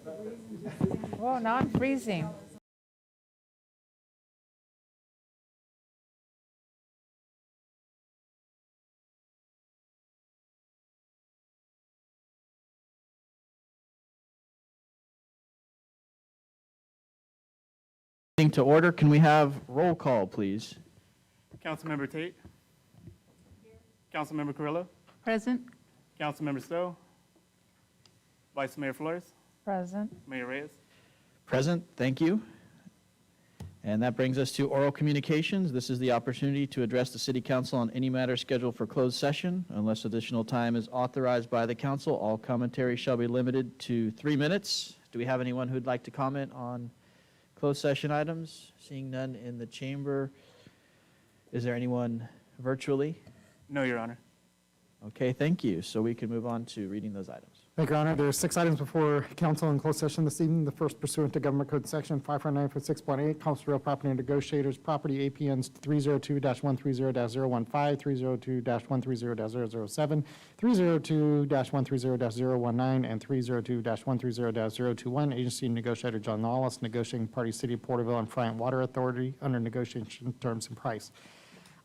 Whoa, now I'm freezing. To order, can we have roll call, please? Councilmember Tate. Councilmember Carrillo. Present. Councilmember Stowe. Vice Mayor Flores. Present. Mayor Reyes. Present, thank you. And that brings us to oral communications. This is the opportunity to address the City Council on any matter scheduled for closed session. Unless additional time is authorized by the council, all commentary shall be limited to 3 minutes. Do we have anyone who'd like to comment on closed session items? Seeing none in the chamber. Is there anyone virtually? No, Your Honor. Okay, thank you. So we can move on to reading those items. Thank you, Your Honor. There are 6 items before council in closed session this evening. The first pursuant to Government Code Section 549.6.8, Council Real Property Negotiators, Property APNs 302-130-015, 302-130-007, 302-130-019, and 302-130-021. Agency Negotiator John Lawless, negotiating party City of Porterville and Friant Water Authority under negotiation terms and price.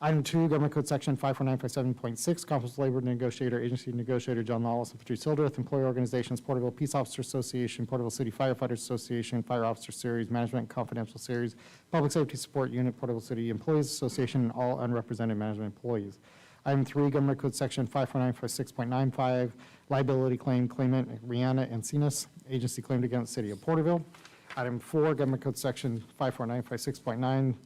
Item 2, Government Code Section 54957.6, Conference Labor Negotiator, Agency Negotiator John Lawless and Patrice Hildreth, Employee Organizations, Porterville Peace Officer Association, Porterville City Firefighters Association, Fire Officer Series, Management Confidential Series, Public Safety Support Unit, Porterville City Employees Association, and all unrepresented management employees. Item 3, Government Code Section 54956.95, Liability Claim, Claimant Rihanna Encinas, Agency claimed against City of Porterville. Item 4, Government Code Section 54956.9,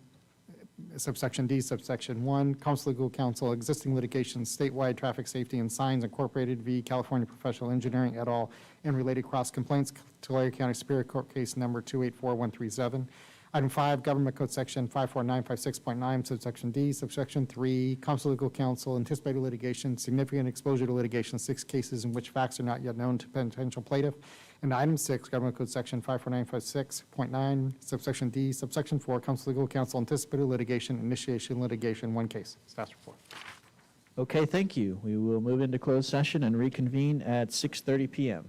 subsection D, subsection 1, Council Legal Counsel, existing litigation, statewide traffic safety and signs incorporated v. California Professional Engineering et al. And related cross complaints, Tulare County Superior Court case number 284137. Item 5, Government Code Section 54956.9, subsection D, subsection 3, Council Legal Counsel, anticipated litigation, significant exposure to litigation, 6 cases in which facts are not yet known to potential plaintiff. And item 6, Government Code Section 54956.9, subsection D, subsection 4, Council Legal Counsel, anticipated litigation, initiation litigation, 1 case. Staff's report. Okay, thank you. We will move into closed session and reconvene at 6:30 p.m.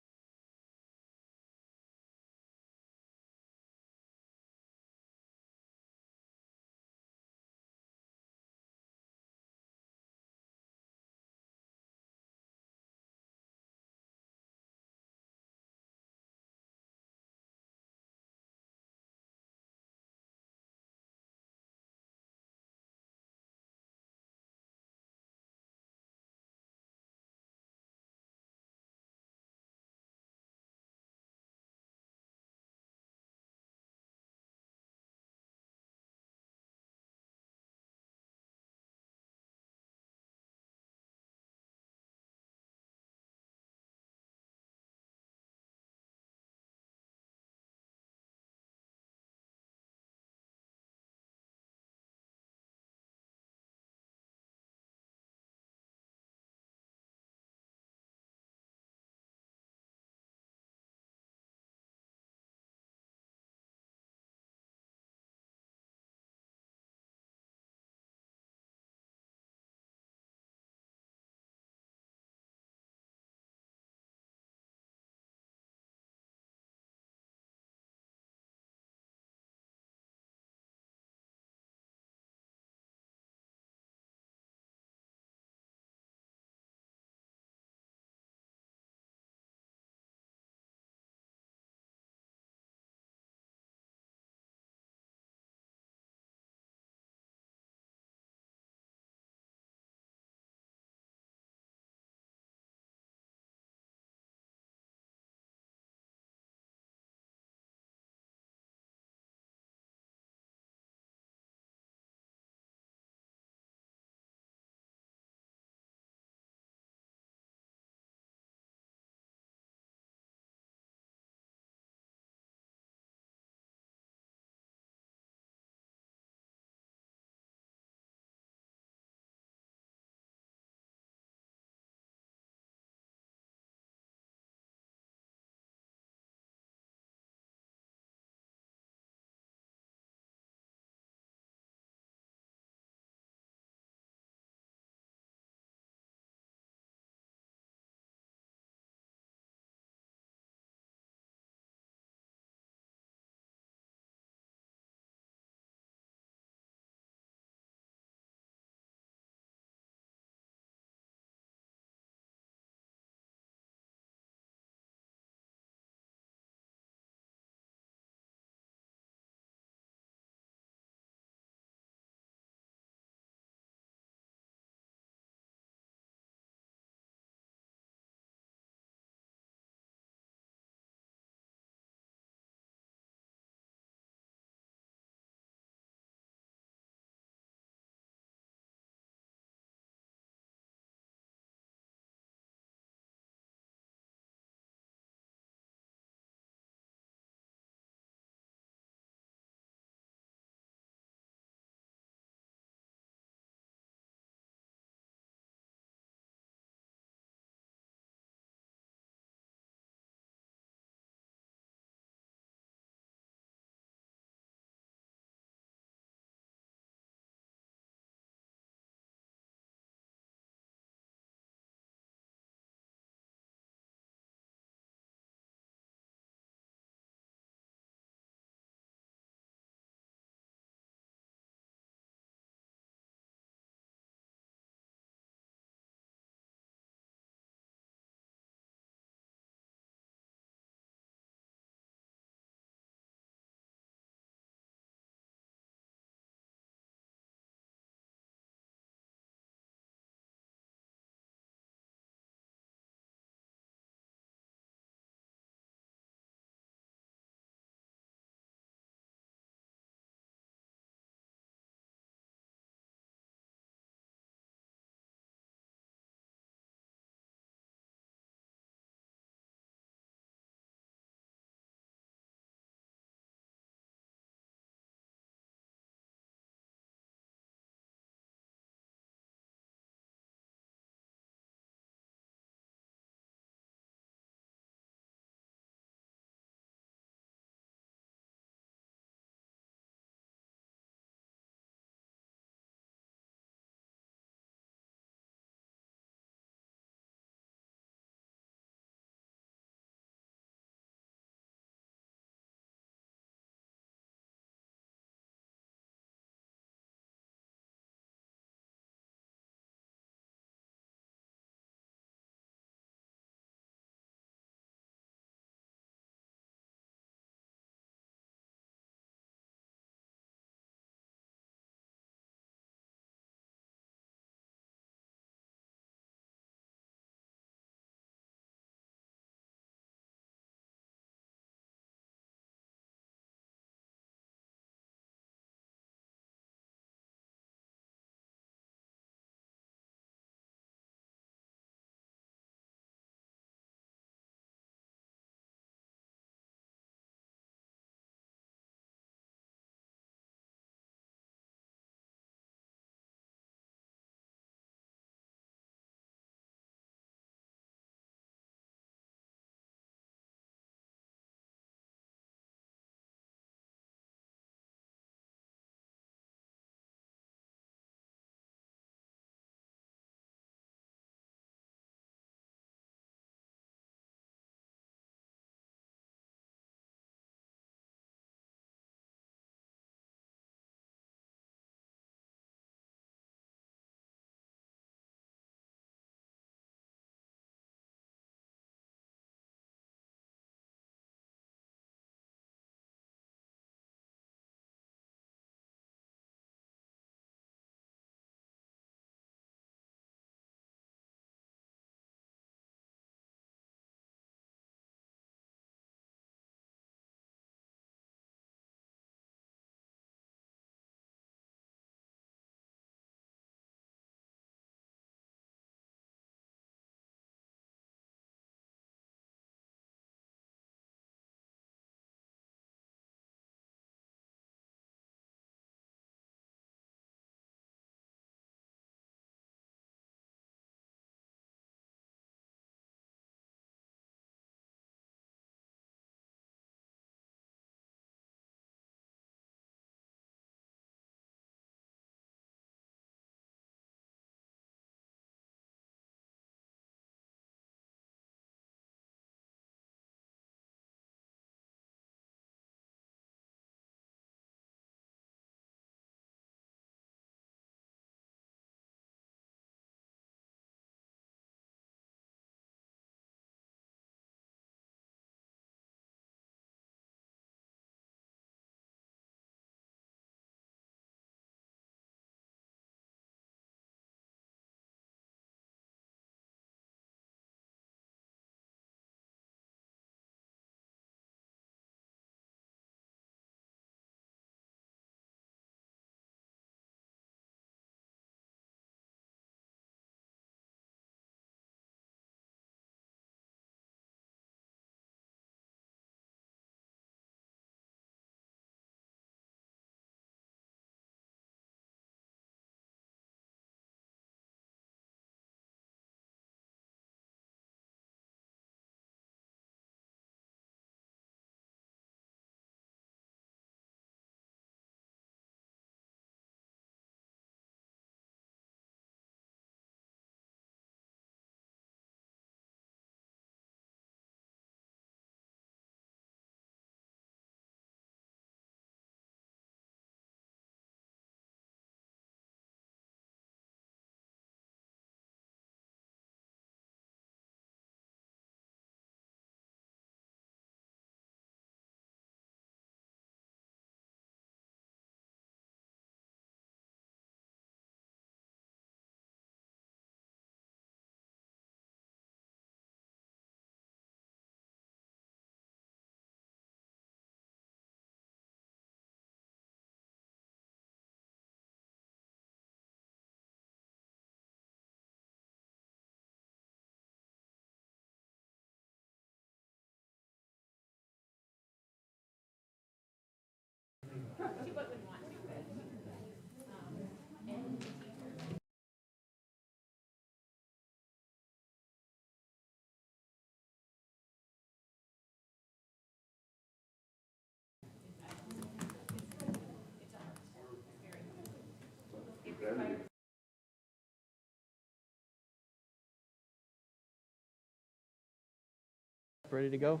ready to go?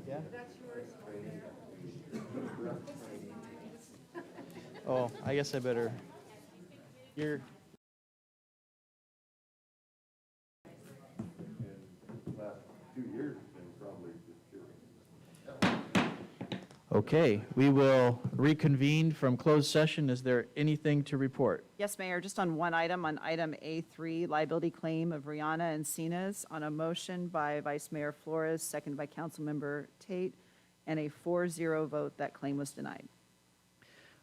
Yeah? Oh, I guess I better, you're, okay, we will reconvene from closed session. Is there anything to report? Yes, Mayor, just on one item, on item A3, liability claim of Rihanna and Cena's, on a motion by Vice Mayor Flores, seconded by Councilmember Tate, and a 4-0 vote, that claim was denied.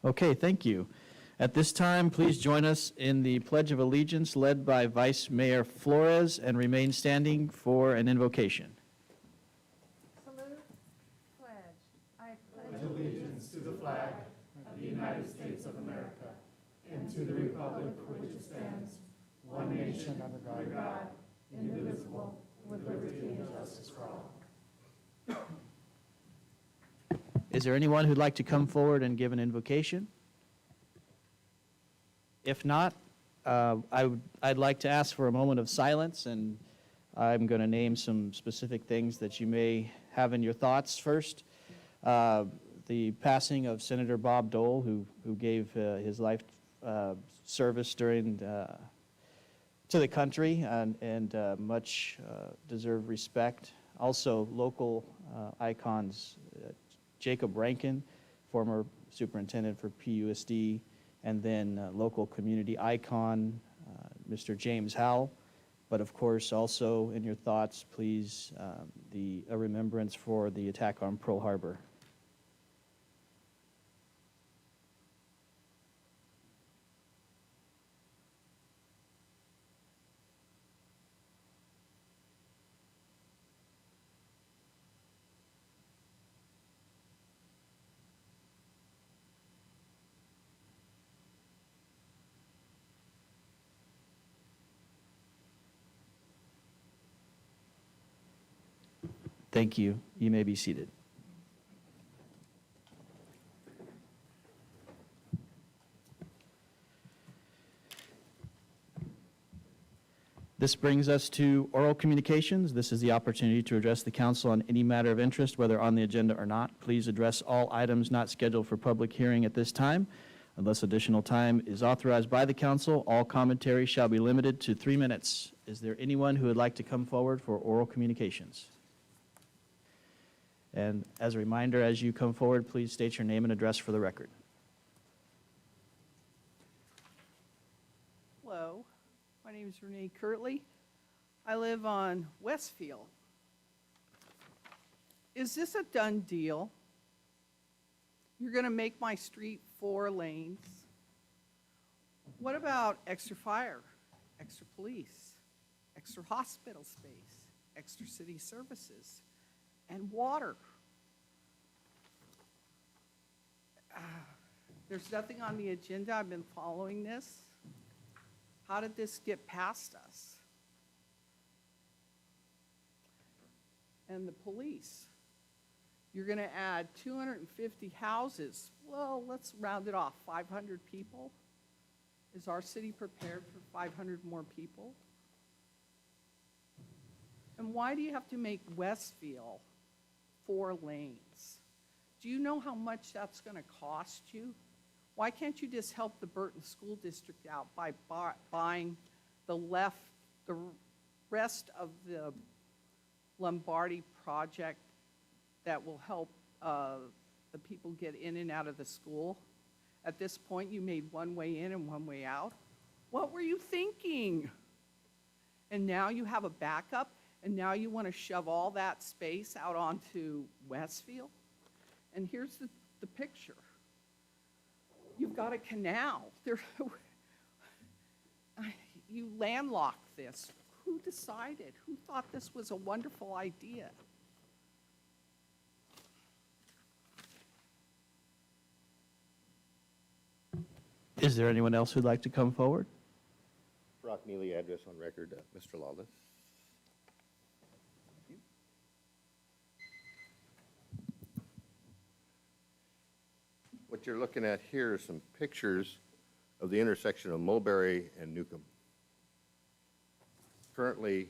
Okay, thank you. At this time, please join us in the Pledge of Allegiance led by Vice Mayor Flores and remain standing for an invocation. Salute, pledge. I pledge Is there anyone who'd like to come forward and give an invocation? If not, I'd like to ask for a moment of silence, and I'm going to name some specific things that you may have in your thoughts. First, the passing of Senator Bob Dole, who gave his life service during to the country and much deserved respect. Also, local icons, Jacob Rankin, former superintendent for PUSD, and then local community icon, Mr. James Howell. But of course, also in your thoughts, please, a remembrance for the attack on Pearl Harbor. Thank you. You may be seated. This brings us to oral communications. This is the opportunity to address the council on any matter of interest, whether on the agenda or not. Please address all items not scheduled for public hearing at this time. Unless additional time is authorized by the council, all commentary shall be limited to 3 minutes. Is there anyone who would like to come forward for oral communications? And as a reminder, as you come forward, please state your name and address for the record. Hello, my name is Renee Kirtley. I live on Westfield. Is this a done deal? You're going to make my street 4 lanes. What about extra fire, extra police, extra hospital space, extra city services, and water? There's nothing on the agenda. I've been following this. How did this get past us? And the police. You're going to add 250 houses. Well, let's round it off. 500 people? Is our city prepared for 500 more people? And why do you have to make Westfield 4 lanes? Do you know how much that's going to cost you? Why can't you just help the Burton School District out by buying the rest of the Lombardi project that will help the people get in and out of the school? At this point, you made one way in and one way out. What were you thinking? And now you have a backup, and now you want to shove all that space out onto Westfield? And here's the picture. You've got a canal. You landlocked this. Who decided? Who thought this was a wonderful idea? Is there anyone else who'd like to come forward? Brock Neely, address on record, Mr. Lawless. What you're looking at here are some pictures of the intersection of Mulberry and Newcomb. Currently,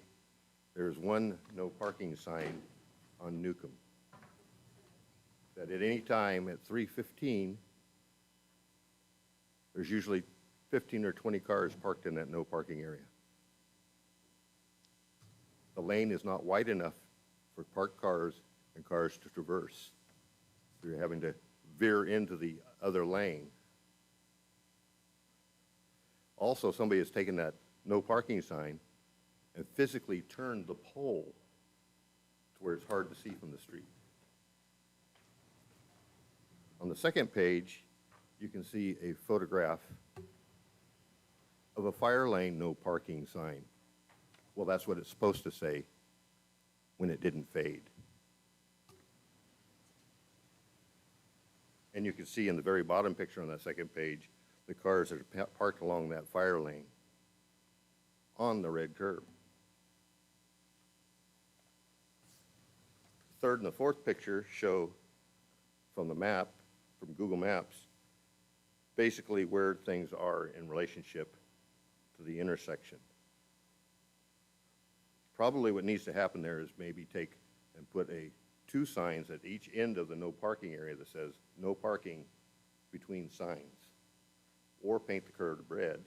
there's one no parking sign on Newcomb. That at any time at 3:15, there's usually 15 or 20 cars parked in that no parking area. The lane is not wide enough for parked cars and cars to traverse. So you're having to veer into the other lane. Also, somebody has taken that no parking sign and physically turned the pole to where it's hard to see from the street. On the second page, you can see a photograph of a fire lane no parking sign. Well, that's what it's supposed to say when it didn't fade. And you can see in the very bottom picture on that second page, the cars that are parked along that fire lane on the red curb. The third and the fourth picture show from the map, from Google Maps, basically where things are in relationship to the intersection. Probably what needs to happen there is maybe take and put two signs at each end of the no parking area that says no parking between signs, or paint the curb red.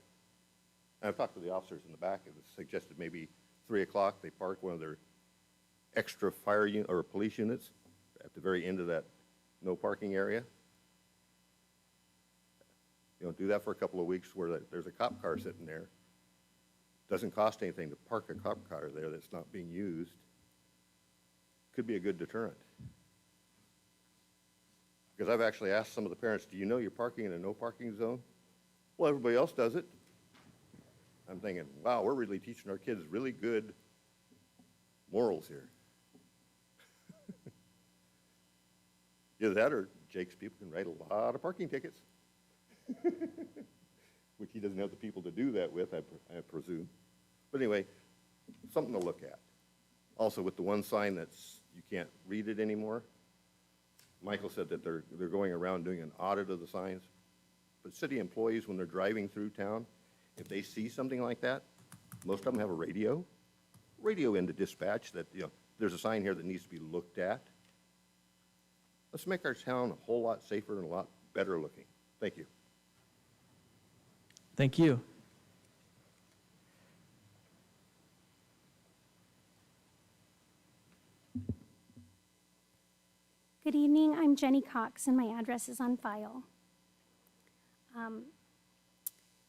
And I've talked to the officers in the back and suggested maybe 3 o'clock they park one of their extra fire unit or police units at the very end of that no parking area. You know, do that for a couple of weeks where there's a cop car sitting there. Doesn't cost anything to park a cop car there that's not being used. Could be a good deterrent. Because I've actually asked some of the parents, do you know you're parking in a no parking zone? Well, everybody else does it. I'm thinking, wow, we're really teaching our kids really good morals here. Either that or Jake's people can write a lot of parking tickets, which he doesn't have the people to do that with, I presume. But anyway, something to look at. Also, with the one sign that's, you can't read it anymore, Michael said that they're going around doing an audit of the signs. But city employees, when they're driving through town, if they see something like that, most of them have a radio into dispatch that, you know, there's a sign here that needs to be looked at. Let's make our town a whole lot safer and a lot better looking. Thank you. Thank you. Good evening, I'm Jenny Cox, and my address is on file.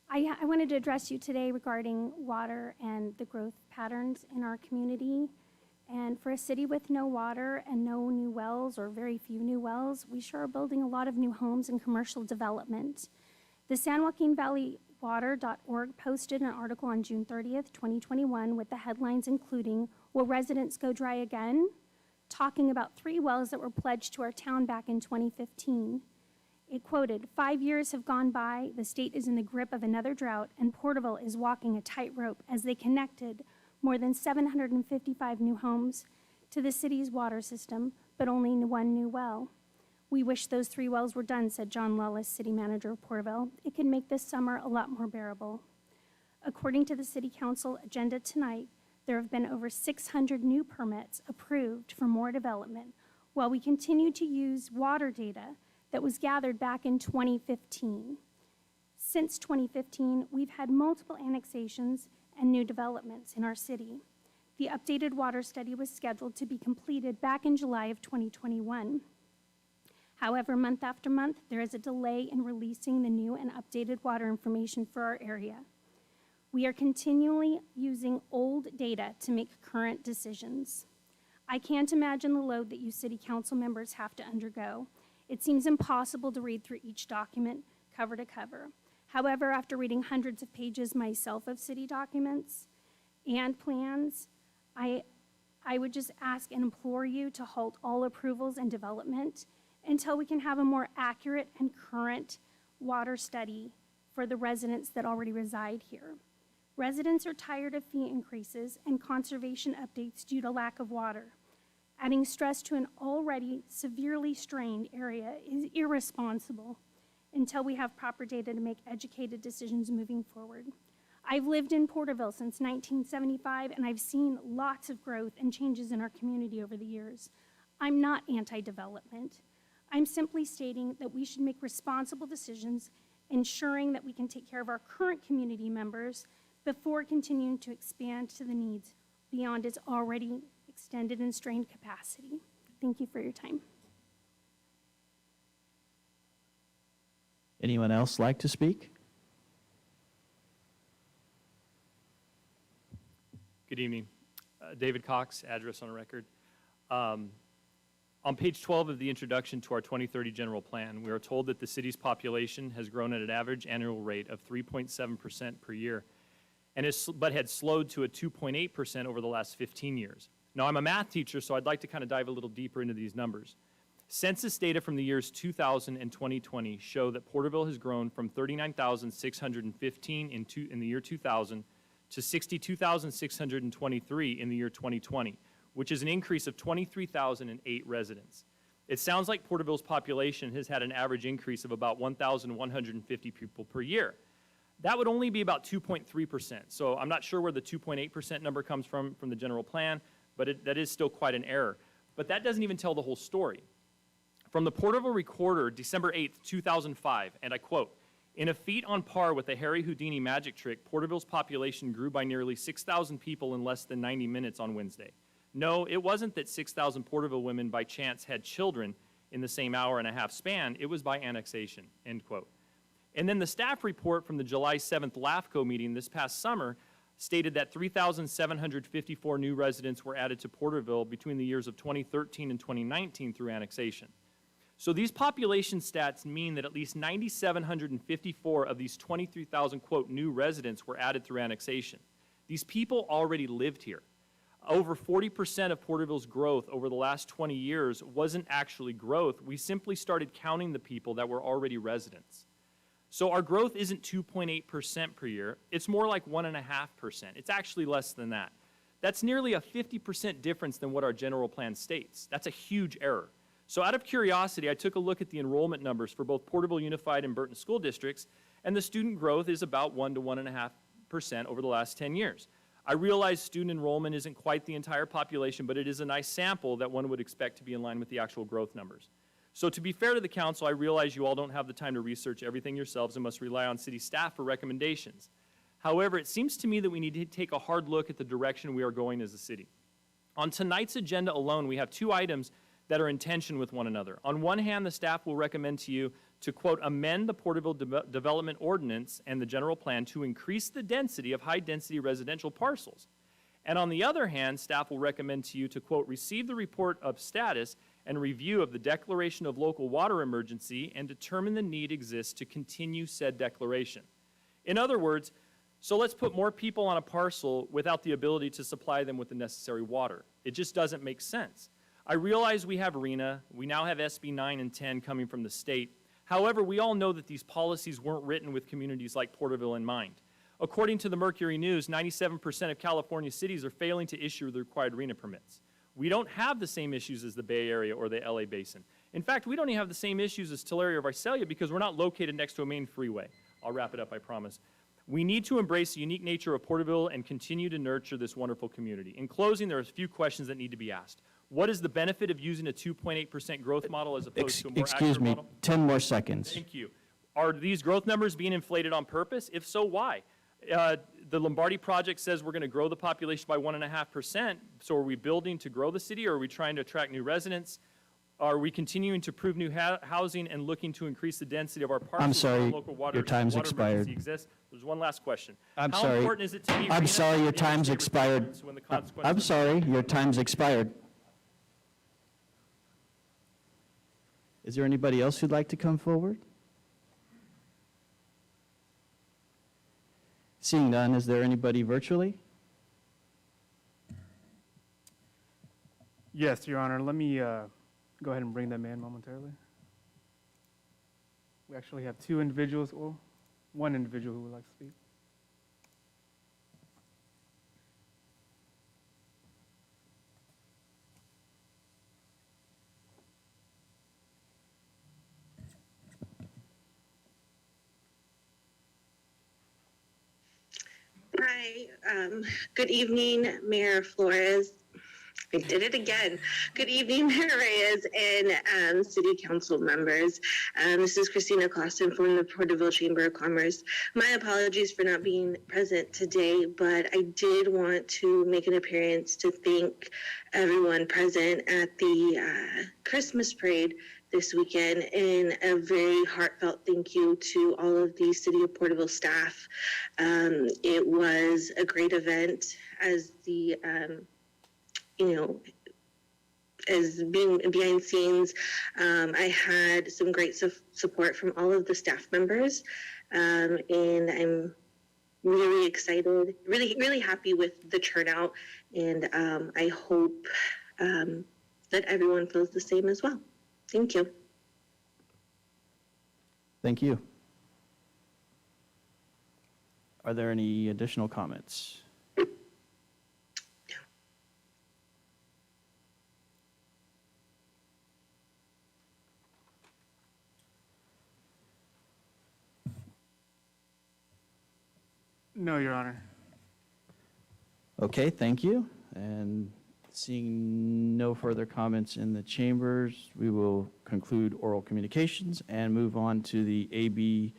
I wanted to address you today regarding water and the growth patterns in our community. And for a city with no water and no new wells, or very few new wells, we sure are building a lot of new homes and commercial development. The San Joaquin Valley Water.org posted an article on June 30th, 2021, with the headlines including, "Will residents go dry again?" talking about 3 wells that were pledged to our town back in 2015. It quoted, "5 years have gone by, the state is in the grip of another drought, and Porterville is walking a tightrope as they connected more than 755 new homes to the city's water system, but only 1 new well. We wish those 3 wells were done," said John Lawless, city manager of Porterville. "It could make this summer a lot more bearable." According to the city council agenda tonight, there have been over 600 new permits approved for more development, while we continue to use water data that was gathered back in 2015. Since 2015, we've had multiple annexations and new developments in our city. The updated water study was scheduled to be completed back in July of 2021. However, month after month, there is a delay in releasing the new and updated water information for our area. We are continually using old data to make current decisions. I can't imagine the load that you city council members have to undergo. It seems impossible to read through each document cover to cover. However, after reading hundreds of pages myself of city documents and plans, I would just ask and implore you to halt all approvals and development until we can have a more accurate and current water study for the residents that already reside here. Residents are tired of fee increases and conservation updates due to lack of water. Adding stress to an already severely strained area is irresponsible until we have proper data to make educated decisions moving forward. I've lived in Porterville since 1975, and I've seen lots of growth and changes in our community over the years. I'm not anti-development. I'm simply stating that we should make responsible decisions, ensuring that we can take care of our current community members before continuing to expand to the needs beyond its already extended and strained capacity. Thank you for your time. Anyone else like to speak? Good evening. David Cox, address on record. On page 12 of the introduction to our 2030 general plan, we are told that the city's population has grown at an average annual rate of 3.7% per year, but had slowed to a 2.8% over the last 15 years. Now, I'm a math teacher, so I'd like to kind of dive a little deeper into these numbers. Census data from the years 2000 and 2020 show that Porterville has grown from 39,615 in the year 2000 to 62,623 in the year 2020, which is an increase of 23,008 residents. It sounds like Porterville's population has had an average increase of about 1,150 people per year. That would only be about 2.3%. So I'm not sure where the 2.8% number comes from the general plan, but that is still quite an error. But that doesn't even tell the whole story. From the Porterville Recorder, December 8th, 2005, and I quote, "In a feat on par with the Harry Houdini magic trick, Porterville's population grew by nearly 6,000 people in less than 90 minutes on Wednesday. No, it wasn't that 6,000 Porterville women by chance had children in the same hour and a half span. It was by annexation," end quote. And then the staff report from the July 7th LAFCO meeting this past summer stated that 3,754 new residents were added to Porterville between the years of 2013 and 2019 through annexation. So these population stats mean that at least 9,754 of these 23,000, quote, new residents were added through annexation. These people already lived here. Over 40% of Porterville's growth over the last 20 years wasn't actually growth. We simply started counting the people that were already residents. So our growth isn't 2.8% per year. It's more like 1.5%. It's actually less than that. That's nearly a 50% difference than what our general plan states. That's a huge error. So out of curiosity, I took a look at the enrollment numbers for both Porterville Unified and Burton School Districts, and the student growth is about 1 to 1.5% over the last 10 years. I realize student enrollment isn't quite the entire population, but it is a nice sample that one would expect to be in line with the actual growth numbers. So to be fair to the council, I realize you all don't have the time to research everything yourselves and must rely on city staff for recommendations. However, it seems to me that we need to take a hard look at the direction we are going as a city. On tonight's agenda alone, we have two items that are in tension with one another. On one hand, the staff will recommend to you to, quote, amend the Porterville Development Ordinance and the general plan to increase the density of high-density residential parcels. And on the other hand, staff will recommend to you to, quote, receive the report of status and review of the declaration of local water emergency and determine the need exists to continue said declaration. In other words, so let's put more people on a parcel without the ability to supply them with the necessary water. It just doesn't make sense. I realize we have RENA, we now have SB 9 and 10 coming from the state. However, we all know that these policies weren't written with communities like Porterville in mind. According to the Mercury News, 97% of California cities are failing to issue the required RENA permits. We don't have the same issues as the Bay Area or the LA Basin. In fact, we don't even have the same issues as Tulare or Visalia because we're not located next to a main freeway. I'll wrap it up, I promise. We need to embrace the unique nature of Porterville and continue to nurture this wonderful community. In closing, there are a few questions that need to be asked. What is the benefit of using a 2.8% growth model as opposed to a more accurate model? 10 more seconds. Thank you. Are these growth numbers being inflated on purpose? If so, why? The Lombardi project says we're going to grow the population by 1.5%. So are we building to grow the city, or are we trying to attract new residents? Are we continuing to improve new housing and looking to increase the density of our parcels? I'm sorry, local water, your time's water expired. emergency exists? There's one last question. I'm How sorry. important is it to be I'm RENA sorry, your and time's state expired. requirements when the consequences I'm of- sorry, your time's expired. Is there anybody else who'd like to come forward? Seeing none, is there anybody virtually? Yes, Your Honor. Let me go ahead and bring them in momentarily. We actually have two individuals, well, one individual who would like to speak. Hi, good evening, Mayor Flores. I did it again. Good evening, Mayor Reyes and City Council members. This is Christina Clausen from the Porterville Chamber of Commerce. My apologies for not being present today, but I did want to make an appearance to thank everyone present at the Christmas parade this weekend, and a very heartfelt thank you to all of the City of Porterville staff. It was a great event as the as being behind scenes. I had some great support from all of the staff members, and I'm really excited, really happy with the turnout, and I hope that everyone feels the same as well. Thank you. Thank you. Are there any additional comments? No, Your Honor. Okay, thank you. And seeing no further comments in the chambers, we will conclude oral communications and move on to the AB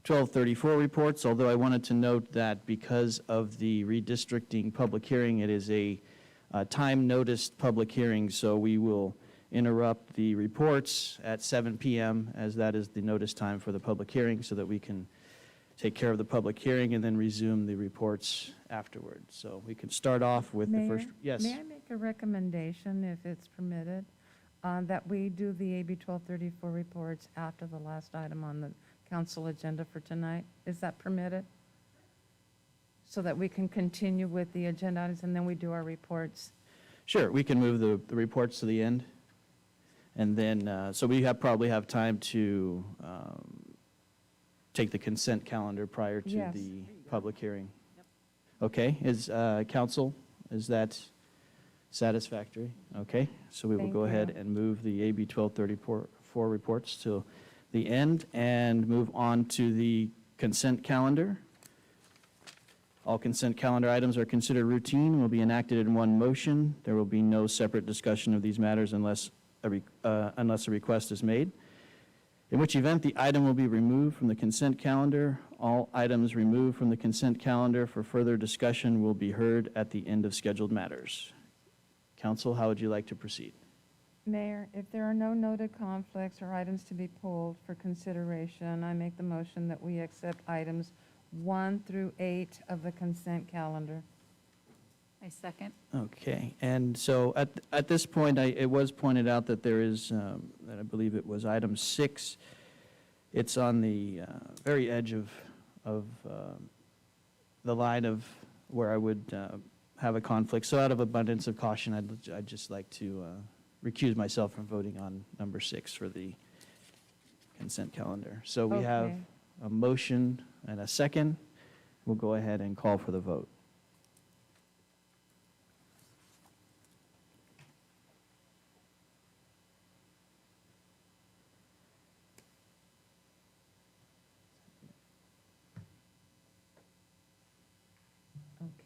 1234 reports, although I wanted to note that because of the redistricting public hearing, it is a time-noticed public hearing, so we will interrupt the reports at 7 p.m. as that is the notice time for the public hearing, so that we can take care of the public hearing and then resume the reports afterwards. So we can start off with the first. Yes. May I make a recommendation, if it's permitted, that we do the AB 1234 reports after the last item on the council agenda for tonight? Is that permitted? So that we can continue with the agenda items and then we do our reports. Sure, we can move the reports to the end. And then, so we probably have time to take the consent calendar prior to Yes. the public hearing. Okay, council, is that satisfactory? Okay, so we will Thank go ahead you. and move the AB 1234 reports to the end and move on to the consent calendar. All consent calendar items are considered routine and will be enacted in one motion. There will be no separate discussion of these matters unless a request is made, in which event the item will be removed from the consent calendar. All items removed from the consent calendar for further discussion will be heard at the end of scheduled matters. Council, how would you like to proceed? Mayor, if there are no noted conflicts or items to be pulled for consideration, I make the motion that we accept items 1 through 8 of the consent calendar. I second. Okay, and so at this point, it was pointed out that there is, that I believe it was item 6. It's on the very edge of the line of where I would have a conflict. So out of abundance of caution, I'd just like to recuse myself from voting on number 6 for the consent calendar. So we have Okay. a motion and a second. We'll go ahead and call for the vote.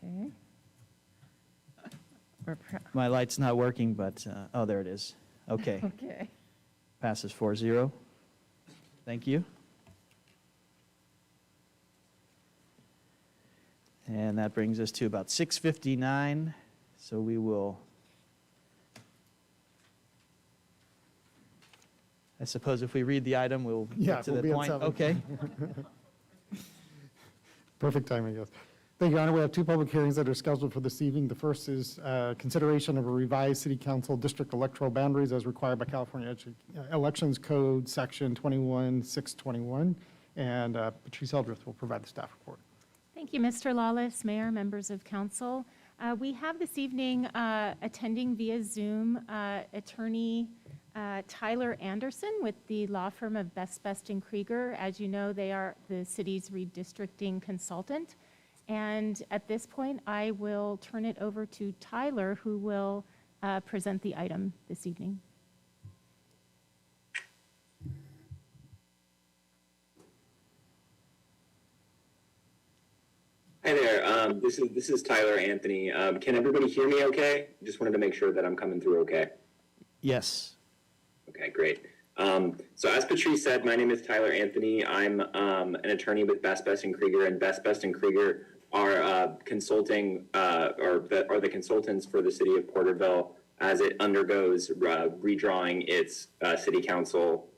Okay. My light's not working, but, oh, there it is. Okay, Okay. passes 4-0. Thank you. And that brings us to about 6:59, so we will, I suppose if we read the item, we'll Yeah, get to we'll the be at point. 7. Okay, Perfect timing, yes. Thank you, Your Honor. We have 2 public hearings that are scheduled for this evening. The first is consideration of a revised city council district electoral boundaries as required by California Elections Code, Section 21621. And Patrice Eldrith will provide the staff report. Thank you, Mr. Lawless, Mayor, members of council. We have this evening attending via Zoom attorney Tyler Anderson with the law firm of Best and Krieger. As you know, they are the city's redistricting consultant. And at this point, I will turn it over to Tyler, who will present the item this evening. Hi there. This is Tyler Anthony. Can everybody hear me okay? Just wanted to make sure that I'm coming through okay. Yes. Okay, great. So as Patrice said, my name is Tyler Anthony. I'm an attorney with Best and Krieger, and Best and Krieger are consulting are the consultants for the city of Porterville as it undergoes redrawing its city council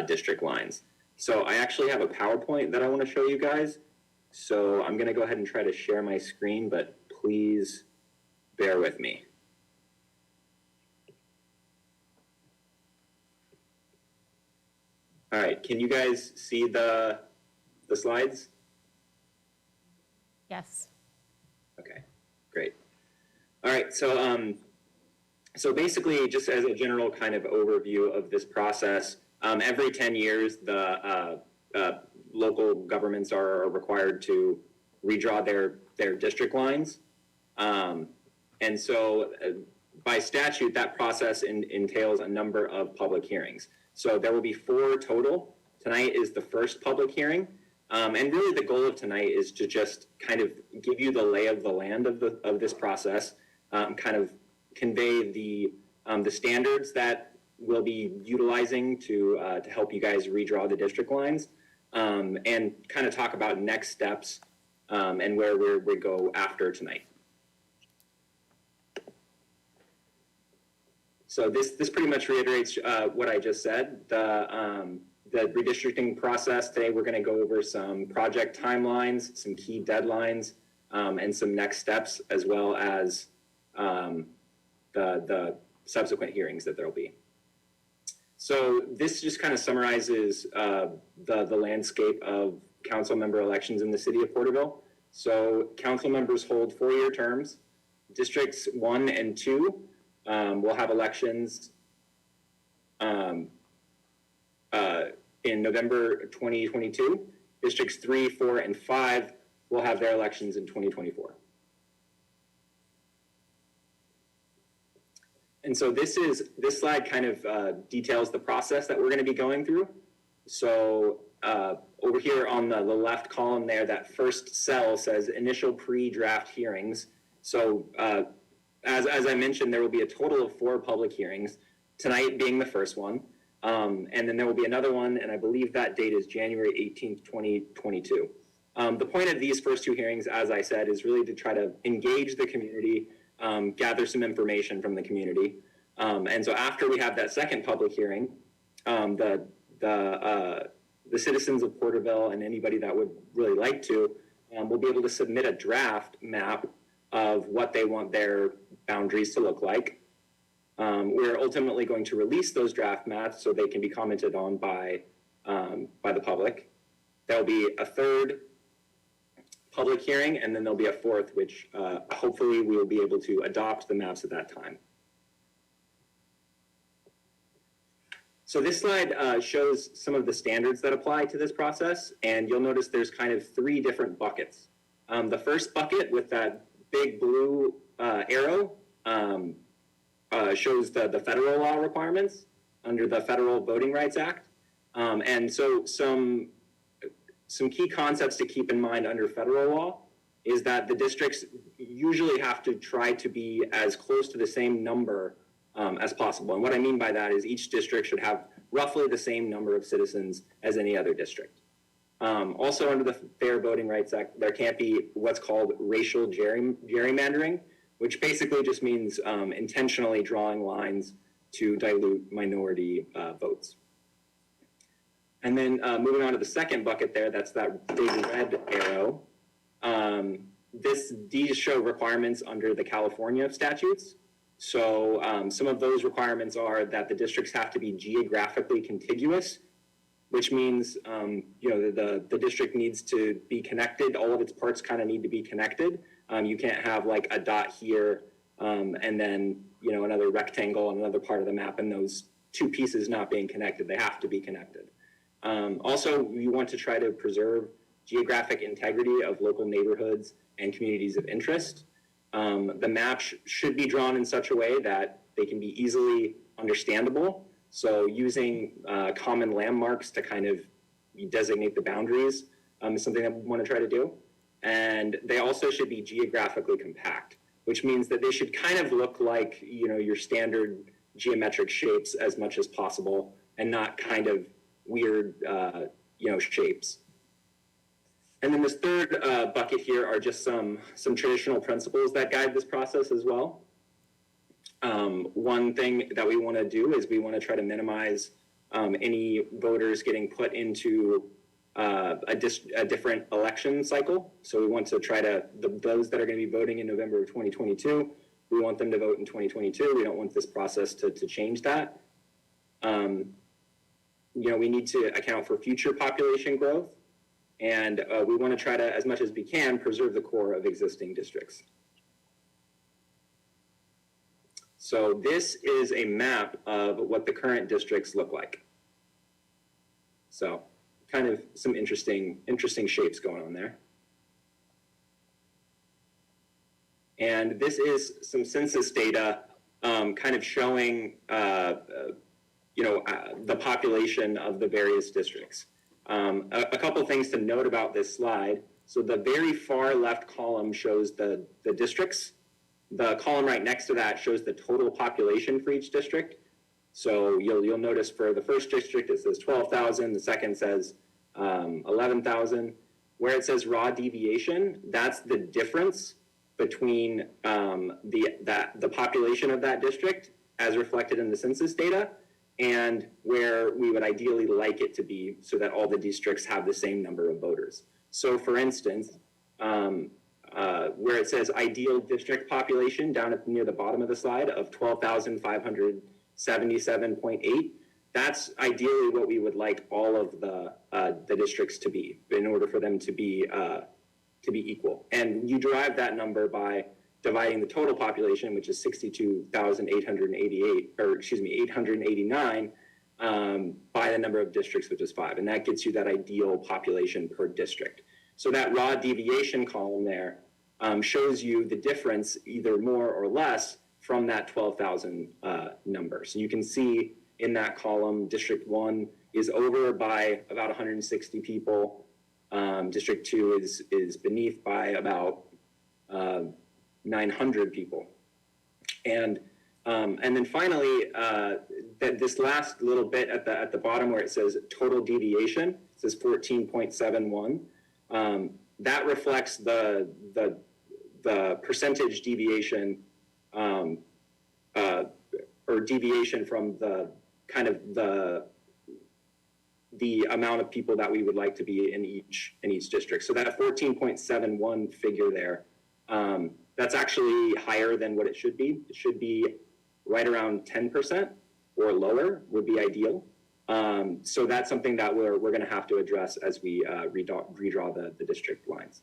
district lines. So I actually have a PowerPoint that I want to show you guys. So I'm going to go ahead and try to share my screen, but please bear with me. All right, can you guys see the slides? Yes. Okay, great. All right, so basically, just as a general kind of overview of this process, every 10 years, the local governments are required to redraw their district lines. And so by statute, that process entails a number of public hearings. So there will be 4 total. Tonight is the first public hearing. And really the goal of tonight is to just kind of give you the lay of the land of this process, kind of convey the standards that we'll be utilizing to help you guys redraw the district lines, and kind of talk about next steps and where we go after tonight. So this pretty much reiterates what I just said. The redistricting process today, we're going to go over some project timelines, some key deadlines, and some next steps, as well as the subsequent hearings that there'll be. So this just kind of summarizes the landscape of council member elections in the city of Porterville. So council members hold 4-year terms. Districts 1 and 2 will have elections in November 2022. Districts 3, 4, and 5 will have their elections in 2024. And so this slide kind of details the process that we're going to be going through. So over here on the left column there, that first cell says initial pre-draft hearings. So as I mentioned, there will be a total of 4 public hearings, tonight being the first one. And then there will be another one, and I believe that date is January 18th, 2022. The point of these first 2 hearings, as I said, is really to try to engage the community, gather some information from the community. And so after we have that second public hearing, the citizens of Porterville and anybody that would really like to will be able to submit a draft map of what they want their boundaries to look like. We're ultimately going to release those draft maps so they can be commented on by the public. There'll be a third public hearing, and then there'll be a fourth, which hopefully we will be able to adopt the maps at that time. So this slide shows some of the standards that apply to this process, and you'll notice there's kind of 3 different buckets. The first bucket with that big blue arrow shows the federal law requirements under the Federal Voting Rights Act. And so some key concepts to keep in mind under federal law is that the districts usually have to try to be as close to the same number as possible. And what I mean by that is each district should have roughly the same number of citizens as any other district. Also under the Fair Voting Rights Act, there can't be what's called racial gerrymandering, which basically just means intentionally drawing lines to dilute minority votes. And then moving on to the second bucket there, that's that big red arrow. These show requirements under the California statutes. So some of those requirements are that the districts have to be geographically contiguous, which means the district needs to be connected. All of its parts kind of need to be connected. You can't have like a dot here and then another rectangle on another part of the map, and those 2 pieces not being connected. They have to be connected. Also, you want to try to preserve geographic integrity of local neighborhoods and communities of interest. The map should be drawn in such a way that they can be easily understandable. So using common landmarks to kind of designate the boundaries is something that we want to try to do. And they also should be geographically compact, which means that they should kind of look like, your standard geometric shapes as much as possible and not kind of weird, shapes. And then this third bucket here are just some traditional principles that guide this process as well. One thing that we want to do is we want to try to minimize any voters getting put into a different election cycle. So we want to try to, those that are going to be voting in November of 2022, we want them to vote in 2022. We don't want this process to change that. We need to account for future population growth. And we want to try to, as much as we can, preserve the core of existing districts. So this is a map of what the current districts look like. So kind of some interesting shapes going on there. And this is some census data kind of showing, the population of the various districts. A couple things to note about this slide. So the very far left column shows the districts. The column right next to that shows the total population for each district. So you'll notice for the first district, it says 12,000. The second says 11,000. Where it says raw deviation, that's the difference between the population of that district as reflected in the census data and where we would ideally like it to be so that all the districts have the same number of voters. So for instance, where it says ideal district population down near the bottom of the slide of 12,577.8, that's ideally what we would like all of the districts to be in order for them to be equal. And you derive that number by dividing the total population, which is 889, by the number of districts, which is 5. And that gets you that ideal population per district. So that raw deviation column there shows you the difference, either more or less, from that 12,000 number. So you can see in that column, District 1 is over by about 160 people. District 2 is beneath by about 900 people. And then finally, this last little bit at the bottom where it says total deviation, it says 14.71. That reflects the percentage deviation or deviation from the kind of the amount of people that we would like to be in each district. So that 14.71 figure there, that's actually higher than what it should be. It should be right around 10% or lower would be ideal. So that's something that we're going to have to address as we redraw the district lines.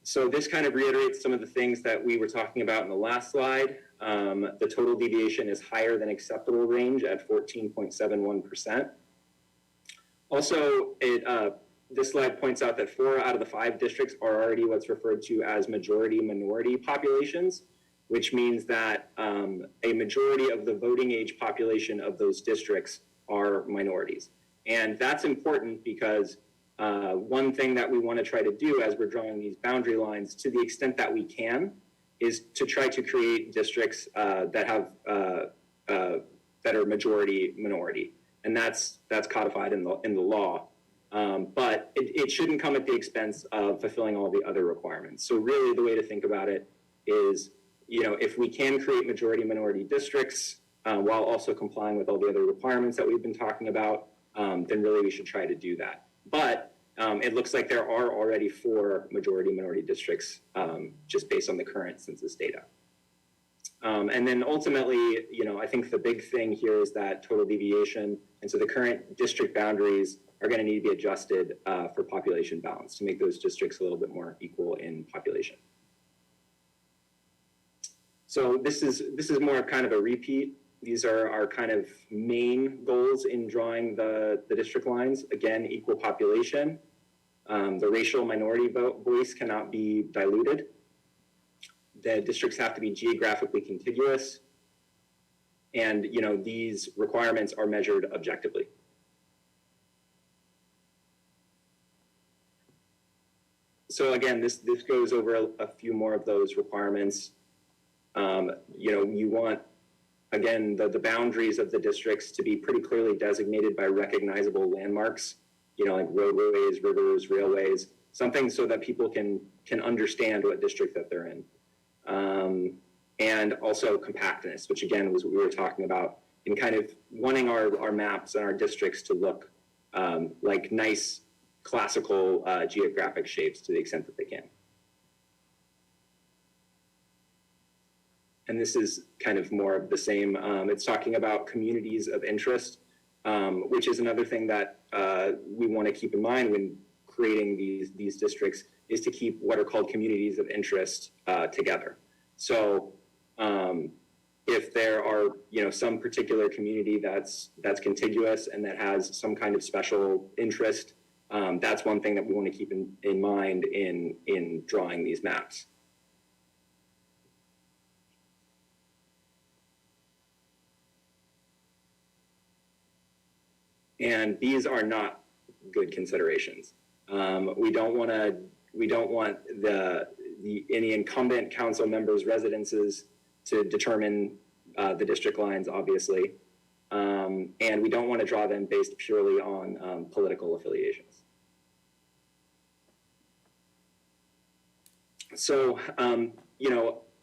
So this kind of reiterates some of the things that we were talking about in the last slide. The total deviation is higher than acceptable range at 14.71%. Also, this slide points out that 4 out of the 5 districts are already what's referred to as majority-minority populations, which means that a majority of the voting age population of those districts are minorities. And that's important because one thing that we want to try to do as we're drawing these boundary lines, to the extent that we can, is to try to create districts that have that are majority-minority, and that's codified in the law. But it shouldn't come at the expense of fulfilling all the other requirements. So really, the way to think about it is, if we can create majority-minority districts while also complying with all the other requirements that we've been talking about, then really we should try to do that. But it looks like there are already 4 majority-minority districts just based on the current census data. And then ultimately, I think the big thing here is that total deviation. And so the current district boundaries are going to need to be adjusted for population balance to make those districts a little bit more equal in population. So this is more kind of a repeat. These are our kind of main goals in drawing the district lines. Again, equal population. The racial minority voice cannot be diluted. The districts have to be geographically contiguous. And these requirements are measured objectively. so again, this goes over a few more of those requirements. You want, again, the boundaries of the districts to be pretty clearly designated by recognizable landmarks, like roadways, rivers, railways, something so that people can understand what district that they're in. And also compactness, which again was what we were talking about, in kind of wanting our maps and our districts to look like nice classical geographic shapes to the extent that they can. And this is kind of more of the same. It's talking about communities of interest, which is another thing that we want to keep in mind when creating these districts, is to keep what are called communities of interest together. So if there are, some particular community that's contiguous and that has some kind of special interest, that's one thing that we want to keep in mind in drawing these maps. And these are not good considerations. We don't want any incumbent council members' residences to determine the district lines, obviously. And we don't want to draw them based purely on political affiliations. So,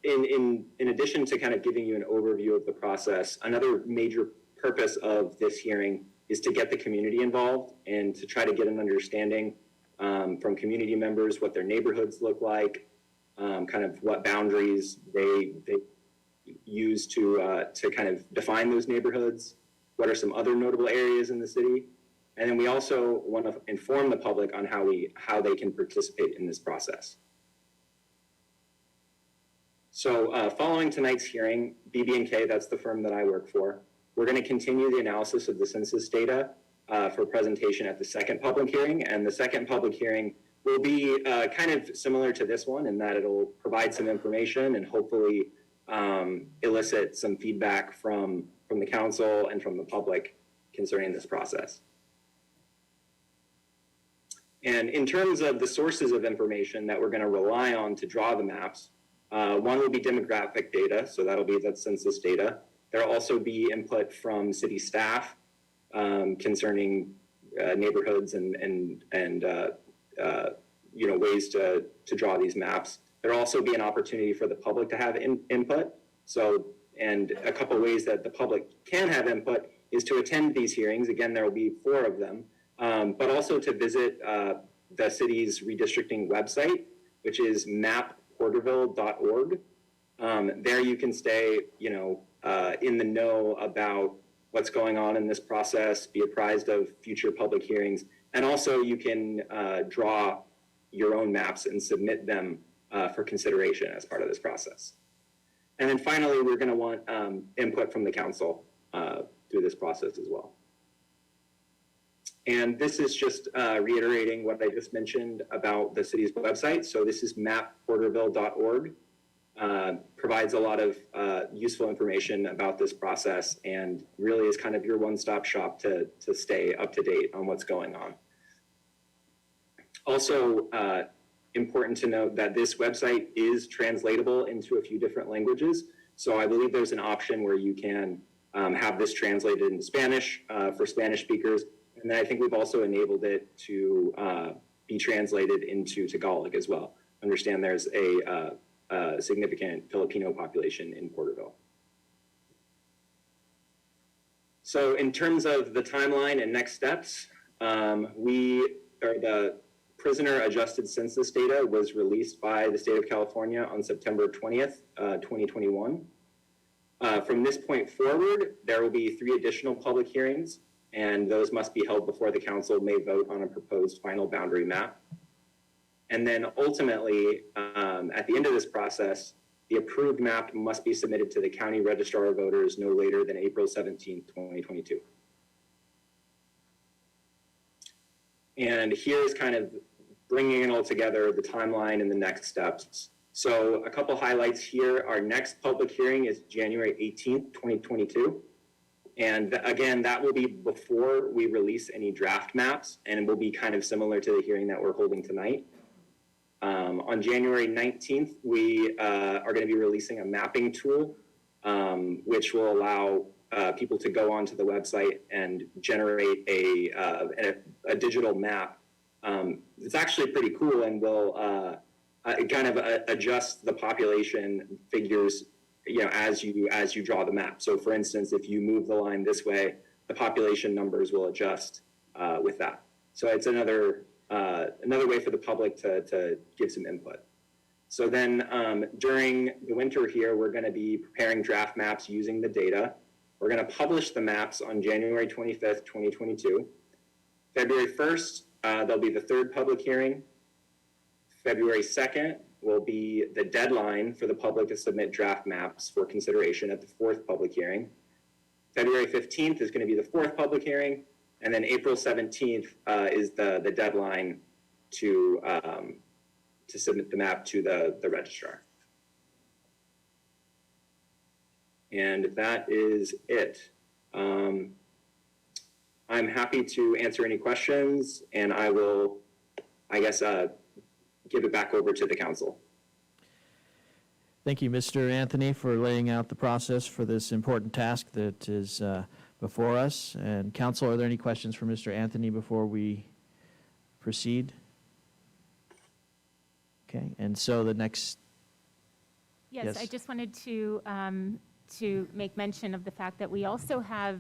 in addition to kind of giving you an overview of the process, another major purpose of this hearing is to get the community involved and to try to get an understanding from community members what their neighborhoods look like, kind of what boundaries they use to kind of define those neighborhoods, what are some other notable areas in the city, and then we also want to inform the public on how they can participate in this process. So following tonight's hearing, BB&K, that's the firm that I work for, we're going to continue the analysis of the census data for presentation at the second public hearing. And the second public hearing will be kind of similar to this one in that it'll provide some information and hopefully elicit some feedback from the council and from the public concerning this process. And in terms of the sources of information that we're going to rely on to draw the maps, one will be demographic data, so that'll be the census data. There'll also be input from city staff concerning neighborhoods and ways to draw these maps. There'll also be an opportunity for the public to have input. So, and a couple ways that the public can have input is to attend these hearings. Again, there will be 4 of them, but also to visit the city's redistricting website, which is mapporterville.org. There you can stay, in the know about what's going on in this process, be apprised of future public hearings, and also you can draw your own maps and submit them for consideration as part of this process. And then finally, we're going to want input from the council through this process as well. And this is just reiterating what I just mentioned about the city's website. So this is mapporterville.org. Provides a lot of useful information about this process and really is kind of your one-stop shop to stay up to date on what's going on. Also, important to note that this website is translatable into a few different languages. So I believe there's an option where you can have this translated into Spanish for Spanish speakers. And then I think we've also enabled it to be translated into Tagalog as well. Understand there's a significant Filipino population in Porterville. So in terms of the timeline and next steps, the prisoner adjusted census data was released by the state of California on September 20th, 2021. From this point forward, there will be 3 additional public hearings, and those must be held before the council may vote on a proposed final boundary map. And then ultimately, at the end of this process, the approved map must be submitted to the county registrar of voters no later than April 17th, 2022. And here's kind of bringing it all together, the timeline and the next steps. So a couple highlights here. Our next public hearing is January 18th, 2022. And again, that will be before we release any draft maps, and it will be kind of similar to the hearing that we're holding tonight. On January 19th, we are going to be releasing a mapping tool, which will allow people to go onto the website and generate a digital map. It's actually pretty cool and will kind of adjust the population figures, as you draw the map. So for instance, if you move the line this way, the population numbers will adjust with that. So it's another way for the public to give some input. So then during the winter here, we're going to be preparing draft maps using the data. We're going to publish the maps on January 25th, 2022. February 1st, there'll be the third public hearing. February 2nd will be the deadline for the public to submit draft maps for consideration at the fourth public hearing. February 15th is going to be the fourth public hearing. And then April 17th is the deadline to submit the map to the registrar. And that is it. I'm happy to answer any questions, and I will, give it back over to the council. Thank you, Mr. Anthony, for laying out the process for this important task that is before us. And council, are there any questions for Mr. Anthony before we proceed? Okay, and so the next. Yes, I just wanted to make mention of the fact that we also have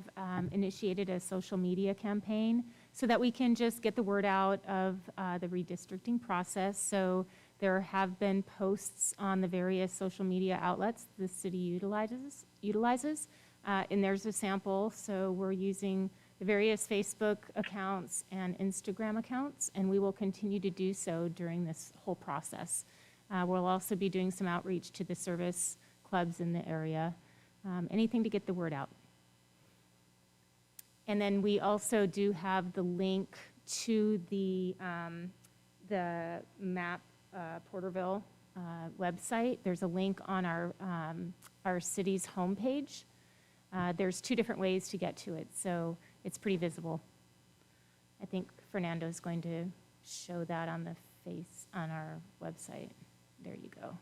initiated a social media campaign so that we can just get the word out of the redistricting process. So there have been posts on the various social media outlets the city utilizes, and there's a sample. So we're using the various Facebook accounts and Instagram accounts, and we will continue to do so during this whole process. We'll also be doing some outreach to the service clubs in the area, anything to get the word out. And then we also do have the link to the map Porterville website. There's a link on our city's homepage. There's two different ways to get to it, so it's pretty visible. I think Fernando's going to show that on our website. There you go.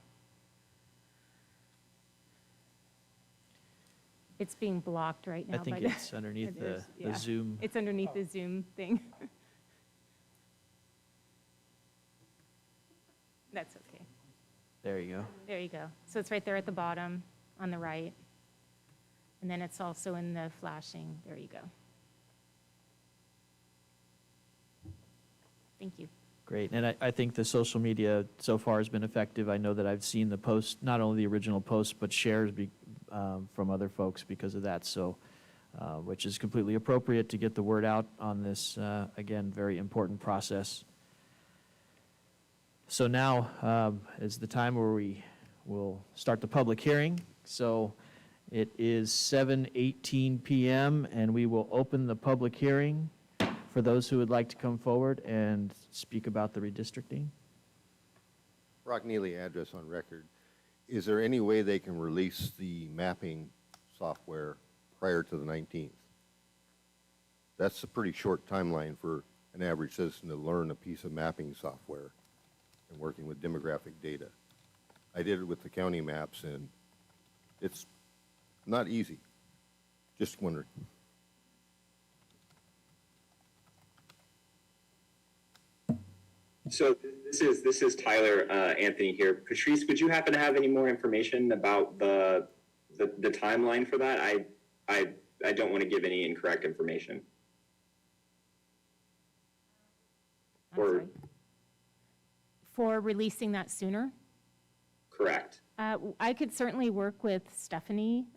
It's being blocked right now. I think it's underneath the Zoom. It's underneath the Zoom thing. That's okay. There you go. There you go. So it's right there at the bottom on the right. And then it's also in the flashing. There you go. Thank you. Great, and I think the social media so far has been effective. I know that I've seen the post, not only the original post, but shares from other folks because of that, so, which is completely appropriate to get the word out on this, again, very important process. So now is the time where we will start the public hearing. So it is 7:18 p.m. and we will open the public hearing for those who would like to come forward and speak about the redistricting. Brock Neely, address on record. Is there any way they can release the mapping software prior to the 19th? That's a pretty short timeline for an average citizen to learn a piece of mapping software and working with demographic data. I did it with the county maps, and it's not easy. Just wondering. So this is Tyler Anthony here. Patrice, would you happen to have any more information about the timeline for that? I don't want to give any incorrect information. I'm sorry. For releasing that sooner? Correct. I could certainly work with Stephanie.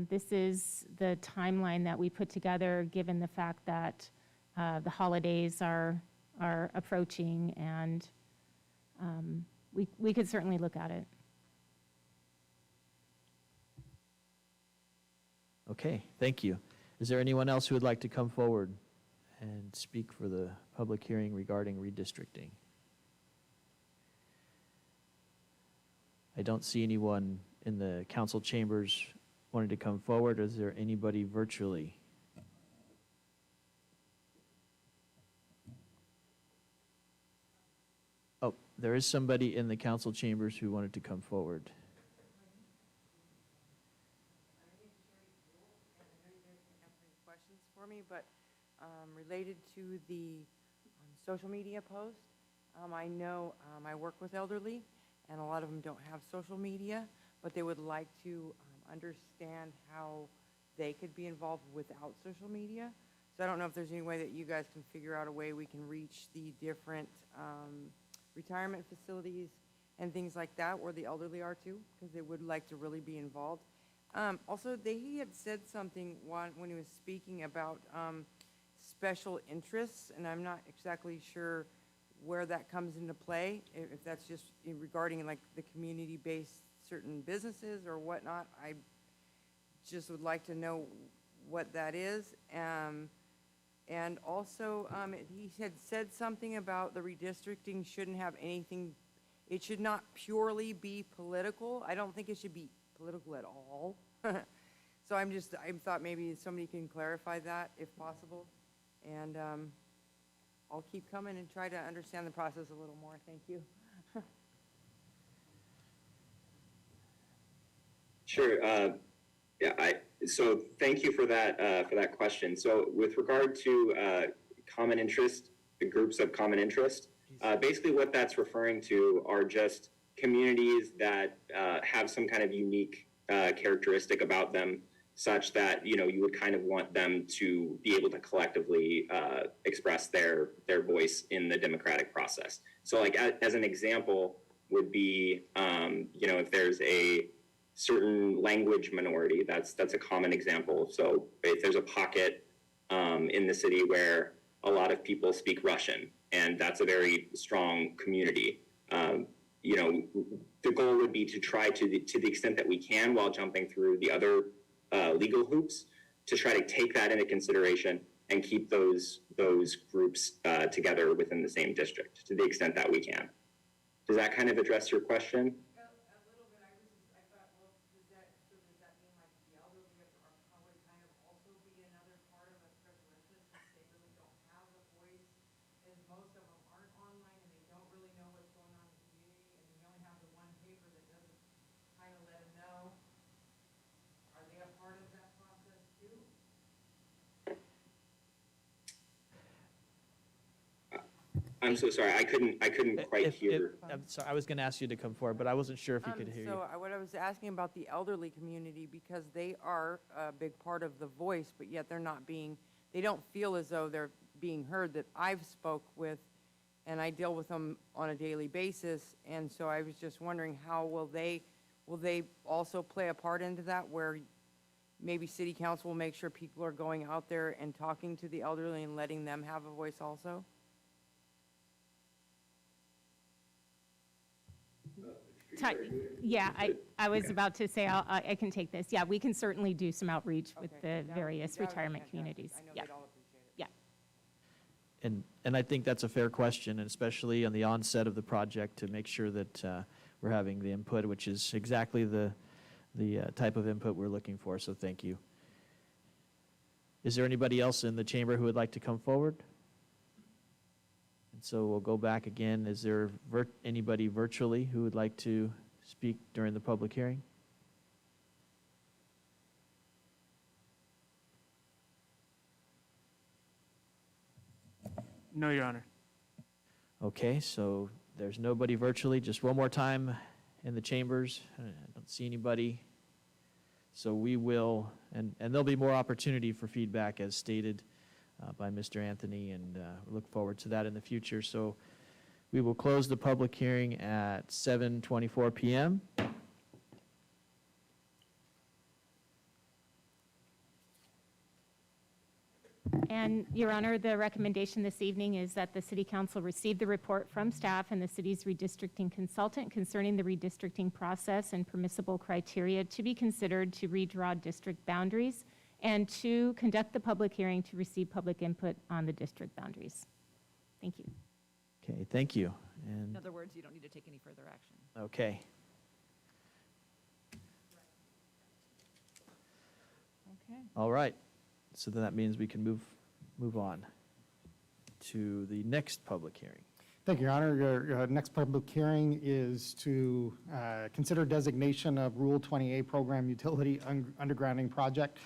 This is the timeline that we put together, given the fact that the holidays are approaching, and we could certainly look at it. Okay, thank you. Is there anyone else who would like to come forward and speak for the public hearing regarding redistricting? I don't see anyone in the council chambers wanting to come forward. Is there anybody virtually? there is somebody in the council chambers who wanted to come forward. Questions for me, but related to the social media post, I know I work with elderly, and a lot of them don't have social media, but they would like to understand how they could be involved without social media. So I don't know if there's any way that you guys can figure out a way we can reach the different retirement facilities and things like that where the elderly are too, because they would like to really be involved. Also, he had said something when he was speaking about special interests, and I'm not exactly sure where that comes into play, if that's just regarding like the community-based certain businesses or whatnot. I just would like to know what that is. And also, he had said something about the redistricting shouldn't have anything, it should not purely be political. I don't think it should be political at all. So I thought maybe somebody can clarify that if possible. And I'll keep coming and try to understand the process a little more. Thank you. Sure. So thank you for that question. So with regard to common interest, the groups of common interest, basically what that's referring to are just communities that have some kind of unique characteristic about them, such that you would kind of want them to be able to collectively express their voice in the democratic process. So like as an example would be if there's a certain language minority, that's a common example. So if there's a pocket in the city where a lot of people speak Russian, and that's a very strong community, the goal would be to try to the extent that we can, while jumping through the other legal hoops, to try to take that into consideration and keep those groups together within the same district to the extent that we can. Does that kind of address your question? I'm so sorry. I couldn't quite hear. I'm sorry, I was going to ask you to come forward, but I wasn't sure if you could hear you. So what I was asking about the elderly community, because they are a big part of the voice, but yet they don't feel as though they're being heard, that I've spoke with, and I deal with them on a daily basis. And so I was just wondering, how will they also play a part into that, where maybe city council will make sure people are going out there and talking to the elderly and letting them have a voice also? Yeah, I was about to say, I can take this. Yeah, we can certainly do some outreach with the various retirement communities. I know Yeah, they'd all appreciate it. yeah. And I think that's a fair question, and especially on the onset of the project, to make sure that we're having the input, which is exactly the type of input we're looking for, so thank you. Is there anybody else in the chamber who would like to come forward? And so we'll go back again. Is there anybody virtually who would like to speak during the public hearing? No, Your Honor. Okay, so there's nobody virtually. Just one more time in the chambers. I don't see anybody. So we will, and there'll be more opportunity for feedback as stated by Mr. Anthony, and we look forward to that in the future. So we will close the public hearing at 7:24 p.m. And, Your Honor, the recommendation this evening is that the City Council receive the report from staff and the city's redistricting consultant concerning the redistricting process and permissible criteria to be considered to redraw district boundaries, and to conduct the public hearing to receive public input on the district boundaries. Thank you. Okay, thank you. And In other words, you don't need to take any further action. okay. Okay. All right. So then that means we can move on to the next public hearing. Thank you, Your Honor. Your next public hearing is to consider designation of Rule 20A Program Utility Undergrounding Project.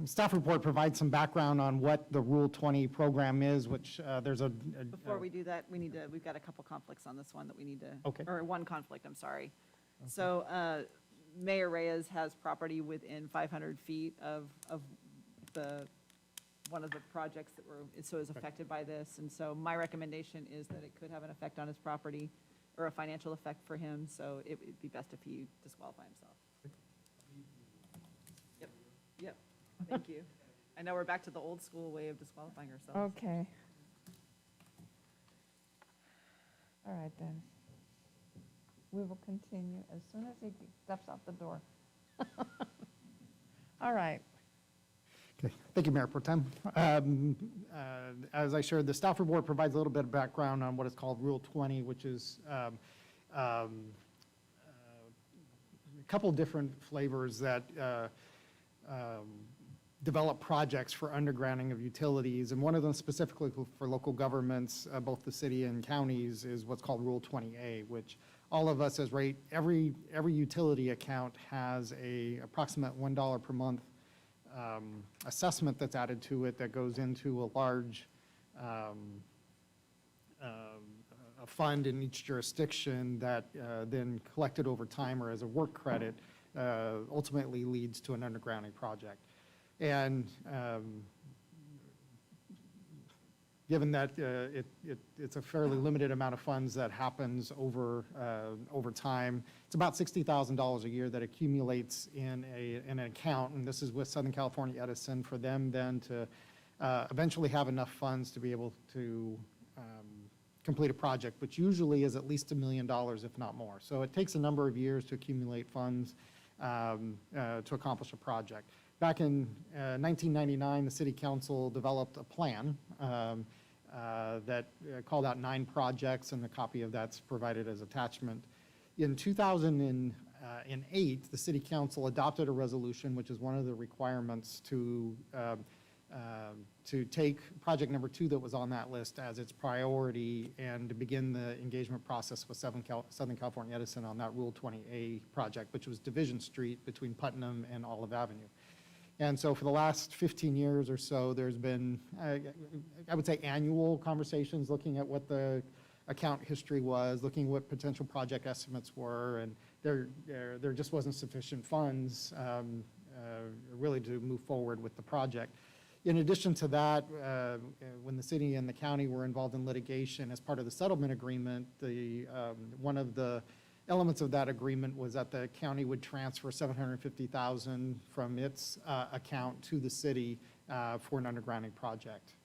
Staff report provides some background on what the Rule 20 program is, which there's a Before we do that, we've got a couple conflicts on this one that we need to. Okay. Or one conflict, I'm sorry. So Mayor Reyes has property within 500 feet of one of the projects that is affected by this. And so my recommendation is that it could have an effect on his property or a financial effect for him. So it would be best if he disqualify himself. Yep, thank you. I know we're back to the old school way of disqualifying ourselves. Okay. All right, then. We will continue as soon as he steps out the door. All right. Okay. Thank you, Mayor Pro Tem. As I shared, the staff report provides a little bit of background on what is called Rule 20, which is a couple different flavors that develop projects for undergrounding of utilities. And one of them specifically for local governments, both the city and counties, is what's called Rule 20A, which all of us as rate, every utility account has a approximate $1 per month assessment that's added to it that goes into a large a fund in each jurisdiction that then collected over time or as a work credit ultimately leads to an undergrounding project. And given that it's a fairly limited amount of funds that happens over time, it's about $60,000 a year that accumulates in an account, and this is with Southern California Edison, for them then to eventually have enough funds to be able to complete a project, which usually is at least $1 million, if not more. So it takes a number of years to accumulate funds to accomplish a project. Back in 1999, the City Council developed a plan that called out 9 projects, and a copy of that's provided as attachment. In 2008, the City Council adopted a resolution, which is one of the requirements to take project number 2 that was on that list as its priority and to begin the engagement process with Southern California Edison on that Rule 20A project, which was Division Street between Putnam and Olive Avenue. And so for the last 15 years or so, there's been, I would say, annual conversations looking at what the account history was, looking at what potential project estimates were, and there just wasn't sufficient funds really to move forward with the project. In addition to that, when the city and the county were involved in litigation as part of the settlement agreement, one of the elements of that agreement was that the county would transfer $750,000 from its account to the city for an undergrounding project.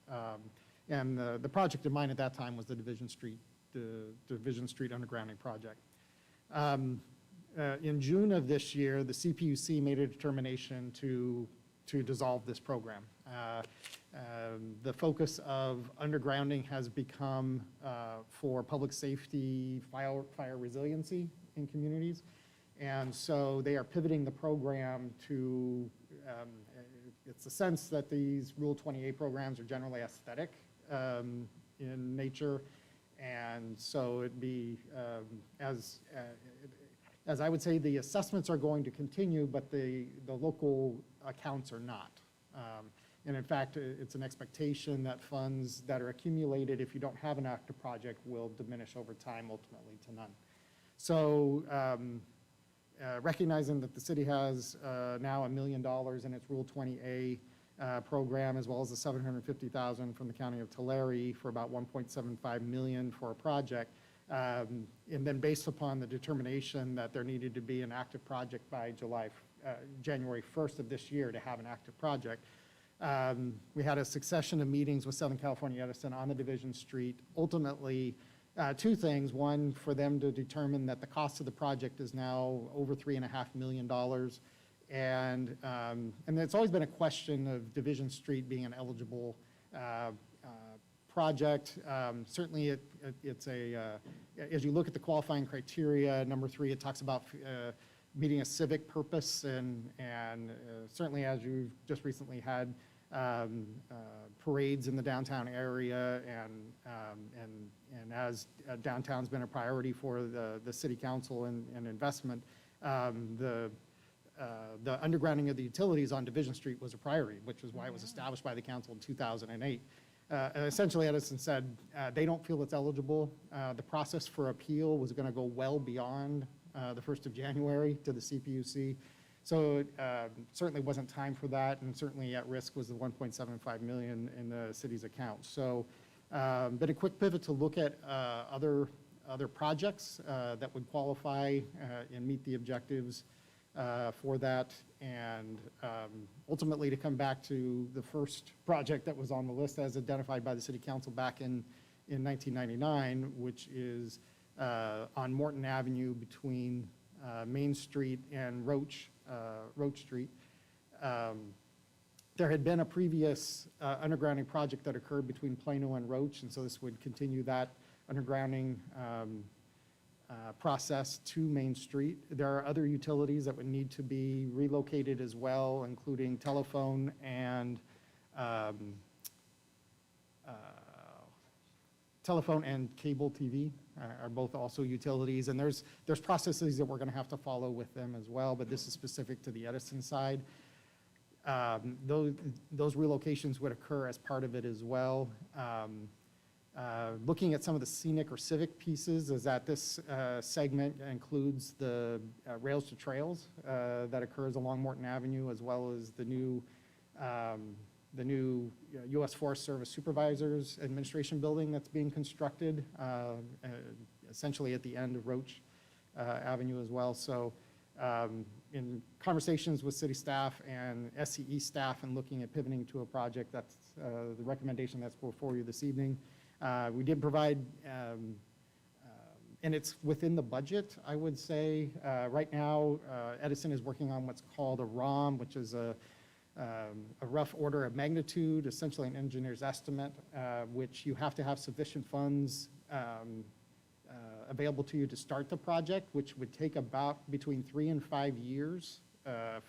And the project in mind at that time was the Division Street undergrounding project. In June of this year, the CPUC made a determination to dissolve this program. The focus of undergrounding has become for public safety, fire resiliency in communities. And so they are pivoting the program to, it's a sense that these Rule 20A programs are generally aesthetic in nature. And so it'd be, as I would say, the assessments are going to continue, but the local accounts are not. And in fact, it's an expectation that funds that are accumulated, if you don't have an active project, will diminish over time, ultimately to none. So recognizing that the city has now $1 million in its Rule 20A program, as well as the $750,000 from the County of Tulare for about $1.75 million for a project, and then based upon the determination that there needed to be an active project by January 1st of this year to have an active project, we had a succession of meetings with Southern California Edison on the Division Street. Ultimately, 2 things. One, for them to determine that the cost of the project is now over $3.5 million. And it's always been a question of Division Street being an eligible project. Certainly, it's as you look at the qualifying criteria, number 3, it talks about meeting a civic purpose, and certainly as you've just recently had parades in the downtown area, and as downtown's been a priority for the city council and investment, the undergrounding of the utilities on Division Street was a priority, which is why it was established by the council in 2008. Essentially, Edison said they don't feel it's eligible. The process for appeal was going to go well beyond the 1st of January to the CPUC. So it certainly wasn't time for that, and certainly at risk was the $1.75 million in the city's account. So, but a quick pivot to look at other projects that would qualify and meet the objectives for that, and ultimately to come back to the first project that was on the list as identified by the City Council back in 1999, which is on Morton Avenue between Main Street and Roach Street. There had been a previous undergrounding project that occurred between Plano and Roach, and so this would continue that undergrounding process to Main Street. There are other utilities that would need to be relocated as well, including telephone and cable TV are both also utilities, and there's processes that we're going to have to follow with them as well, but this is specific to the Edison side. Those relocations would occur as part of it as well. Looking at some of the scenic or civic pieces is that this segment includes the rails to trails that occurs along Morton Avenue, as well as the new U.S. Forest Service Supervisors Administration Building that's being constructed, essentially at the end of Roach Avenue as well. So in conversations with city staff and SCE staff and looking at pivoting to a project, that's the recommendation that's before you this evening. We did provide, and it's within the budget, I would say. Right now, Edison is working on what's called a ROM, which is a rough order of magnitude, essentially an engineer's estimate, which you have to have sufficient funds available to you to start the project, which would take about between 3 and 5 years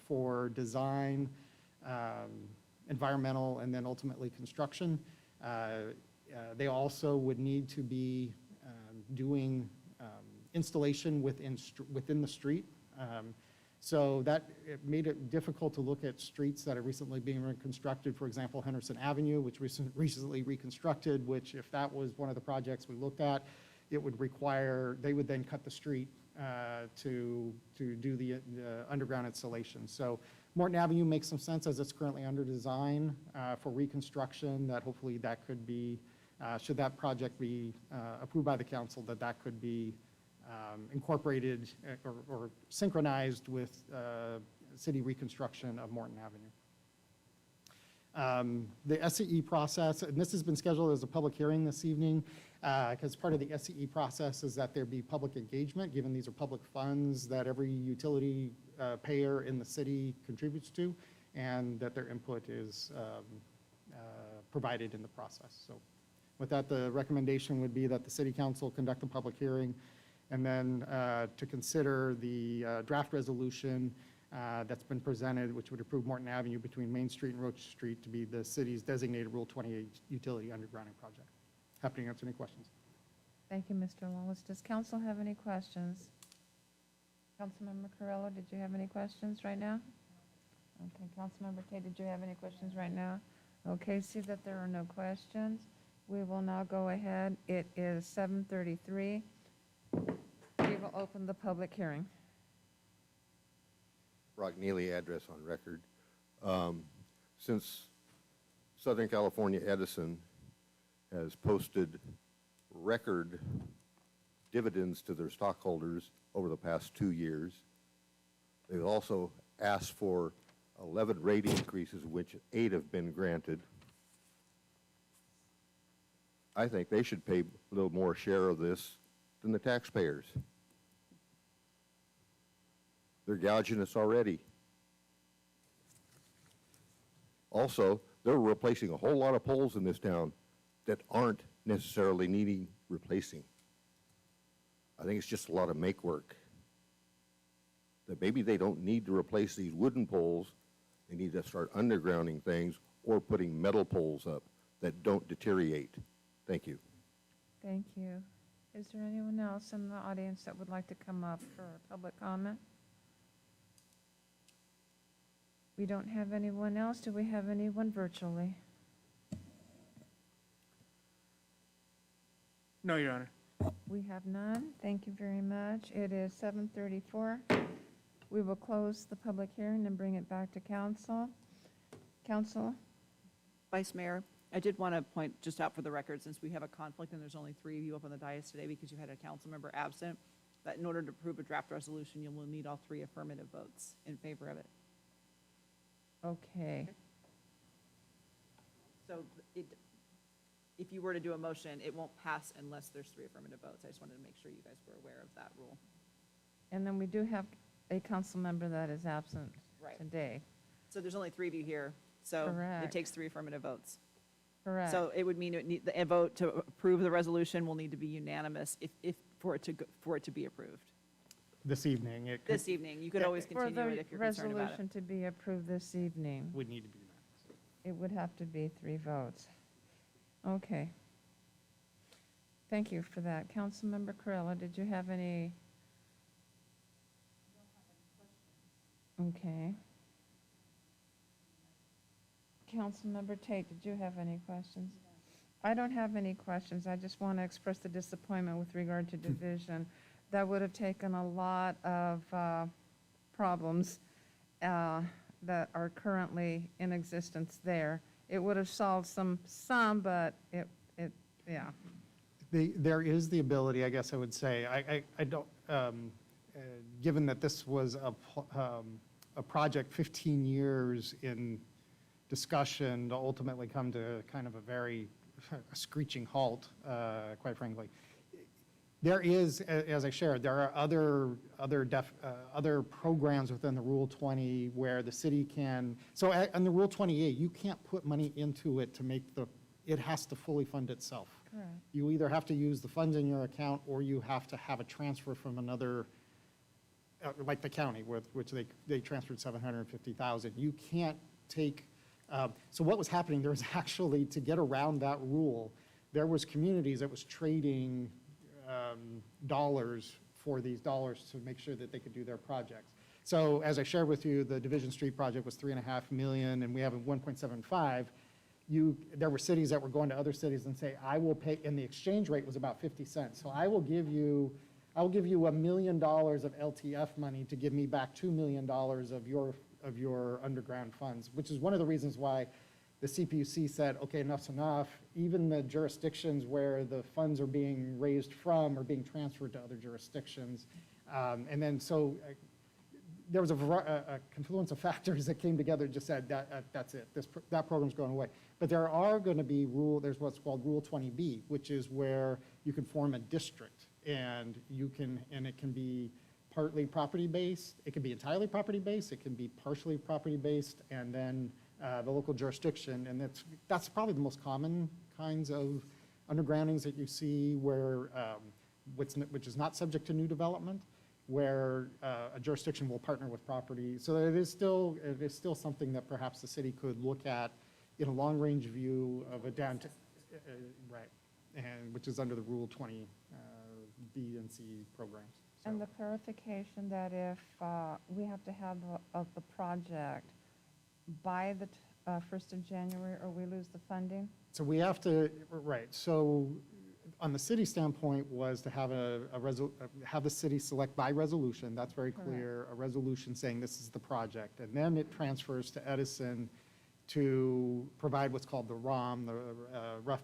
for design, environmental, and then ultimately construction. They also would need to be doing installation within the street. So that it made it difficult to look at streets that are recently being reconstructed. For example, Henderson Avenue, which recently reconstructed, which if that was one of the projects we looked at, it would require, they would then cut the street to do the underground installation. So Morton Avenue makes some sense as it's currently under design for reconstruction, that hopefully that could be, should that project be approved by the council, that could be incorporated or synchronized with city reconstruction of Morton Avenue. The SCE process, and this has been scheduled as a public hearing this evening, because part of the SCE process is that there be public engagement, given these are public funds that every utility payer in the city contributes to, and that their input is provided in the process. So with that, the recommendation would be that the city council conduct a public hearing, and then to consider the draft resolution that's been presented, which would approve Morton Avenue between Main Street and Roach Street to be the city's designated Rule 28 utility undergrounding project. Happy to answer any questions. Thank you, Mr. Lawless. Does council have any questions? Councilmember Carrillo, did you have any questions right now? Okay, Councilmember Tate, did you have any questions right now? Okay, see that there are no questions. We will now go ahead. It is 7:33. We will open the public hearing. Brock Neely, address on record. Since Southern California Edison has posted record dividends to their stockholders over the past 2 years, they've also asked for 11 rate increases, which 8 have been granted. I think they should pay a little more share of this than the taxpayers. They're gouging us already. Also, they're replacing a whole lot of poles in this town that aren't necessarily needing replacing. I think it's just a lot of make work. That maybe they don't need to replace these wooden poles. They need to start undergrounding things or putting metal poles up that don't deteriorate. Thank you. Thank you. Is there anyone else in the audience that would like to come up for public comment? We don't have anyone else. Do we have anyone virtually? No, Your Honor. We have none. Thank you very much. It is 7:34. We will close the public hearing and bring it back to council. Council? Vice Mayor, I did want to point just out for the record, since we have a conflict and there's only 3 of you up on the dais today because you had a council member absent, that in order to approve a draft resolution, you will need all 3 affirmative votes in favor of it. Okay. So if you were to do a motion, it won't pass unless there's 3 affirmative votes. I just wanted to make sure you guys were aware of that rule. And then we do have a council member that is absent Right. today. So there's only 3 of you here, so Correct. it takes 3 affirmative votes. Correct. So it would mean a vote to approve the resolution will need to be unanimous for it to be approved. This evening, it could, This evening, you could always continue it if you're concerned about For the resolution it. to be approved this evening, would need to be unanimous. it would have to be 3 votes. Okay. Thank you for that. Councilmember Corella, did you have any? Okay. Councilmember Tate, did you have any questions? I don't have any questions. I just want to express the disappointment with regard to division. That would have taken a lot of problems that are currently in existence there. It would have solved some, but yeah. There is the ability, I guess I would say, I don't, given that this was a project 15 years in discussion to ultimately come to kind of a screeching halt, quite frankly. There is, as I shared, there are other programs within the Rule 20 where the city can, so on the Rule 28, you can't put money into it to make it has to fully fund itself. Correct. You either have to use the funds in your account or you have to have a transfer from another, like the county, which they transferred $750,000. You can't take, so what was happening, there was actually, to get around that rule, there was communities that was trading dollars for these dollars to make sure that they could do their projects. So as I shared with you, the Division Street project was $3.5 million and we have a 1.75. There were cities that were going to other cities and say, I will pay, and the exchange rate was about 50 cents. So I will give you $1 million of LTF money to give me back $2 million of your underground funds, which is one of the reasons why the CPUC said, okay, enough's enough. Even the jurisdictions where the funds are being raised from are being transferred to other jurisdictions. And then so there was a confluence of factors that came together and just said, that's it, that program's going away. But there are going to be there's what's called Rule 20B, which is where you can form a district and it can be partly property-based, it can be entirely property-based, it can be partially property-based, and then the local jurisdiction, and that's probably the most common kinds of undergroundings that you see where, which is not subject to new development, where a jurisdiction will partner with property. So it is still something that perhaps the city could look at in a long-range view of a downtown, right, and which is under the Rule 20 B and C programs. So. And the clarification that if we have to have the project by the 1st of January or we lose the funding? So we have to, right, so on the city standpoint was to have have the city select by resolution, that's very clear, a resolution saying this is the project. And then it transfers to Edison to provide what's called the ROM, the rough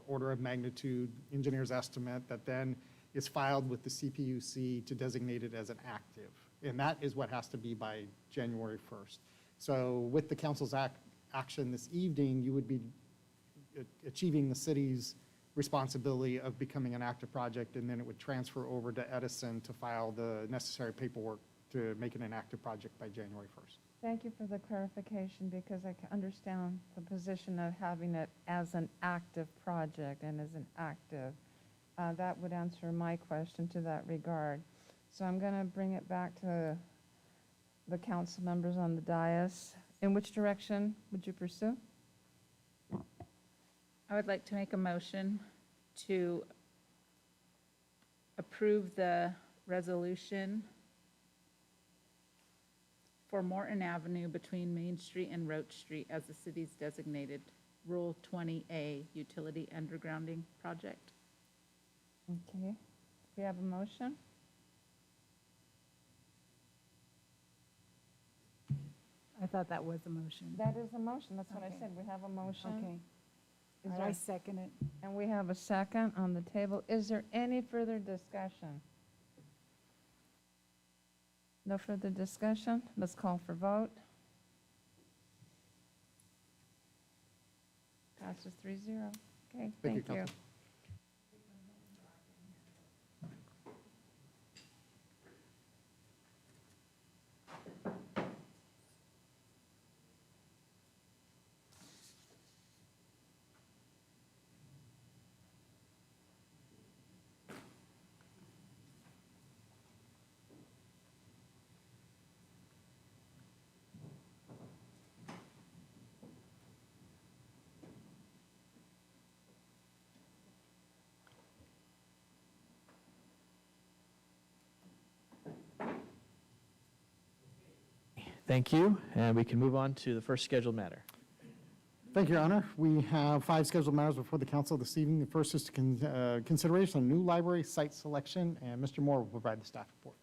order of magnitude engineer's estimate that then is filed with the CPUC to designate it as an active. And that is what has to be by January 1st. So with the council's action this evening, you would be achieving the city's responsibility of becoming an active project, and then it would transfer over to Edison to file the necessary paperwork to make it an active project by January 1st. Thank you for the clarification, because I can understand the position of having it as an active project and as an active. That would answer my question to that regard. So I'm going to bring it back to the council members on the dais. In which direction would you pursue? I would like to make a motion to approve the resolution for Morton Avenue between Main Street and Roach Street as the city's designated Rule 20A utility undergrounding project. Okay. We have a motion? I thought that was a motion. That is a motion. That's what I Okay. said. We have a motion. Okay. Is All right, there- I second it. And we have a second on the table. Is there any further discussion? No further discussion? Let's call for vote. Passes 3-0. Okay, Thank you, thank you. Council. Thank you, and we can move on to the first scheduled matter. Thank you, Your Honor. We have 5 scheduled matters before the council this evening. The first is consideration of new library site selection, and Mr. Moore will provide the staff report.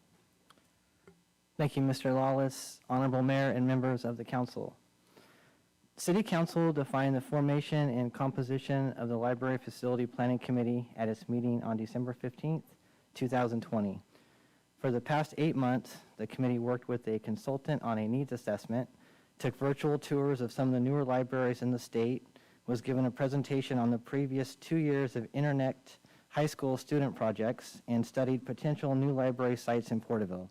Thank you, Mr. Lawless, Honorable Mayor, and members of the council. City Council defined the formation and composition of the Library Facility Planning Committee at its meeting on December 15th, 2020. For the past 8 months, the committee worked with a consultant on a needs assessment, took virtual tours of some of the newer libraries in the state, was given a presentation on the previous 2 years of internet high school student projects, and studied potential new library sites in Porterville.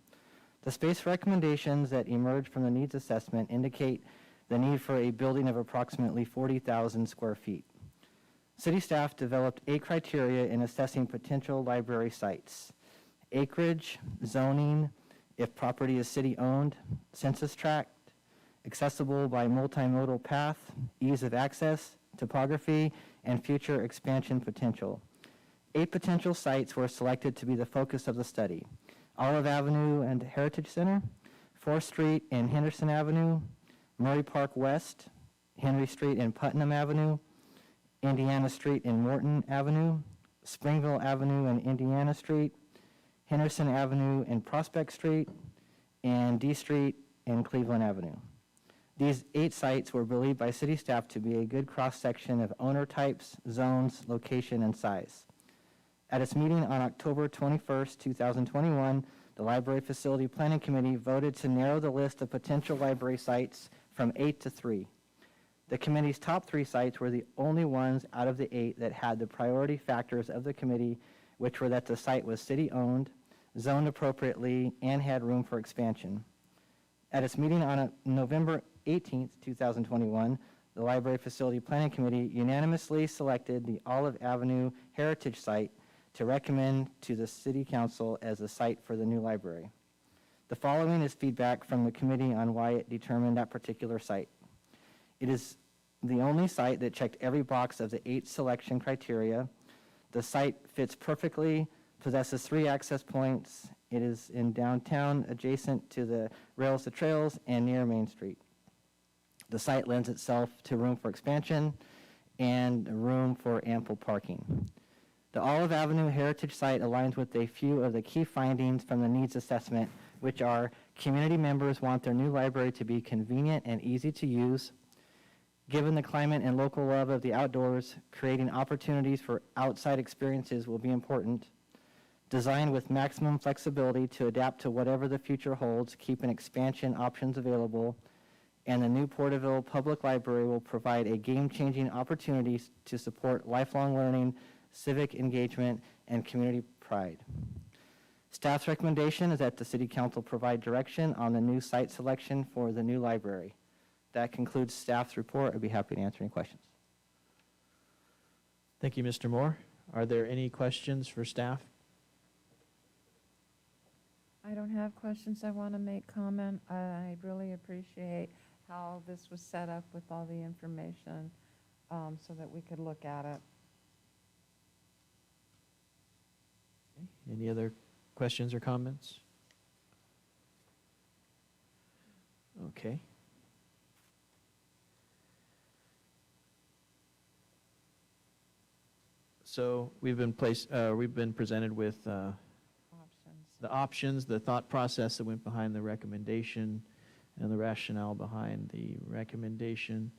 The space recommendations that emerged from the needs assessment indicate the need for a building of approximately 40,000 square feet. City staff developed 8 criteria in assessing potential library sites: acreage, zoning, if property is city-owned, census tract, accessible by multimodal path, ease of access, topography, and future expansion potential. 8 potential sites were selected to be the focus of the study: Olive Avenue and Heritage Center, 4th Street and Henderson Avenue, Murray Park West, Henry Street and Putnam Avenue, Indiana Street and Morton Avenue, Springville Avenue and Indiana Street, Henderson Avenue and Prospect Street, and D Street and Cleveland Avenue. These 8 sites were believed by city staff to be a good cross-section of owner types, zones, location, and size. At its meeting on October 21st, 2021, the Library Facility Planning Committee voted to narrow the list of potential library sites from 8 to 3. The committee's top 3 sites were the only ones out of the 8 that had the priority factors of the committee, which were that the site was city-owned, zoned appropriately, and had room for expansion. At its meeting on November 18th, 2021, the Library Facility Planning Committee unanimously selected the Olive Avenue Heritage Site to recommend to the City Council as a site for the new library. The following is feedback from the committee on why it determined that particular site. It is the only site that checked every box of the 8 selection criteria. The site fits perfectly, possesses 3 access points. It is in downtown, adjacent to the rails to trails, and near Main Street. The site lends itself to room for expansion and room for ample parking. The Olive Avenue Heritage Site aligns with a few of the key findings from the needs assessment, which are: community members want their new library to be convenient and easy to use. Given the climate and local love of the outdoors, creating opportunities for outside experiences will be important. Designed with maximum flexibility to adapt to whatever the future holds, keeping expansion options available. And the new Porterville Public Library will provide a game-changing opportunity to support lifelong learning, civic engagement, and community pride. Staff's recommendation is that the City Council provide direction on the new site selection for the new library. That concludes staff's report. I'd be happy to answer any questions. Thank you, Mr. Moore. Are there any questions for staff? I don't have questions. I want to make comment. I really appreciate how this was set up with all the information so that we could look at it. Any other questions or comments? Okay. So we've been presented with Options. the options, the thought process that went behind the recommendation, and the rationale behind the recommendation.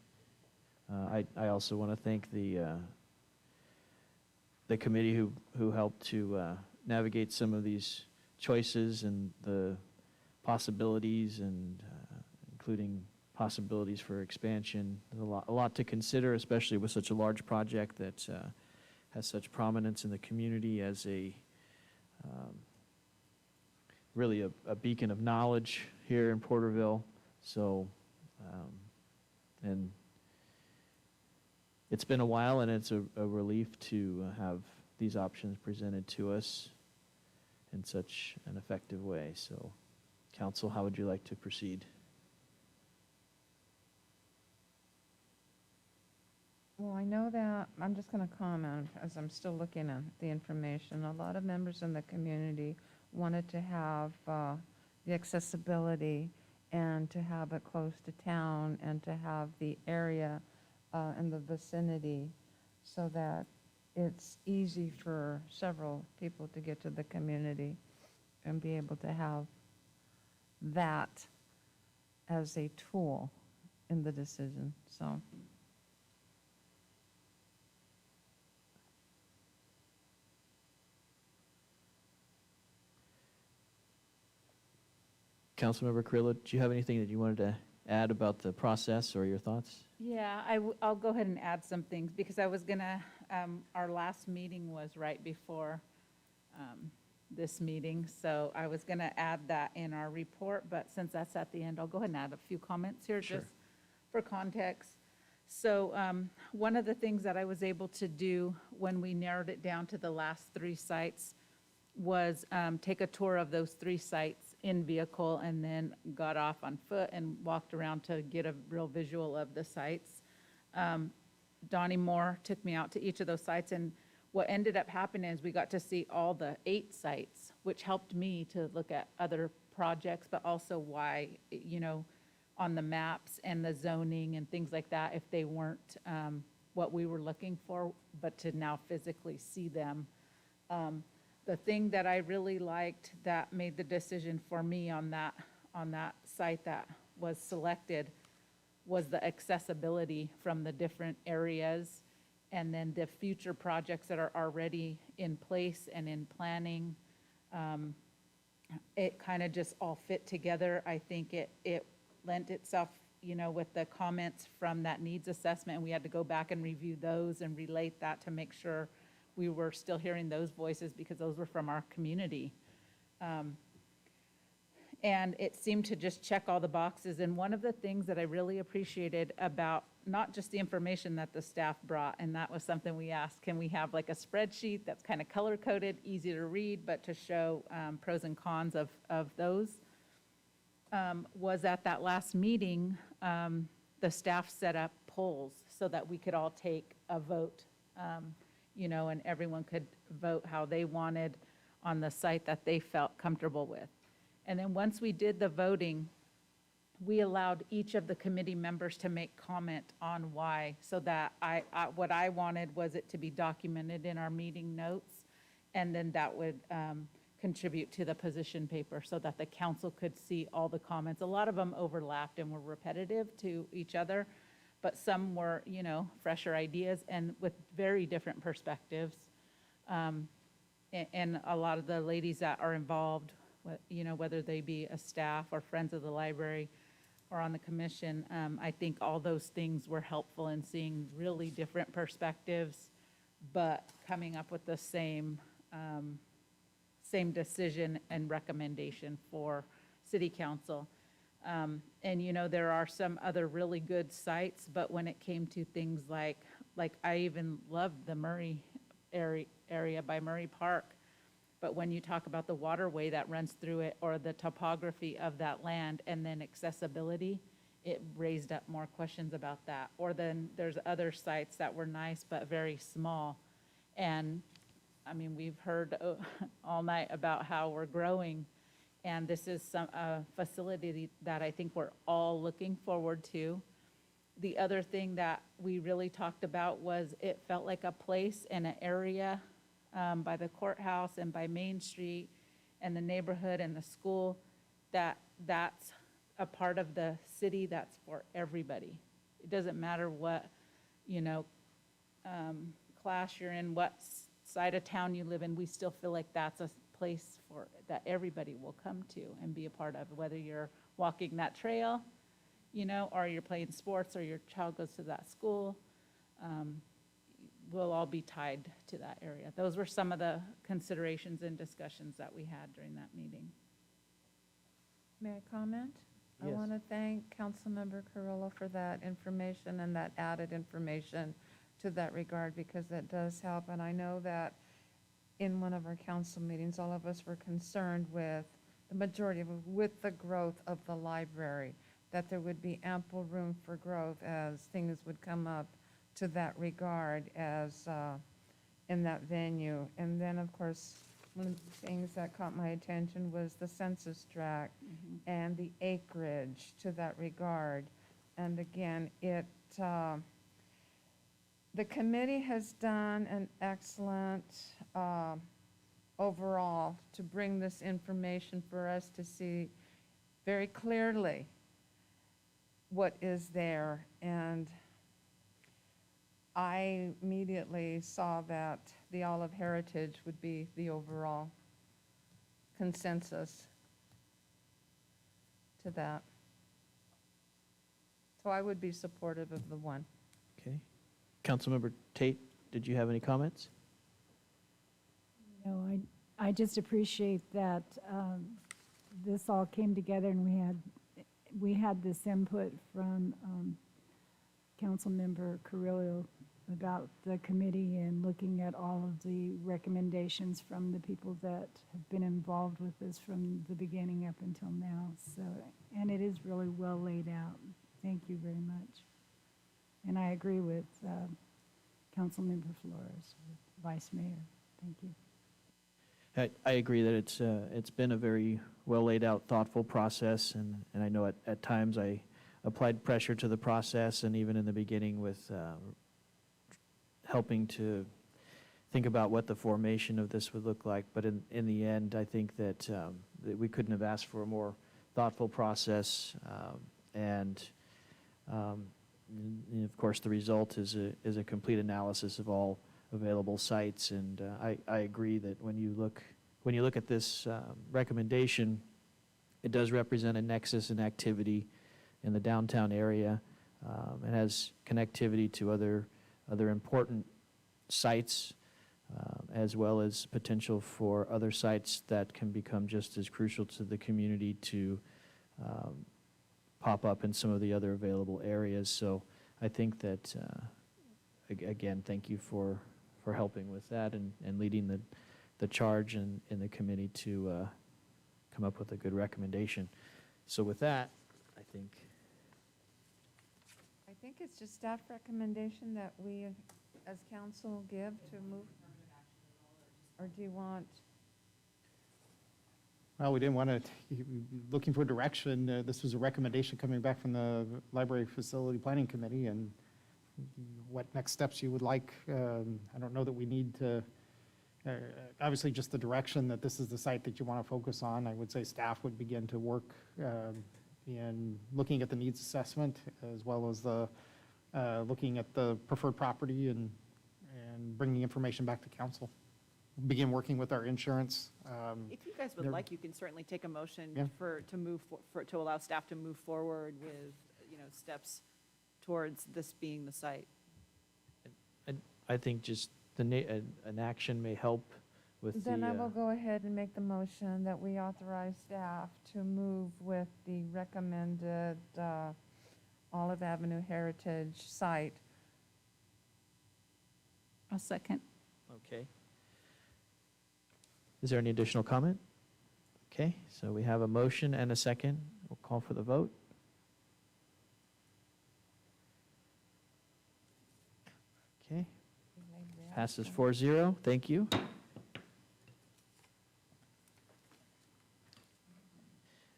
I also want to thank the committee who helped to navigate some of these choices and the possibilities, and including possibilities for expansion. There's a lot to consider, especially with such a large project that has such prominence in the community as really a beacon of knowledge here in Porterville. So, and it's been a while, and it's a relief to have these options presented to us in such an effective way. So, Council, how would you like to proceed? Well, I know that, I'm just going to comment, as I'm still looking at the information, a lot of members in the community wanted to have the accessibility and to have it close to town and to have the area in the vicinity so that it's easy for several people to get to the community and be able to have that as a tool in the decision, so. Councilmember Carrillo, do you have anything that you wanted to add about the process or your thoughts? Yeah, I'll go ahead and add some things, because I was gonna, our last meeting was right before this meeting, so I was gonna add that in our report, but since that's at the end, I'll go ahead and add a few comments here, Sure. just for context. So one of the things that I was able to do when we narrowed it down to the last 3 sites was take a tour of those 3 sites in vehicle, and then got off on foot and walked around to get a real visual of the sites. Donnie Moore took me out to each of those sites, and what ended up happening is we got to see all the 8 sites, which helped me to look at other projects, but also why, on the maps and the zoning and things like that, if they weren't what we were looking for, but to now physically see them. The thing that I really liked that made the decision for me on that site that was selected was the accessibility from the different areas, and then the future projects that are already in place and in planning. It kind of just all fit together. I think it lent itself, with the comments from that needs assessment, and we had to go back and review those and relate that to make sure we were still hearing those voices, because those were from our community. And it seemed to just check all the boxes. And one of the things that I really appreciated about not just the information that the staff brought, and that was something we asked, can we have like a spreadsheet that's kind of color-coded, easy to read, but to show pros and cons of those, was at that last meeting, the staff set up polls so that we could all take a vote, and everyone could vote how they wanted on the site that they felt comfortable with. And then once we did the voting, we allowed each of the committee members to make comment on why, so that what I wanted was it to be documented in our meeting notes, and then that would contribute to the position paper so that the council could see all the comments. A lot of them overlapped and were repetitive to each other, but some were, fresher ideas and with very different perspectives. And a lot of the ladies that are involved, whether they be a staff or friends of the library or on the commission, I think all those things were helpful in seeing really different perspectives, but coming up with the same decision and recommendation for city council. And there are some other really good sites, but when it came to things like I even loved the Murray area by Murray Park, but when you talk about the waterway that runs through it or the topography of that land and then accessibility, it raised up more questions about that. Or then there's other sites that were nice but very small. And, I mean, we've heard all night about how we're growing, and this is a facility that I think we're all looking forward to. The other thing that we really talked about was it felt like a place and an area by the courthouse and by Main Street and the neighborhood and the school, that's a part of the city that's for everybody. It doesn't matter what, class you're in, what side of town you live in, we still feel like that's a place that everybody will come to and be a part of, whether you're walking that trail, or you're playing sports, or your child goes to that school. We'll all be tied to that area. Those were some of the considerations and discussions that we had during that meeting. May I comment? Yes. I want to thank Councilmember Carrillo for that information and that added information to that regard, because that does help. And I know that in one of our council meetings, all of us were concerned with, the majority of it, with the growth of the library, that there would be ample room for growth as things would come up to that regard as in that venue. And then, of course, one of the things that caught my attention was the census tract and the acreage to that regard. And again, the committee has done an excellent overall to bring this information for us to see very clearly what is there. And I immediately saw that the olive heritage would be the overall consensus to that. So I would be supportive of the one. Okay. Councilmember Tate, did you have any comments? No, I just appreciate that this all came together, and we had this input from Councilmember Carrillo about the committee and looking at all of the recommendations from the people that have been involved with this from the beginning up until now. So, and it is really well laid out. Thank you very much. And I agree with Councilmember Flores, Vice Mayor. Thank you. I agree that it's been a very well laid out, thoughtful process, and I know at times I applied pressure to the process, and even in the beginning with helping to think about what the formation of this would look like. But in the end, I think that we couldn't have asked for a more thoughtful process, and of course the result is a complete analysis of all available sites. And I agree that when you look at this recommendation, it does represent a nexus in activity in the downtown area. It has connectivity to other important sites, as well as potential for other sites that can become just as crucial to the community to pop up in some of the other available areas. So I think that, again, thank you for helping with that and leading the charge in the committee to come up with a good recommendation. So with that, I think it's just staff recommendation that we, as council, give to move, or do you want? Well, we didn't want to, looking for direction. This was a recommendation coming back from the Library Facility Planning Committee, and what next steps you would like. I don't know that we need to, obviously just the direction that this is the site that you want to focus on. I would say staff would begin to work in looking at the needs assessment, as well as the looking at the preferred property and bringing information back to council. Begin working with our insurance. If you guys would like, you can certainly take a motion to allow staff to move forward with, steps towards this being the site. I think just an action may help with Then I will go ahead and make the motion that we authorize staff to move with the recommended Olive Avenue Heritage site. I'll second. Okay. Is there any additional comment? Okay, so we have a motion and a second. We'll call for the vote. Okay. Passes 4-0. Thank you.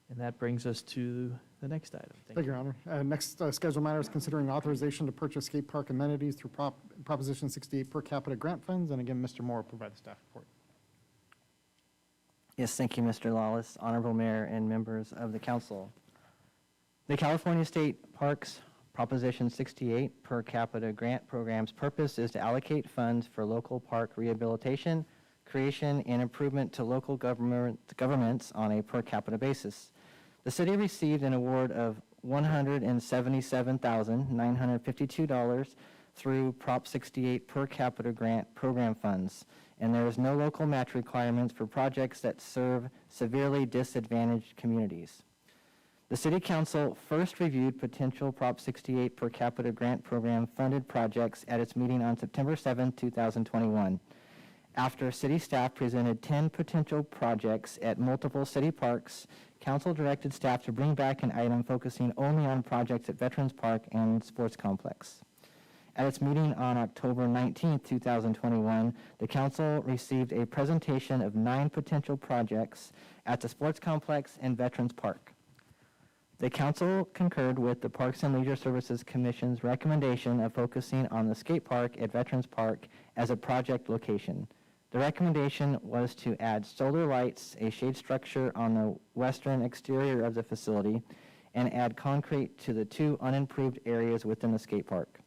And that brings us to the next item. Thank you, Your Honor. Next scheduled matter is considering authorization to purchase skate park amenities through Proposition 68 per capita grant funds. And again, Mr. Moore will provide the staff report. Yes, thank you, Mr. Lawless, Honorable Mayor, and members of the council. The California State Parks Proposition 68 per capita grant program's purpose is to allocate funds for local park rehabilitation, creation, and improvement to local governments on a per capita basis. The city received an award of $177,952 through Prop 68 per capita grant program funds, and there is no local match requirements for projects that serve severely disadvantaged communities. The City Council first reviewed potential Prop 68 per capita grant program funded projects at its meeting on September 7, 2021. After city staff presented 10 potential projects at multiple city parks, council directed staff to bring back an item focusing only on projects at Veterans Park and Sports Complex. At its meeting on October 19, 2021, the council received a presentation of 9 potential projects at the Sports Complex and Veterans Park. The council concurred with the Parks and Leisure Services Commission's recommendation of focusing on the skate park at Veterans Park as a project location. The recommendation was to add solar lights, a shade structure on the western exterior of the facility, and add concrete to the 2 unimproved areas within the skate park.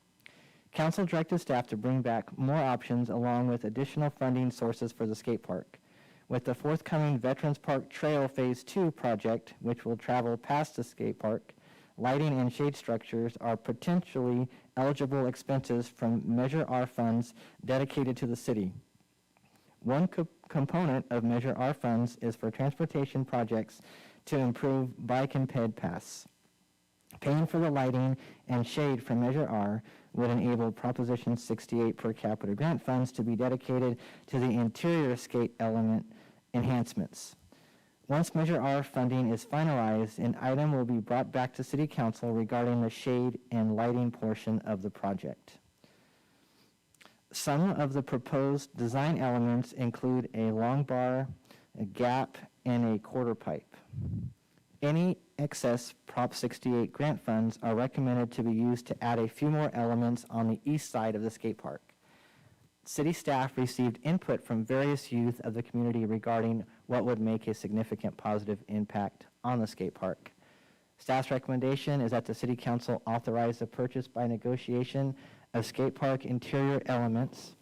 Council directed staff to bring back more options along with additional funding sources for the skate park. With the forthcoming Veterans Park Trail Phase 2 project, which will travel past the skate park, lighting and shade structures are potentially eligible expenses from Measure R funds dedicated to the city. One component of Measure R funds is for transportation projects to improve bike and ped paths. Paying for the lighting and shade from Measure R would enable Proposition 68 per capita grant funds to be dedicated to the interior skate element enhancements. Once Measure R funding is finalized, an item will be brought back to City Council regarding the shade and lighting portion of the project. Some of the proposed design elements include a long bar, a gap, and a quarter pipe. Any excess Prop 68 grant funds are recommended to be used to add a few more elements on the east side of the skate park. City staff received input from various youth of the community regarding what would make a significant positive impact on the skate park. Staff's recommendation is that the City Council authorize the purchase by negotiation of skate park interior elements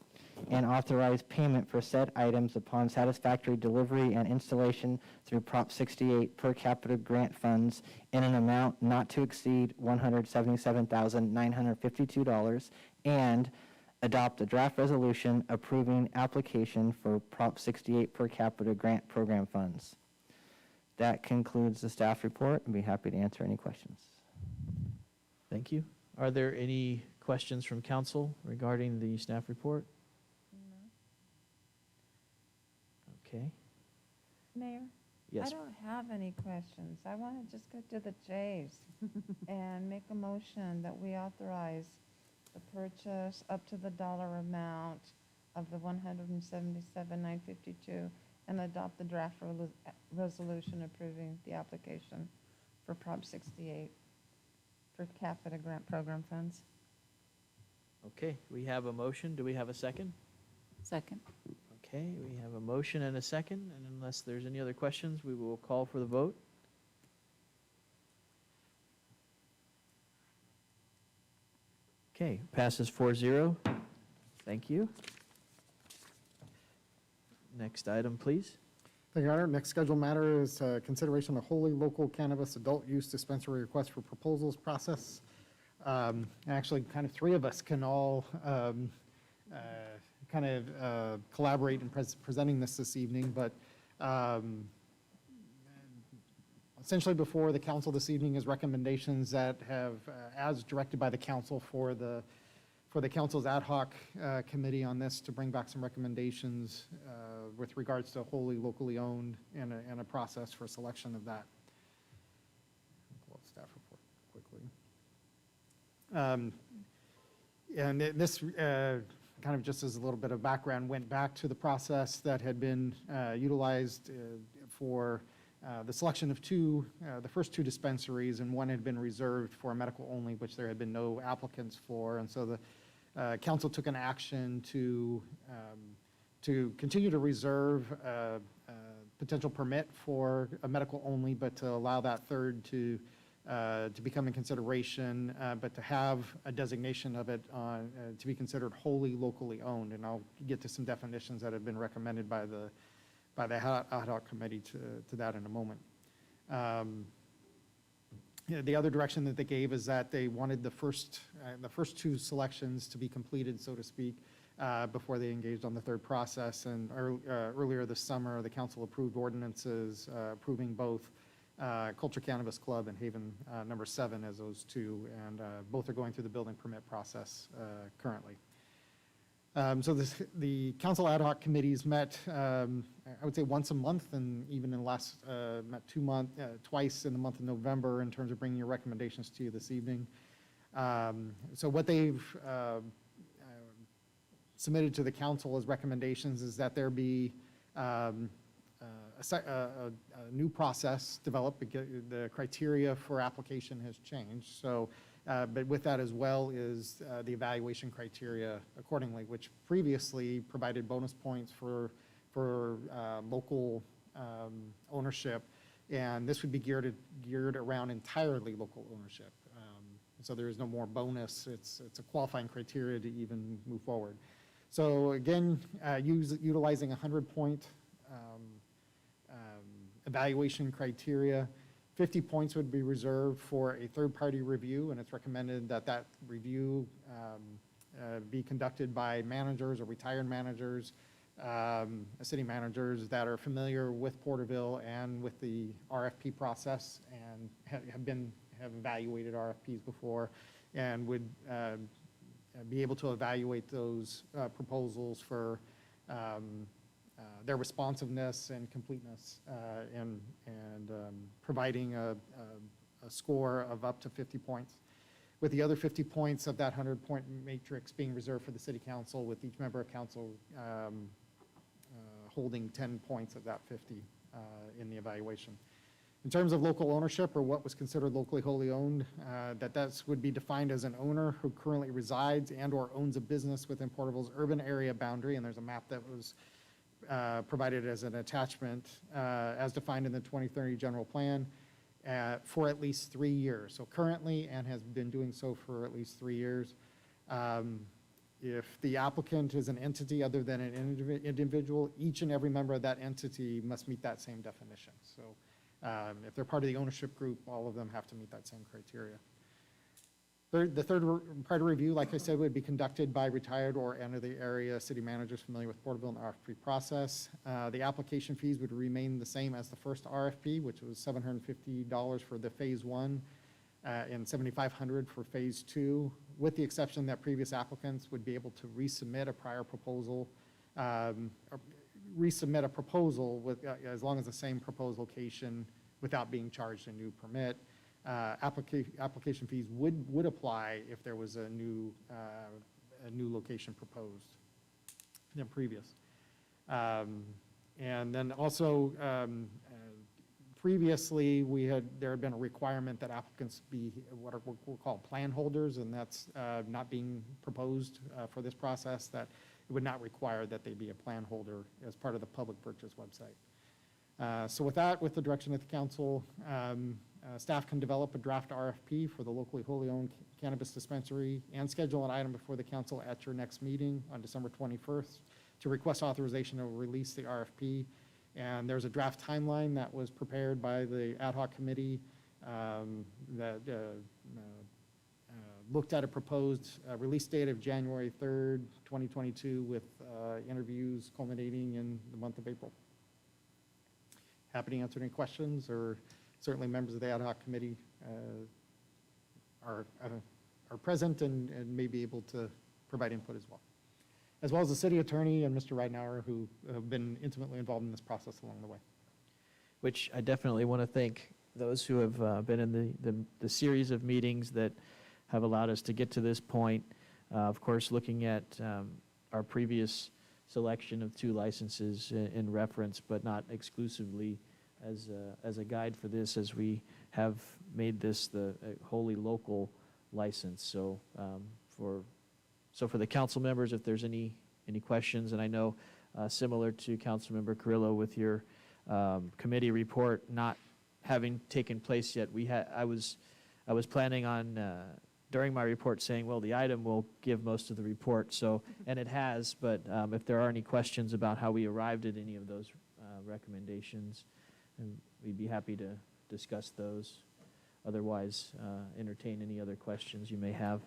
and authorize payment for said items upon satisfactory delivery and installation through Prop 68 per capita grant funds in an amount not to exceed $177,952 and adopt a draft resolution approving application for Prop 68 per capita grant program funds. That concludes the staff report. I'd be happy to answer any questions. Thank you. Are there any questions from council regarding the staff report? Okay. Mayor? Yes. I don't have any questions. I want to just get to the chase and make a motion that we authorize the purchase up to the dollar amount of the $177,952 and adopt the draft resolution approving the application for Prop 68 for capita grant program funds. Okay, we have a motion. Do we have a second? Second. Okay, we have a motion and a second, and unless there's any other questions, we will call for the vote. Okay, passes 4-0. Thank you. Next item, please. Thank you, Your Honor. Next scheduled matter is consideration of wholly local cannabis adult use dispensary request for proposals process. Actually, kind of 3 of us can all collaborate in presenting this evening, but essentially before the council this evening is recommendations that have, as directed by the council for the council's ad hoc committee on this to bring back some recommendations with regards to wholly locally owned and a process for selection of that. Pull up staff report quickly. And this, kind of just as a little bit of background, went back to the process that had been utilized for the selection of the first two dispensaries, and one had been reserved for medical only, which there had been no applicants for. And so the council took an action to continue to reserve a potential permit for a medical only, but to allow that third to become in consideration, but to have a designation of it to be considered wholly locally owned. And I'll get to some definitions that have been recommended by the Ad Hoc Committee to that in a moment. The other direction that they gave is that they wanted the first two selections to be completed, so to speak, before they engaged on the third process. And earlier this summer, the council approved ordinances approving both Culture Cannabis Club and Haven number 7 as those two, and both are going through the building permit process currently. So the council ad hoc committees met, I would say once a month, and even in the last, met twice in the month of November in terms of bringing your recommendations to you this evening. So what they've submitted to the council as recommendations is that there be a new process developed because the criteria for application has changed. So, but with that as well is the evaluation criteria accordingly, which previously provided bonus points for local ownership, and this would be geared around entirely local ownership. So there is no more bonus. It's a qualifying criteria to even move forward. So again, utilizing 100-point evaluation criteria. 50 points would be reserved for a third-party review, and it's recommended that that review be conducted by managers or retired managers, city managers that are familiar with Porterville and with the RFP process and have evaluated RFPs before, and would be able to evaluate those proposals for their responsiveness and completeness, and providing a score of up to 50 points, with the other 50 points of that 100-point matrix being reserved for the city council, with each member of council holding 10 points of that 50 in the evaluation. In terms of local ownership, or what was considered locally wholly owned, that would be defined as an owner who currently resides and or owns a business within Porterville's urban area boundary, and there's a map that was provided as an attachment as defined in the 2030 general plan for at least 3 years. So currently, and has been doing so for at least 3 years. If the applicant is an entity other than an individual, each and every member of that entity must meet that same definition. So if they're part of the ownership group, all of them have to meet that same criteria. The third-party review, like I said, would be conducted by retired or end of the area city managers familiar with Porterville and the RFP process. The application fees would remain the same as the first RFP, which was $750 for the phase 1 and $7,500 for phase 2, with the exception that previous applicants would be able to resubmit a prior proposal, with as long as the same proposed location without being charged a new permit. Application fees would apply if there was a new location proposed than previous. And then also, previously there had been a requirement that applicants be what we'll call plan holders, and that's not being proposed for this process, that it would not require that they be a plan holder as part of the public purchase website. So with that, with the direction of the council, staff can develop a draft RFP for the locally wholly owned cannabis dispensary and schedule an item before the council at your next meeting on December 21st to request authorization to release the RFP. And there's a draft timeline that was prepared by the ad hoc committee that looked at a proposed release date of January 3rd, 2022, with interviews culminating in the month of April. Happy to answer any questions, or certainly members of the ad hoc committee are present and may be able to provide input as well as the city attorney and Mr. Ridenauer, who have been intimately involved in this process along the way. Which I definitely want to thank those who have been in the series of meetings that have allowed us to get to this point. Of course, looking at our previous selection of 2 licenses in reference, but not exclusively as a guide for this, as we have made this the wholly local license. So for the council members, if there's any questions, and I know similar to Councilmember Carrillo with your committee report not having taken place yet, I was planning on during my report saying, well, the item will give most of the report, so, and it has, but if there are any questions about how we arrived at any of those recommendations, and we'd be happy to discuss those. Otherwise, entertain any other questions you may have.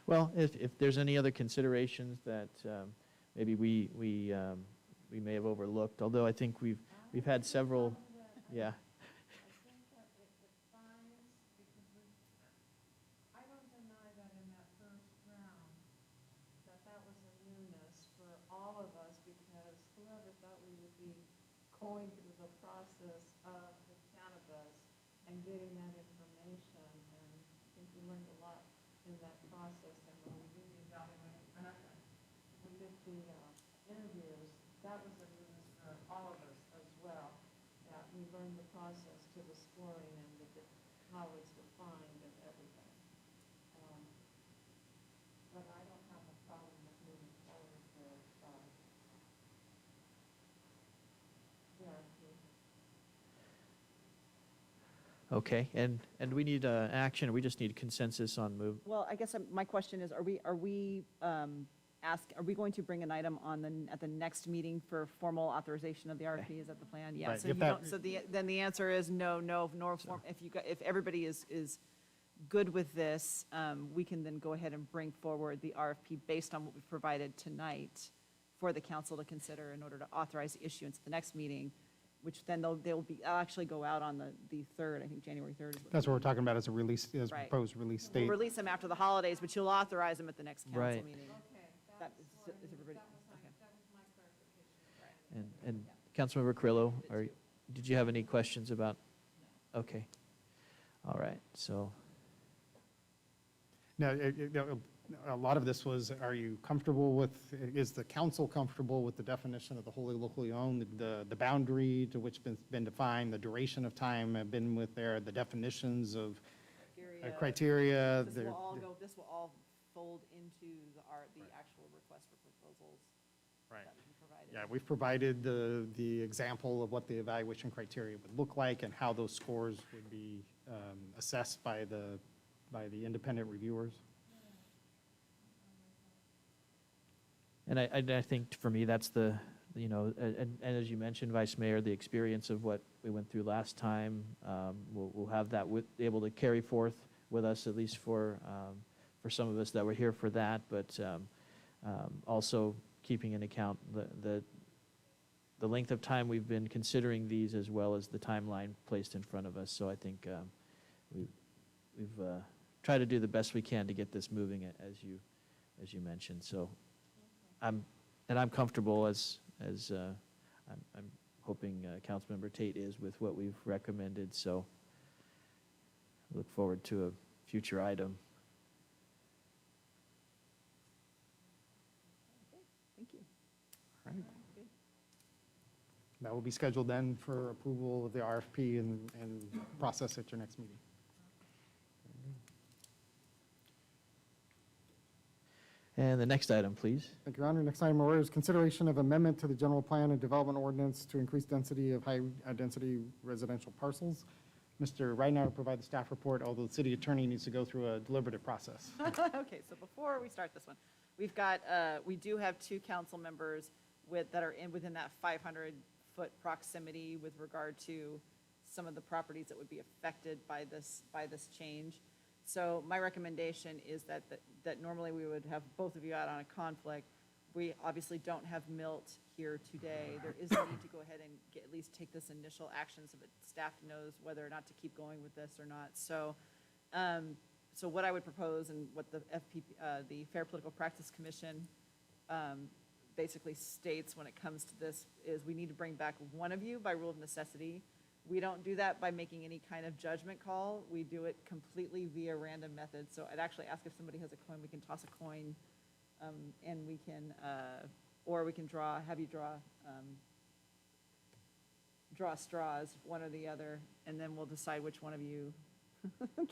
Well, if there's any other considerations that maybe we may have overlooked, although I think we've had several, yeah. Going through the process of the cannabis and getting that information, and I think we learned a lot in that process. And when we did the evaluation, we did the interviews, that was a news for all of us as well, that we learned the process to the scoring and how it's defined and everything. But I don't have a problem with moving forward with Okay, and we need action, or we just need consensus on move? Well, I guess my question is, are we going to bring an item at the next meeting for formal authorization of the RFP? Is that the plan? Yeah, Right, so if you that- don't, so then the answer is no, nor form. If everybody is good with this, we can then go ahead and bring forward the RFP based on what we've provided tonight for the council to consider in order to authorize the issuance at the next meeting, which then they'll actually go out on the 3rd, I think January 3rd. That's what we're talking about as a release, as Right. proposed release We'll date. release them after the holidays, but you'll authorize them at the next council Right. meeting. Is everybody? Okay. And Councilmember Carrillo, did you have any questions about? Okay. All right, so, Now, a lot of this was, are you comfortable with, is the council comfortable with the definition of the wholly locally owned, the boundary to which been defined, the duration of time have been with there, the definitions of criteria? This will all fold into the actual request for proposals. Right. that we provided. Yeah, we've provided the example of what the evaluation criteria would look like and how those scores would be assessed by the independent reviewers. and I think for me, that's and as you mentioned, Vice Mayor, the experience of what we went through last time, we'll have that able to carry forth with us, at least for some of us that were here for that, but also keeping in account the length of time we've been considering these, as well as the timeline placed in front of us. So I think we've tried to do the best we can to get this moving, as you mentioned. So I'm comfortable as I'm hoping Councilmember Tate is with what we've recommended. So I look forward to a future item. Thank you. All right. That will be scheduled then for approval of the RFP and process at your next meeting. And the next item, please. Thank you, Your Honor. Next item of order is consideration of amendment to the general plan and development ordinance to increase density of high-density residential parcels. Mr. Reitner will provide the staff report, although the city attorney needs to go through a deliberative process. Okay, so before we start this one, we've got, we do have two council members that are within that 500-foot proximity with regard to some of the properties that would be affected by this change. So my recommendation is that normally we would have both of you out on a conflict. We obviously don't have Milt here today. There is a need to go ahead and at least take this initial action so that staff knows whether or not to keep going with this or not. So, so what I would propose and what the the Fair Political Practice Commission basically states when it comes to this is we need to bring back one of you by rule of necessity. We don't do that by making any kind of judgment call. We do it completely via random method. So I'd actually ask if somebody has a coin, we can toss a coin, and we can, or we can have you draw straws, one or the other, and then we'll decide which one of you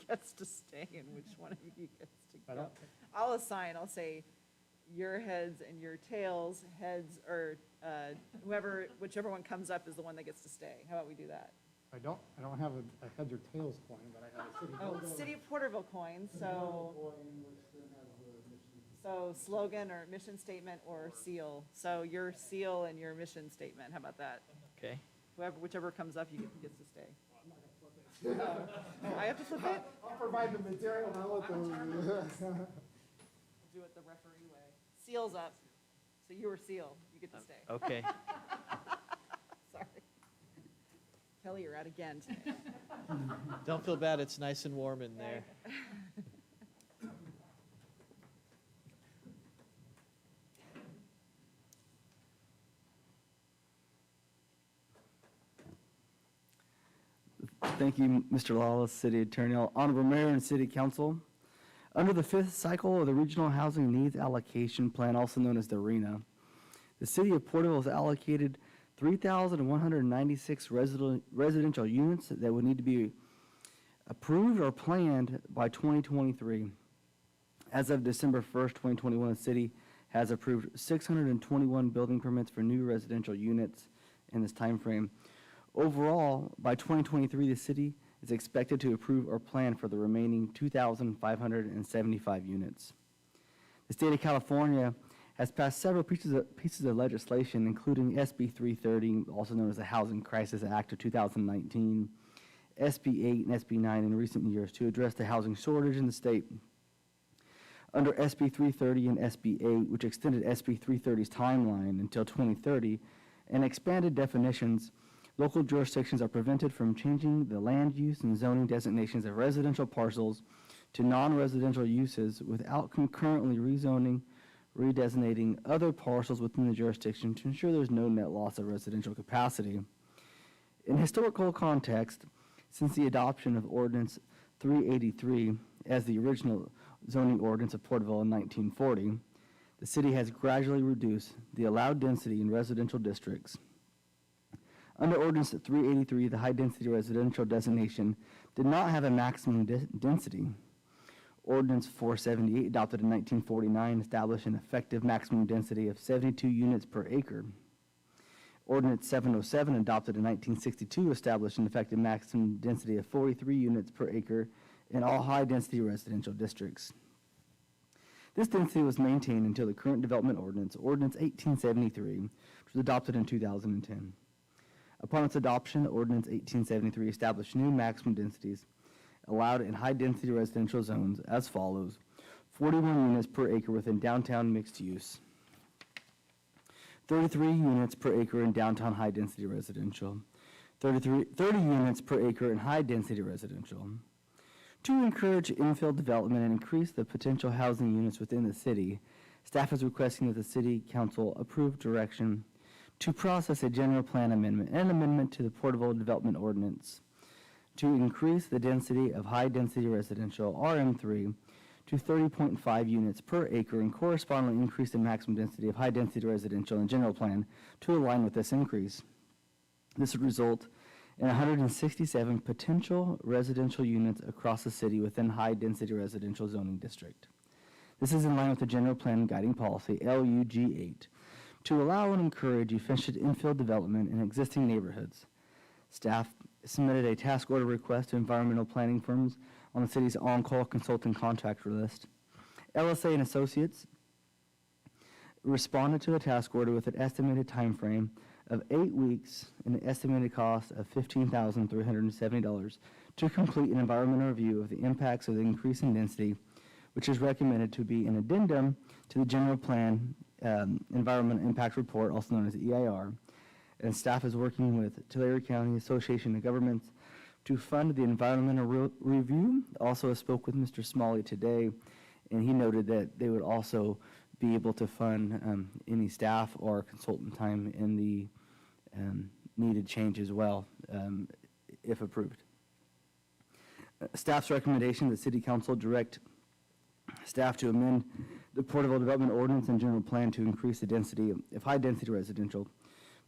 gets to stay and which one of you gets to go. I'll say your heads and your tails, heads, or whichever one comes up is the one that gets to stay. How about we do that? I don't have a heads or tails coin, but I have a city. City of Porterville coin, so slogan or mission statement or seal. So your seal and your mission statement, how about that? Okay. Whichever comes up, you gets to stay. I have to flip it? I'll provide the material, and I'll let them. Do it the referee way. Seal's up. So you were seal. You get to stay. Okay. Sorry. Kelly, you're out again today. Don't feel bad. It's nice and warm in there. Thank you, Mr. Lawless, City Attorney, Honorable Mayor and City Council. Under the fifth cycle of the Regional Housing Needs Allocation Plan, also known as the RHNA, the City of Porterville has allocated 3,196 residential units that would need to be approved or planned by 2023. As of December 1st, 2021, the city has approved 621 building permits for new residential units in this time frame. Overall, by 2023, the city is expected to approve or plan for the remaining 2,575 units. The state of California has passed several pieces of legislation, including SB 330, also known as the Housing Crisis Act of 2019, SB 8 and SB 9 in recent years to address the housing shortage in the state. Under SB 330 and SB 8, which extended SB 330's timeline until 2030 and expanded definitions, local jurisdictions are prevented from changing the land use and zoning designations of residential parcels to non-residential uses without concurrently rezoning, redesignating other parcels within the jurisdiction to ensure there's no net loss of residential capacity. In historical context, since the adoption of Ordinance 383 as the original zoning ordinance of Porterville in 1940, the city has gradually reduced the allowed density in residential districts. Under Ordinance 383, the high-density residential designation did not have a maximum density. Ordinance 478, adopted in 1949, established an effective maximum density of 72 units per acre. Ordinance 707, adopted in 1962, established an effective maximum density of 43 units per acre in all high-density residential districts. This density was maintained until the current development ordinance, Ordinance 1873, which was adopted in 2010. Upon its adoption, Ordinance 1873 established new maximum densities allowed in high-density residential zones as follows: 41 units per acre within downtown mixed use, 33 units per acre in downtown high-density residential, 30 units per acre in high-density residential. To encourage infill development and increase the potential housing units within the city, staff is requesting that the City Council approve direction to process a general plan amendment and an amendment to the Porterville Development Ordinance to increase the density of high-density residential, RM3, to 30.5 units per acre and correspondingly increase the maximum density of high-density residential in general plan to align with this increase. This would result in 167 potential residential units across the city within high-density residential zoning district. This is in line with the General Plan Guiding Policy, LUG8, to allow and encourage efficient infill development in existing neighborhoods. Staff submitted a task order request to environmental planning firms on the city's on-call consulting contractor list. LSA and Associates responded to the task order with an estimated time frame of 8 weeks and an estimated cost of $15,370 to complete an environmental review of the impacts of the increase in density, which is recommended to be an addendum to the General Plan Environmental Impact Report, also known as EIR. And staff is working with Tulare County Association of Governments to fund the environmental review. Also, I spoke with Mr. Smalley today, and he noted that they would also be able to fund any staff or consultant time in the needed change as well, if approved. Staff's recommendation that City Council direct staff to amend the Porterville Development Ordinance and General Plan to increase the density of high-density residential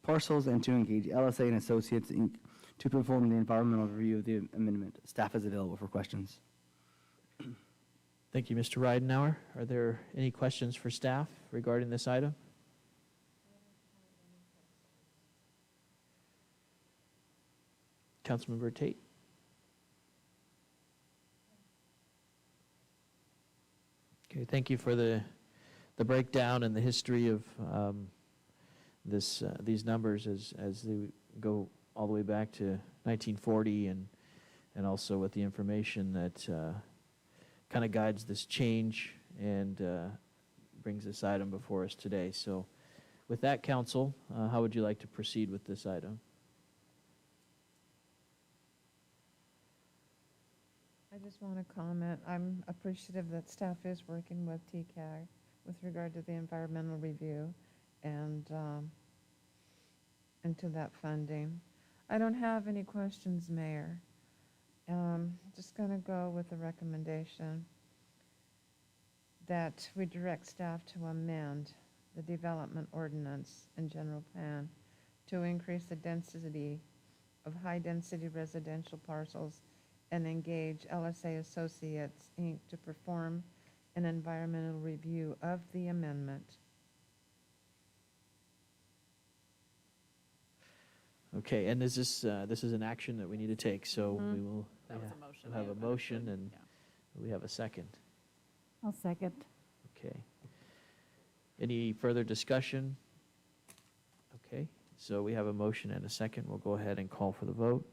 parcels and to engage LSA and Associates, Inc. to perform the environmental review of the amendment. Staff is available for questions. Thank you, Mr. Ridenhour. Are there any questions for staff regarding this item? Councilmember Tate. Okay, thank you for the breakdown and the history of these numbers as they go all the way back to 1940 and also with the information that kind of guides this change and brings this item before us today. So with that, council, how would you like to proceed with this item? I just want to comment, I'm appreciative that staff is working with TCAG with regard to the environmental review and to that funding. I don't have any questions, Mayor. Just going to go with the recommendation that we direct staff to amend the development ordinance and general plan to increase the density of high-density residential parcels and engage LSA Associates, Inc. to perform an environmental review of the amendment. Okay, and is this is an action that we need to take, so we will That was a motion. we'll have a motion and we have a second. I'll second. Okay. Any further discussion? Okay, so we have a motion and a second. We'll go ahead and call for the vote.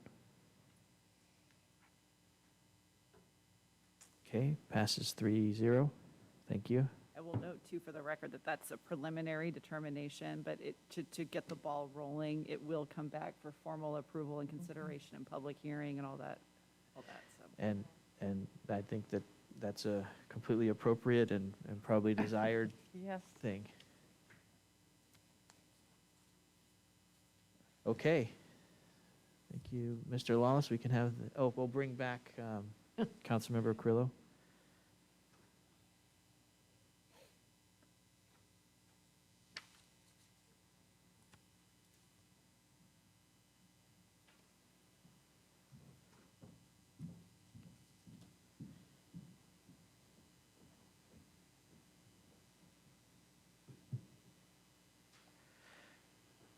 Okay, passes 3-0. Thank you. I will note too for the record that that's a preliminary determination, but to get the ball rolling, it will come back for formal approval and consideration and public hearing and all that. So. And I think that's a completely appropriate and probably desired Yes. thing. Okay. Thank you, Mr. Lawless. We can have, we'll bring back Councilmember Carrillo.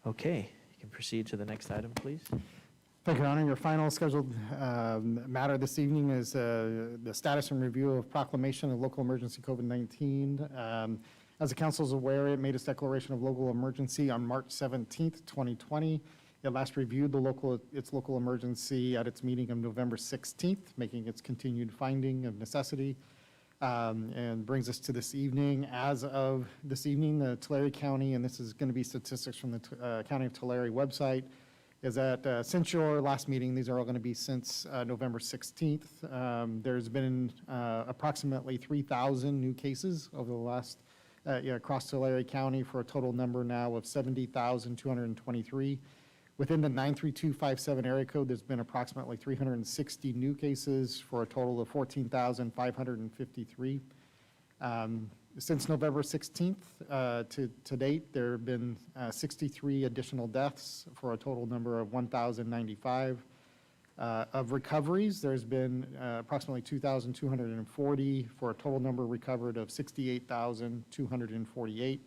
Okay, you can proceed to the next item, please. Thank you, Your Honor. Your final scheduled matter this evening is the status and review of proclamation of local emergency COVID-19. As the council is aware, it made its declaration of local emergency on March 17th, 2020. It last reviewed its local emergency at its meeting of November 16th, making its continued finding of necessity. And brings us to this evening. As of this evening, the Tulare County, and this is going to be statistics from the County of Tulare website, is that since your last meeting, these are all going to be since November 16th, there's been approximately 3,000 new cases over the last, across Tulare County for a total number now of 70,223. Within the 93257 area code, there's been approximately 360 new cases for a total of 14,553. Since November 16th to date, there have been 63 additional deaths for a total number of 1,095. Of recoveries, there's been approximately 2,240 for a total number recovered of 68,248.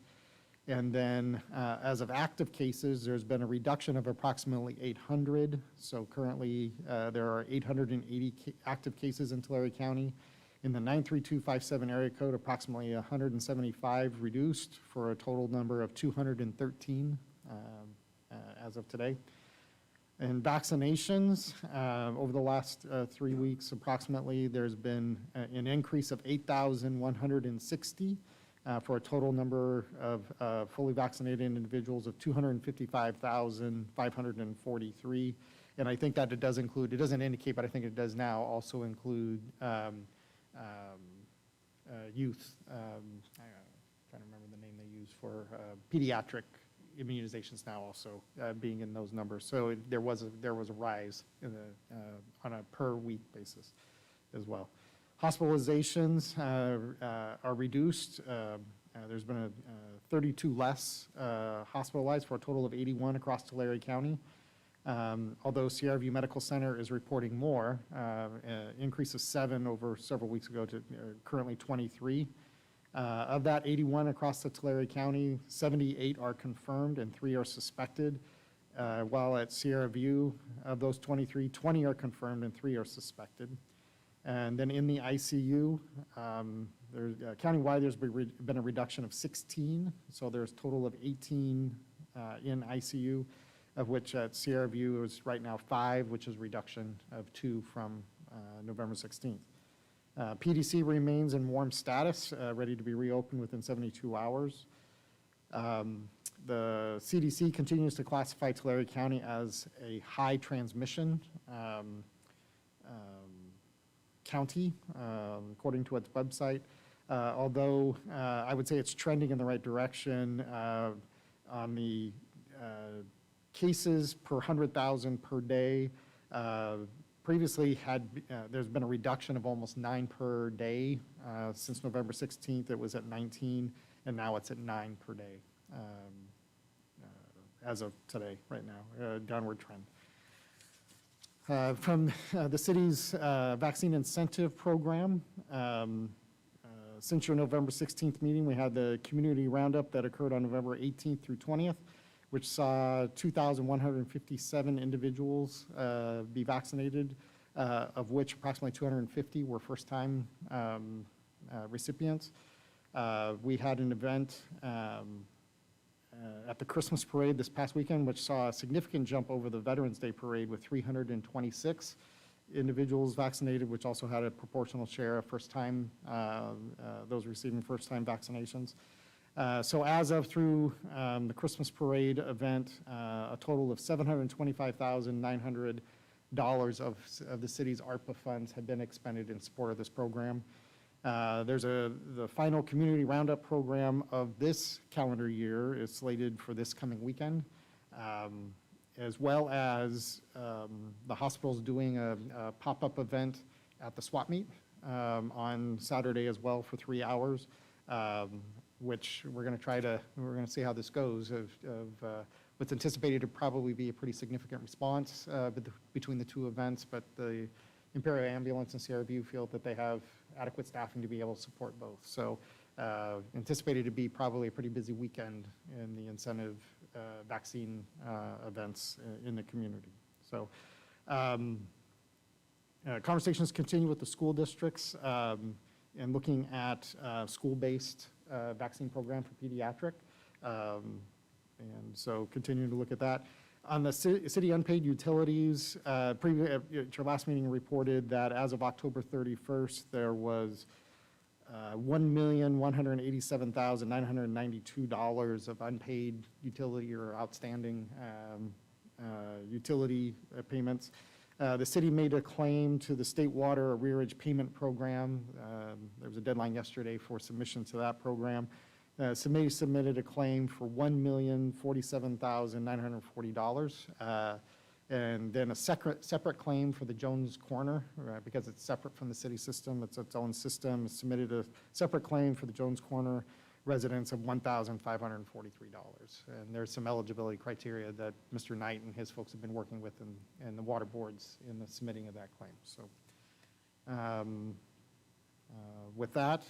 And then as of active cases, there's been a reduction of approximately 800. So currently there are 880 active cases in Tulare County. In the 93257 area code, approximately 175 reduced for a total number of 213 as of today. And vaccinations, over the last 3 weeks approximately, there's been an increase of 8,160 for a total number of fully vaccinated individuals of 255,543. And I think that it does include, it doesn't indicate, but I think it does now also include youth. I'm trying to remember the name they use for pediatric immunizations now also being in those numbers. So there was a rise in on a per week basis as well. Hospitalizations are reduced. There's been 32 less hospitalized for a total of 81 across Tulare County. Although Sierra View Medical Center is reporting more, increase of 7 over several weeks ago to currently 23. Of that 81 across the Tulare County, 78 are confirmed and 3 are suspected, while at Sierra View, of those 23, 20 are confirmed and 3 are suspected. And then in the ICU, countywide, there's been a reduction of 16, so there's a total of 18 in ICU, of which at Sierra View is right now 5, which is a reduction of 2 from November 16th. PDC remains in warm status, ready to be reopened within 72 hours. The CDC continues to classify Tulare County as a high transmission county, according to its website. Although I would say it's trending in the right direction on the cases per 100,000 per day. Previously there's been a reduction of almost 9 per day. Since November 16th, it was at 19, and now it's at 9 per day as of today, right now, downward trend. From the city's vaccine incentive program, since your November 16th meeting, we had the community roundup that occurred on November 18th through 20th, which saw 2,157 individuals be vaccinated, of which approximately 250 were first-time recipients. We had an event at the Christmas parade this past weekend, which saw a significant jump over the Veterans Day parade with 326 individuals vaccinated, which also had a proportional share of first-time, those receiving first-time vaccinations. So as of through the Christmas parade event, a total of $725,900 of the city's ARPA funds have been expended in support of this program. There's the final community roundup program of this calendar year is slated for this coming weekend, as well as the hospital's doing a pop-up event at the swap meet on Saturday as well for 3 hours. Which we're going to see how this goes of what's anticipated to probably be a pretty significant response between the two events, but the Imperial Ambulance and Sierra View feel that they have adequate staffing to be able to support both. So anticipated to be probably a pretty busy weekend in the incentive vaccine events in the community. So conversations continue with the school districts and looking at school-based vaccine program for pediatric. And so continuing to look at that. On the city unpaid utilities, at your last meeting reported that as of October 31st, there was $1,187,992 of unpaid utility or outstanding utility payments. The city made a claim to the State Water Arrearage Payment Program. There was a deadline yesterday for submission to that program. Submitted a claim for $1,047,940. And then a separate claim for the Jones Corner, because it's separate from the city system, it's its own system. Submitted a separate claim for the Jones Corner residents of $1,543. And there's some eligibility criteria that Mr. Knight and his folks have been working with and the water boards in the submitting of that claim. So with that,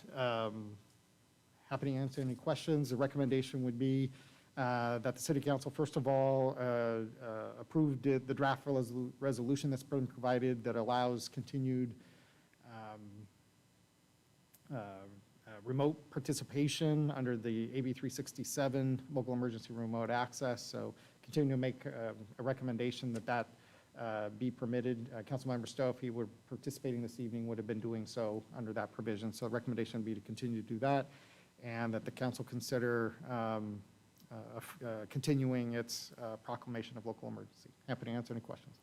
happy to answer any questions. The recommendation would be that the City Council, first of all, approved the draft resolution that's been provided that allows continued remote participation under the AB 367 local emergency remote access. So continue to make a recommendation that be permitted. Councilmember Stowe, if he were participating this evening, would have been doing so under that provision. So the recommendation would be to continue to do that, and that the council consider continuing its proclamation of local emergency. Happy to answer any questions.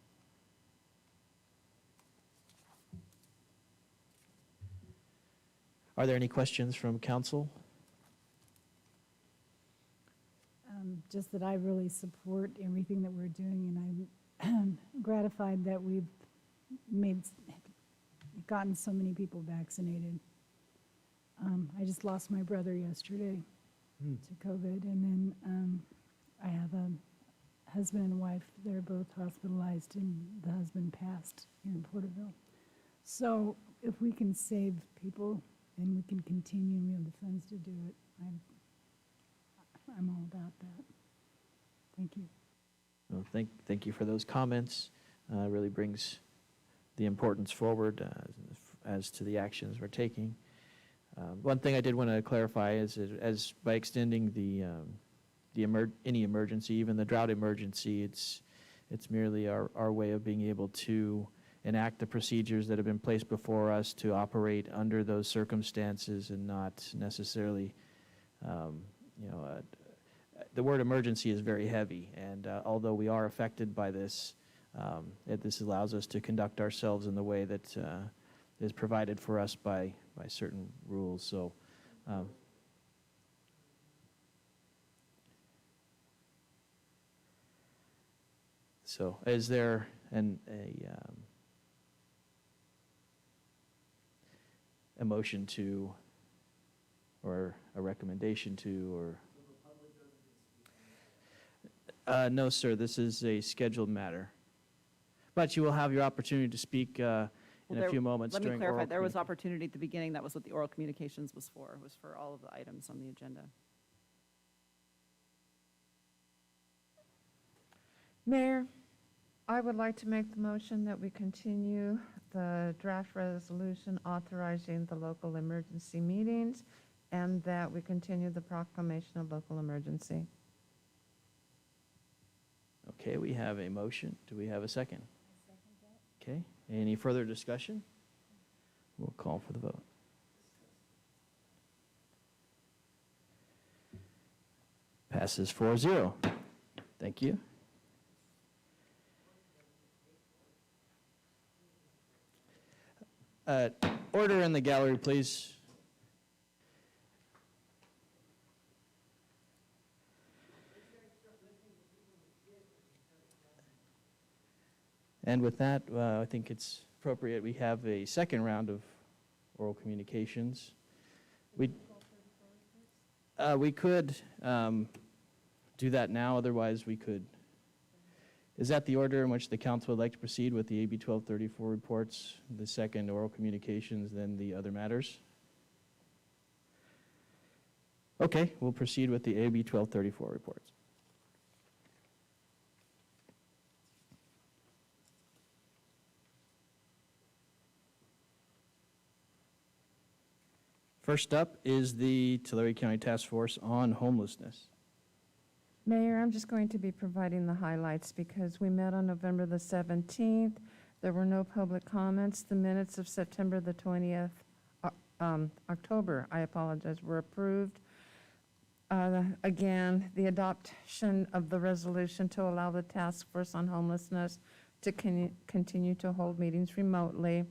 Are there any questions from council? Just that I really support everything that we're doing, and I'm gratified that we've gotten so many people vaccinated. I just lost my brother yesterday to COVID, and then I have a husband and wife. They're both hospitalized, and the husband passed here in Porterville. So if we can save people and we can continue, and we have the funds to do it, I'm all about that. Thank you. Well, thank you for those comments. Really brings the importance forward as to the actions we're taking. One thing I did want to clarify is as by extending any emergency, even the drought emergency, it's merely our way of being able to enact the procedures that have been placed before us to operate under those circumstances and not necessarily, the word emergency is very heavy, and although we are affected by this, this allows us to conduct ourselves in the way that is provided for us by certain rules. So, is there a motion to, or a recommendation to, or? No, sir, this is a scheduled matter. But you will have your opportunity to speak in a few moments during oral. Let me clarify, there was opportunity at the beginning. That was what the oral communications was for. It was for all of the items on the agenda. Mayor, I would like to make the motion that we continue the draft resolution authorizing the local emergency meetings, and that we continue the proclamation of local emergency. Okay, we have a motion. Do we have a second? Okay, any further discussion? We'll call for the vote. Passes 4-0. Thank you. Order in the gallery, please. And with that, I think it's appropriate we have a second round of oral communications. We could do that now, otherwise we could. Is that the order in which the council would like to proceed with the AB 1234 reports, the second oral communications, then the other matters? Okay, we'll proceed with the AB 1234 reports. First up is the Tulare County Task Force on Homelessness. Mayor, I'm just going to be providing the highlights because we met on November the 17th. There were no public comments. The minutes of September the 20th, October, I apologize, were approved. Again, the adoption of the resolution to allow the Task Force on Homelessness to continue to hold meetings remotely.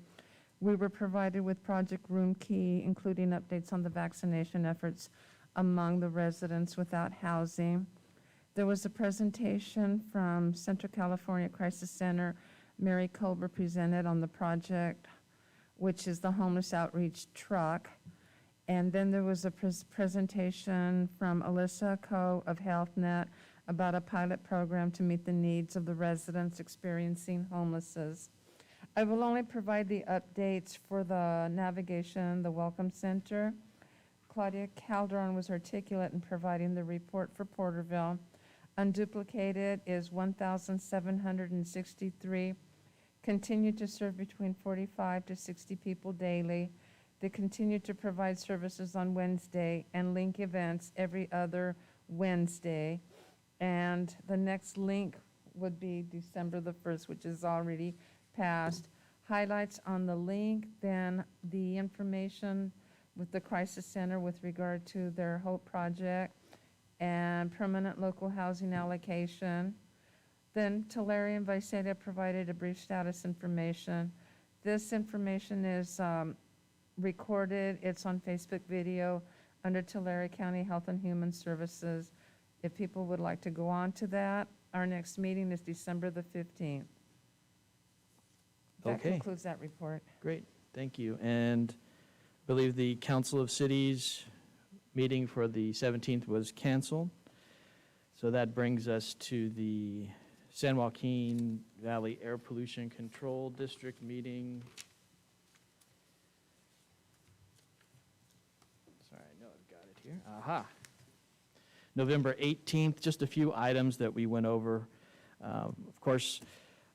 We were provided with Project Room Key, including updates on the vaccination efforts among the residents without housing. There was a presentation from Central California Crisis Center. Mary Culver presented on the project, which is the homeless outreach truck. And then there was a presentation from Alyssa Coe of HealthNet about a pilot program to meet the needs of the residents experiencing homelessness. I will only provide the updates for the navigation, the Welcome Center. Claudia Calderon was articulate in providing the report for Porterville. Unduplicated is 1,763. Continue to serve between 45 to 60 people daily. They continue to provide services on Wednesday and link events every other Wednesday. And the next link would be December the 1st, which is already passed. Highlights on the link, then the information with the Crisis Center with regard to their HOPE project and permanent local housing allocation. Then Tulare and Visalia provided a brief status information. This information is recorded. It's on Facebook video under Tulare County Health and Human Services. If people would like to go on to that, our next meeting is December the 15th. That Okay. concludes that report. Great, thank you. And I believe the Council of Cities meeting for the 17th was canceled. So that brings us to the San Joaquin Valley Air Pollution Control District meeting. Sorry, I know I've got it here. Aha. November 18th, just a few items that we went over. Of course,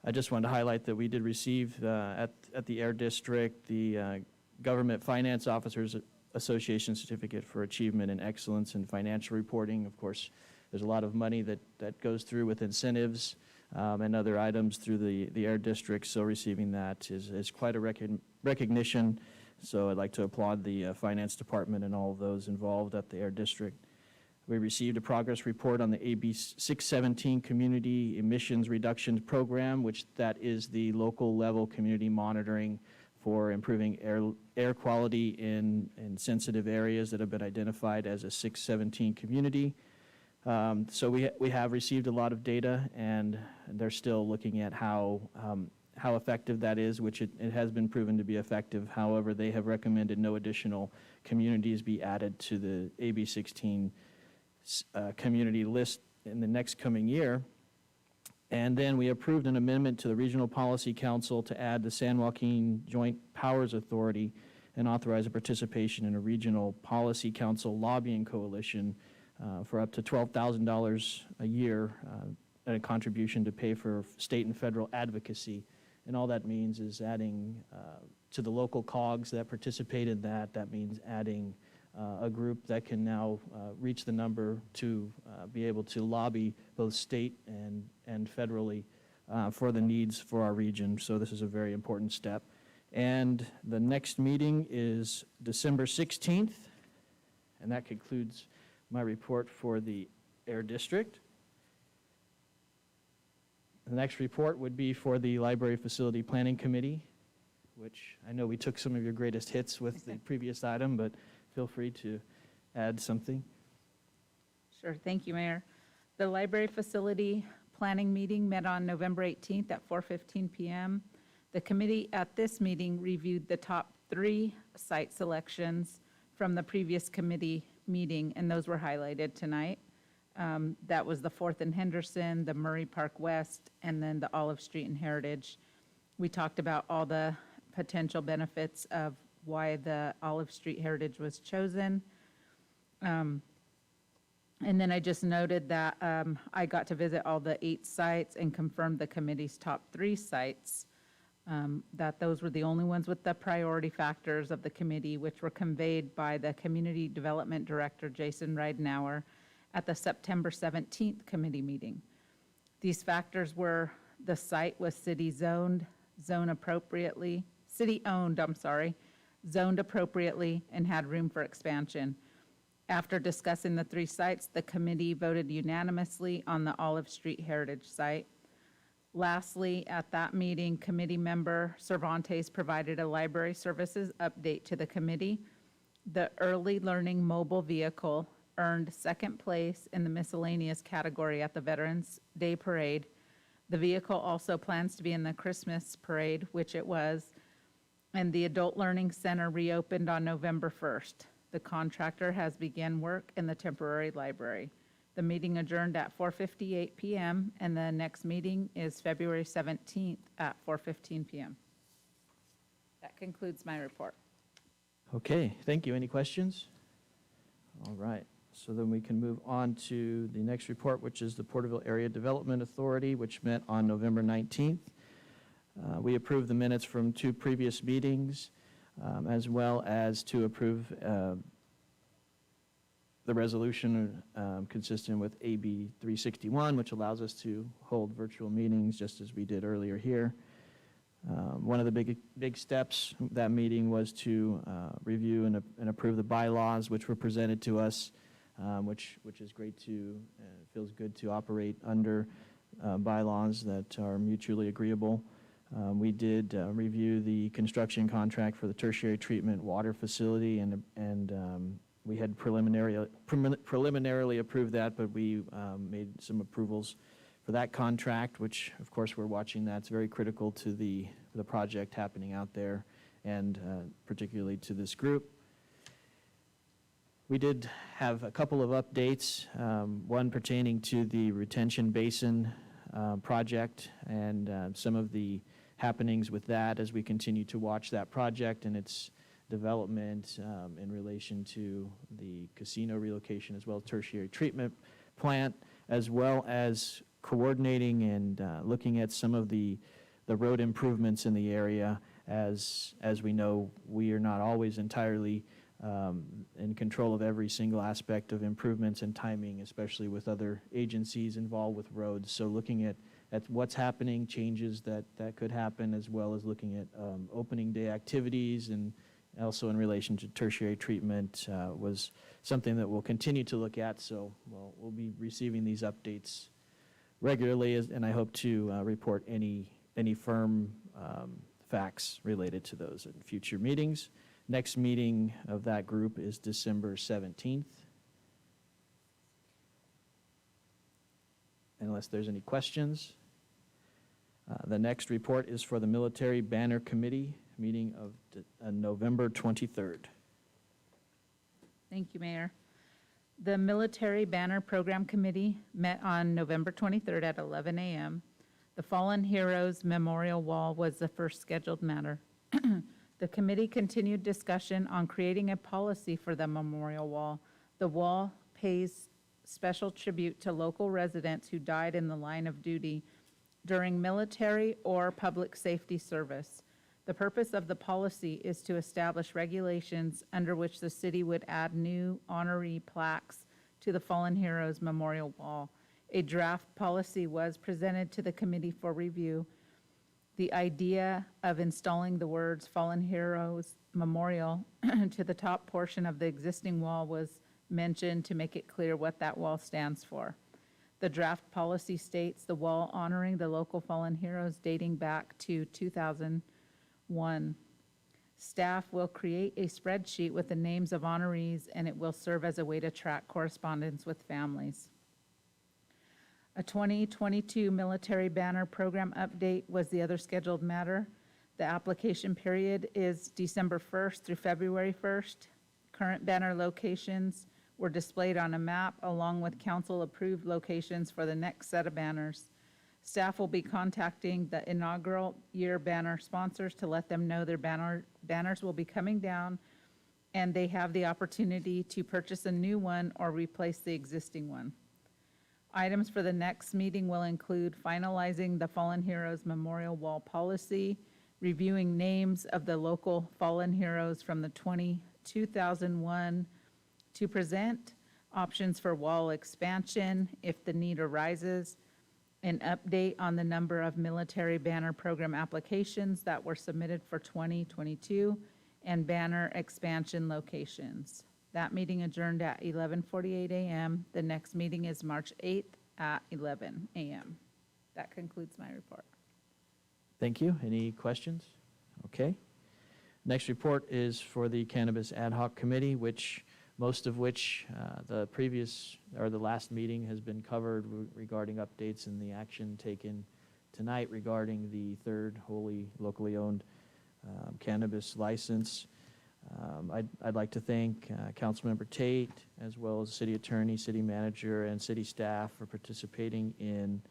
I just wanted to highlight that we did receive at the Air District the Government Finance Officers Association Certificate for Achievement and Excellence in Financial Reporting. Of course, there's a lot of money that goes through with incentives and other items through the Air District, so receiving that is quite a recognition. So I'd like to applaud the Finance Department and all of those involved at the Air District. We received a progress report on the AB 617 Community Emissions Reductions Program, which that is the local level community monitoring for improving air quality in sensitive areas that have been identified as a 617 community. So we have received a lot of data, and they're still looking at how effective that is, which it has been proven to be effective. However, they have recommended no additional communities be added to the AB 16 community list in the next coming year. And then we approved an amendment to the Regional Policy Council to add the San Joaquin Joint Powers Authority and authorize a participation in a Regional Policy Council lobbying coalition for up to $12,000 a year and a contribution to pay for state and federal advocacy. And all that means is adding to the local COGs that participate in that. That means adding a group that can now reach the number to be able to lobby both state and federally for the needs for our region. So this is a very important step. And the next meeting is December 16th, and that concludes my report for the Air District. The next report would be for the Library Facility Planning Committee, which I know we took some of your greatest hits with the previous item, but feel free to add something. Sure, thank you, Mayor. The Library Facility Planning Meeting met on November 18th at 4:15 p.m. The committee at this meeting reviewed the top 3 site selections from the previous committee meeting, and those were highlighted tonight. That was the 4th and Henderson, the Murray Park West, and then the Olive Street and Heritage. We talked about all the potential benefits of why the Olive Street Heritage was chosen. And then I just noted that I got to visit all the 8 sites and confirmed the committee's top 3 sites, that those were the only ones with the priority factors of the committee, which were conveyed by the Community Development Director, Jason Ridenauer, at the September 17th committee meeting. These factors were the site was city-owned, zoned appropriately, and had room for expansion. After discussing the 3 sites, the committee voted unanimously on the Olive Street Heritage site. Lastly, at that meeting, committee member Cervantes provided a library services update to the committee. The Early Learning Mobile Vehicle earned 2nd place in the miscellaneous category at the Veterans Day Parade. The vehicle also plans to be in the Christmas parade, which it was, and the Adult Learning Center reopened on November 1st. The contractor has begun work in the temporary library. The meeting adjourned at 4:58 PM, and the next meeting is February 17th at 4:15 PM. That concludes my report. Okay, thank you. Any questions? All right, so then we can move on to the next report, which is the Porterville Area Development Authority, which met on November 19th. We approved the minutes from 2 previous meetings, as well as to approve the resolution consistent with AB 361, which allows us to hold virtual meetings just as we did earlier here. One of the big steps that meeting was to review and approve the bylaws, which were presented to us, which is great to, feels good to operate under bylaws that are mutually agreeable. We did review the construction contract for the tertiary treatment water facility, and we had preliminarily approved that, but we made some approvals for that contract, which of course we're watching. That's very critical to the project happening out there, and particularly to this group. We did have a couple of updates, one pertaining to the retention basin project, and some of the happenings with that as we continue to watch that project and its development in relation to the casino relocation, as well as tertiary treatment plant, as well as coordinating and looking at some of the road improvements in the area. As we know, we are not always entirely in control of every single aspect of improvements and timing, especially with other agencies involved with roads. So looking at what's happening, changes that could happen, as well as looking at opening day activities, and also in relation to tertiary treatment was something that we'll continue to look at. So we'll be receiving these updates regularly, and I hope to report any firm facts related to those in future meetings. Next meeting of that group is December 17th. Unless there's any questions. The next report is for the Military Banner Committee, meeting of November 23rd. Thank you, Mayor. The Military Banner Program Committee met on November 23rd at 11 a.m. The Fallen Heroes Memorial Wall was the first scheduled matter. The committee continued discussion on creating a policy for the memorial wall. The wall pays special tribute to local residents who died in the line of duty during military or public safety service. The purpose of the policy is to establish regulations under which the city would add new honorary plaques to the Fallen Heroes Memorial Wall. A draft policy was presented to the committee for review. The idea of installing the words Fallen Heroes Memorial to the top portion of the existing wall was mentioned to make it clear what that wall stands for. The draft policy states the wall honoring the local fallen heroes dating back to 2001. Staff will create a spreadsheet with the names of honorees, and it will serve as a way to track correspondence with families. A 2022 Military Banner Program update was the other scheduled matter. The application period is December 1st through February 1st. Current banner locations were displayed on a map along with council-approved locations for the next set of banners. Staff will be contacting the inaugural year banner sponsors to let them know their banners will be coming down, and they have the opportunity to purchase a new one or replace the existing one. Items for the next meeting will include finalizing the Fallen Heroes Memorial Wall policy, reviewing names of the local fallen heroes from the 2001 to present, options for wall expansion if the need arises, an update on the number of military banner program applications that were submitted for 2022, and banner expansion locations. That meeting adjourned at 11:48 a.m. The next meeting is March 8th at 11 a.m. That concludes my report. Thank you. Any questions? Okay. Next report is for the Cannabis Ad Hoc Committee, most of which the previous or the last meeting has been covered regarding updates and the action taken tonight regarding the third wholly locally owned cannabis license. I'd like to thank Councilmember Tate, as well as City Attorney, City Manager, and City staff for participating in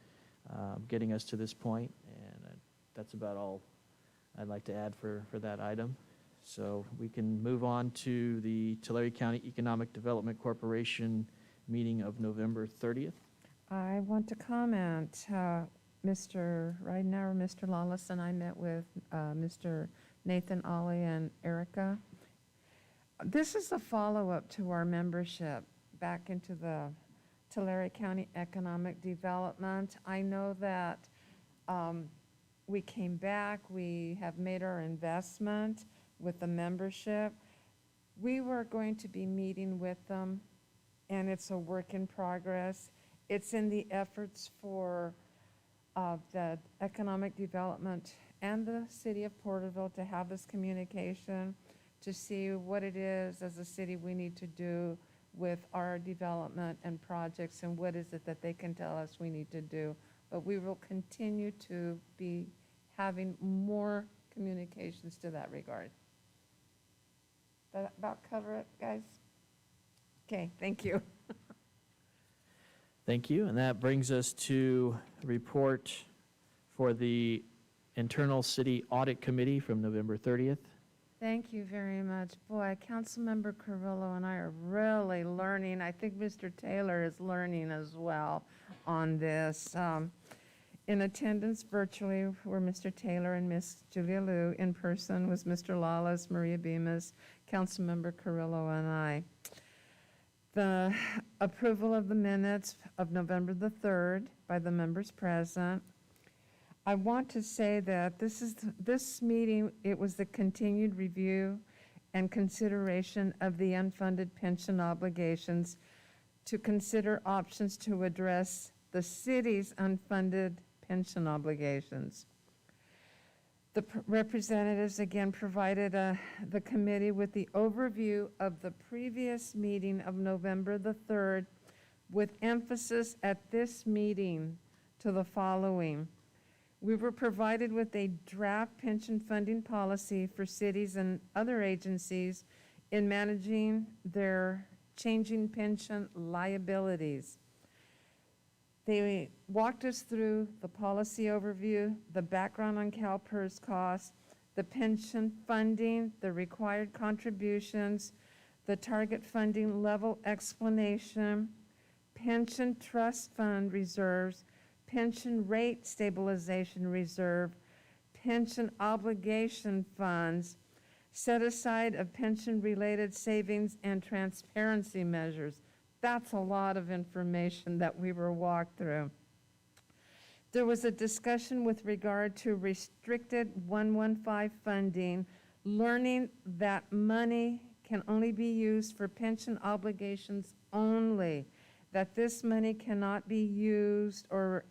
getting us to this point. And that's about all I'd like to add for that item. So we can move on to the Tulare County Economic Development Corporation meeting of November 30th. I want to comment, Mr. Ridenour, Mr. Lawless, and I met with Mr. Nathan Ollie and Erica. This is a follow-up to our membership back into the Tulare County Economic Development. I know that we came back, we have made our investment with the membership. We were going to be meeting with them, and it's a work in progress. It's in the efforts for the economic development and the city of Porterville to have this communication, to see what it is as a city we need to do with our development and projects, and what is it that they can tell us we need to do. But we will continue to be having more communications to that regard. That about cover it, guys? Okay, thank you. Thank you, and that brings us to the report for the Internal City Audit Committee from November 30th. Thank you very much. Boy, Councilmember Carrillo and I are really learning. I think Mr. Taylor is learning as well on this. In attendance virtually were Mr. Taylor and Miss Julia Liu. In person was Mr. Lawless, Maria Bemis, Councilmember Carrillo, and I. The approval of the minutes of November the 3rd by the members present. I want to say that this meeting, it was the continued review and consideration of the unfunded pension obligations, to consider options to address the city's unfunded pension obligations. The representatives again provided the committee with the overview of the previous meeting of November the 3rd, with emphasis at this meeting to the following. We were provided with a draft pension funding policy for cities and other agencies in managing their changing pension liabilities. They walked us through the policy overview, the background on CalPERS costs, the pension funding, the required contributions, the target funding level explanation, pension trust fund reserves, pension rate stabilization reserve, pension obligation funds, set aside of pension-related savings, and transparency measures. That's a lot of information that we were walked through. There was a discussion with regard to restricted 115 funding, learning that money can only be used for pension obligations only, that this money cannot be used or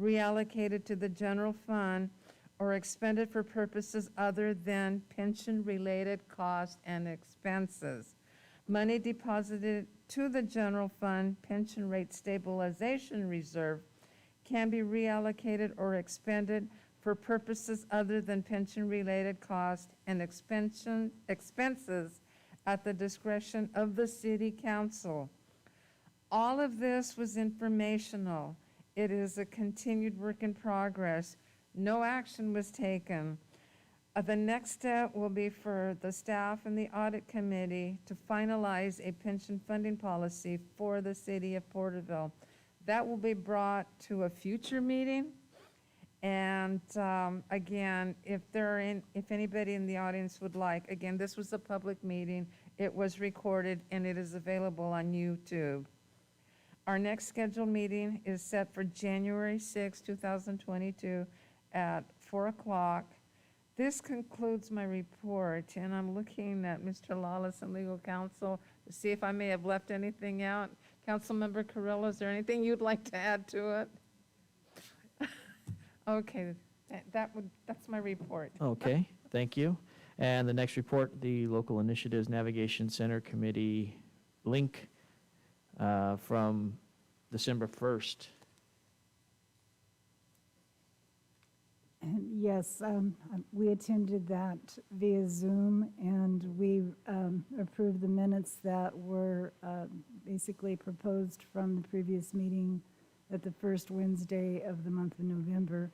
reallocated to the general fund or expended for purposes other than pension-related costs and expenses. Money deposited to the general fund pension rate stabilization reserve can be reallocated or expended for purposes other than pension-related costs and expenses at the discretion of the city council. All of this was informational. It is a continued work in progress. No action was taken. The next step will be for the staff and the audit committee to finalize a pension funding policy for the city of Porterville. That will be brought to a future meeting. And again, if anybody in the audience would like, again, this was a public meeting. It was recorded and it is available on YouTube. Our next scheduled meeting is set for January 6, 2022 at 4 o'clock. This concludes my report, and I'm looking at Mr. Lawless and legal counsel to see if I may have left anything out. Councilmember Carrillo, is there anything you'd like to add to it? Okay, that's my report. Okay, thank you. And the next report, the Local Initiatives Navigation Center Committee link from December 1st. And yes, we attended that via Zoom, and we approved the minutes that were basically proposed from the previous meeting at the first Wednesday of the month of November.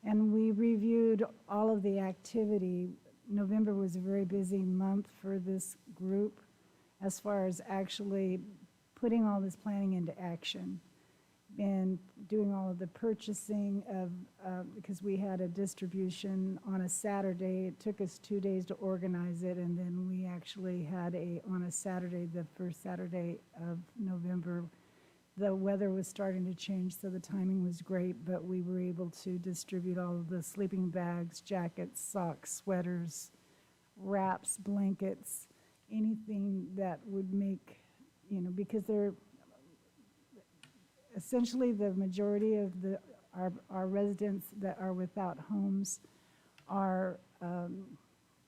And we reviewed all of the activity. November was a very busy month for this group as far as actually putting all this planning into action and doing all of the purchasing of, because we had a distribution on a Saturday. It took us 2 days to organize it, and then we actually had on a Saturday, the first Saturday of November. The weather was starting to change, so the timing was great, but we were able to distribute all of the sleeping bags, jackets, socks, sweaters, wraps, blankets, anything that would make, because they're essentially the majority of our residents that are without homes are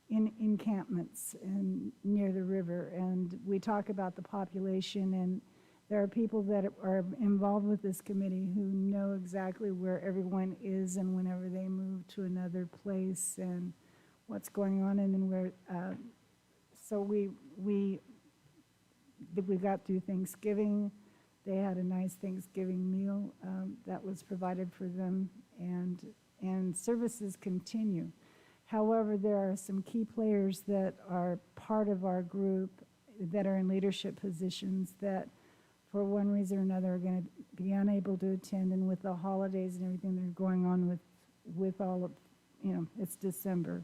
in encampments and near the river. And we talk about the population, and there are people that are involved with this committee who know exactly where everyone is and whenever they move to another place and what's going on, and then where. So we got through Thanksgiving. They had a nice Thanksgiving meal that was provided for them, and services continue. However, there are some key players that are part of our group that are in leadership positions that, for one reason or another, are going to be unable to attend. And with the holidays and everything that are going on with all of, it's December.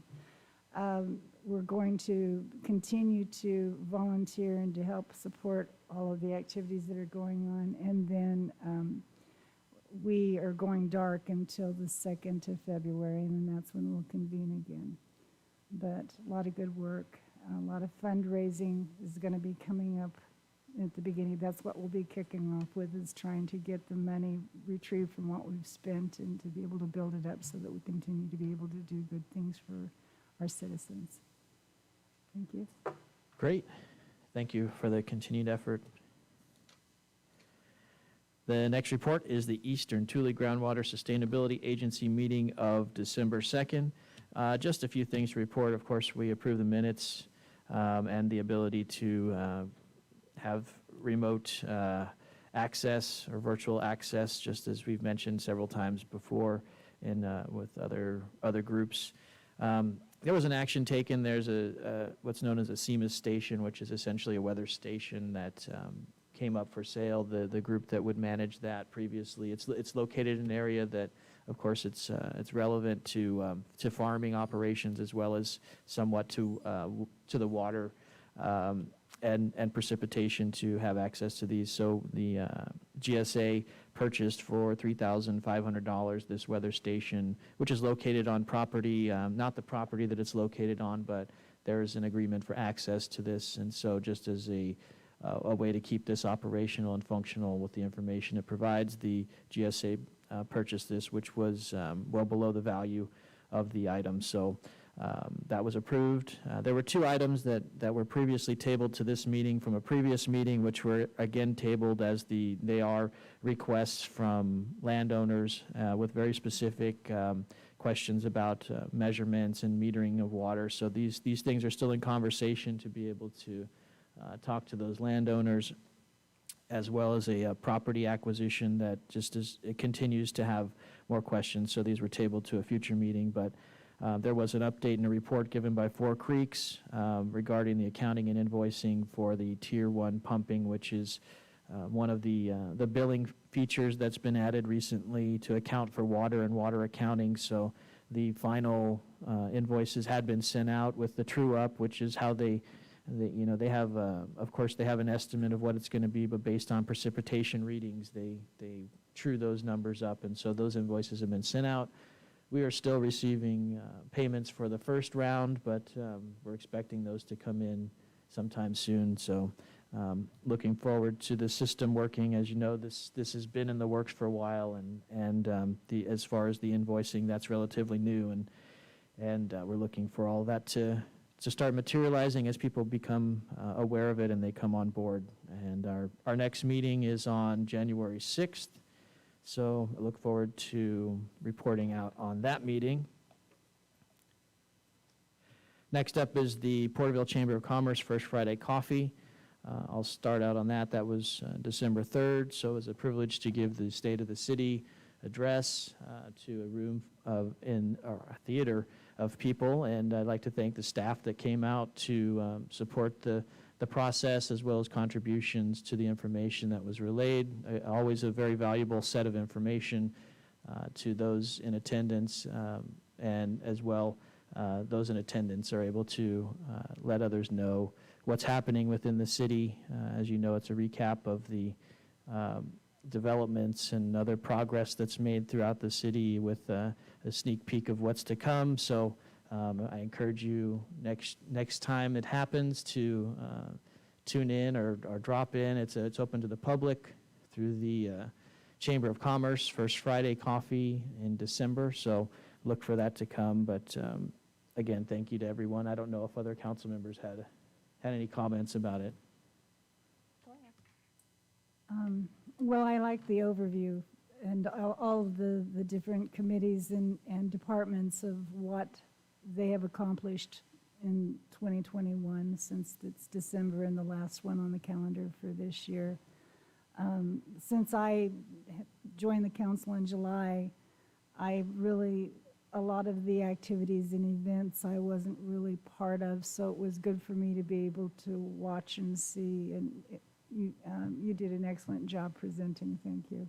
We're going to continue to volunteer and to help support all of the activities that are going on. And then we are going dark until the 2nd of February, and then that's when we'll convene again. But a lot of good work, a lot of fundraising is going to be coming up at the beginning. That's what we'll be kicking off with, is trying to get the money retrieved from what we've spent and to be able to build it up so that we continue to be able to do good things for our citizens. Thank you. Great. Thank you for the continued effort. The next report is the Eastern Thule Groundwater Sustainability Agency meeting of December 2nd. Just a few things to report. Of course, we approve the minutes and the ability to have remote access or virtual access, just as we've mentioned several times before with other groups. There was an action taken. There's what's known as a CEMA station, which is essentially a weather station that came up for sale. The group that would manage that previously, it's located in an area that, of course, it's relevant to farming operations as well as somewhat to the water and precipitation to have access to these. So the GSA purchased for $3,500 this weather station, which is located on property, not the property that it's located on, but there is an agreement for access to this. And so just as a way to keep this operational and functional with the information it provides, the GSA purchased this, which was well below the value of the item. So that was approved. There were 2 items that were previously tabled to this meeting from a previous meeting, which were again tabled as they are requests from landowners with very specific questions about measurements and metering of water. So these things are still in conversation to be able to talk to those landowners, as well as a property acquisition that it continues to have more questions. So these were tabled to a future meeting, but there was an update and a report given by Four Creeks regarding the accounting and invoicing for the Tier 1 pumping, which is one of the billing features that's been added recently to account for water and water accounting. So the final invoices had been sent out with the true up, which is how they have, of course, they have an estimate of what it's going to be, but based on precipitation readings, they true those numbers up. And so those invoices have been sent out. We are still receiving payments for the first round, but we're expecting those to come in sometime soon. So looking forward to the system working. As you know, this has been in the works for a while, and as far as the invoicing, that's relatively new, and we're looking for all that to start materializing as people become aware of it and they come on board. And our next meeting is on January 6th. So I look forward to reporting out on that meeting. Next up is the Porterville Chamber of Commerce First Friday Coffee. I'll start out on that. That was December 3rd, so it was a privilege to give the State of the City address to a room or a theater of people, and I'd like to thank the staff that came out to support the process, as well as contributions to the information that was relayed. Always a very valuable set of information to those in attendance, and as well, those in attendance are able to let others know what's happening within the city. As you know, it's a recap of the developments and other progress that's made throughout the city with a sneak peek of what's to come. So I encourage you next time it happens to tune in or drop in. It's open to the public through the Chamber of Commerce, First Friday Coffee in December. So look for that to come. But again, thank you to everyone. I don't know if other council members had any comments about it. Well, I like the overview and all of the different committees and departments of what they have accomplished in 2021, since it's December and the last one on the calendar for this year. Since I joined the council in July, a lot of the activities and events I wasn't really part of, so it was good for me to be able to watch and see, and you did an excellent job presenting, thank you.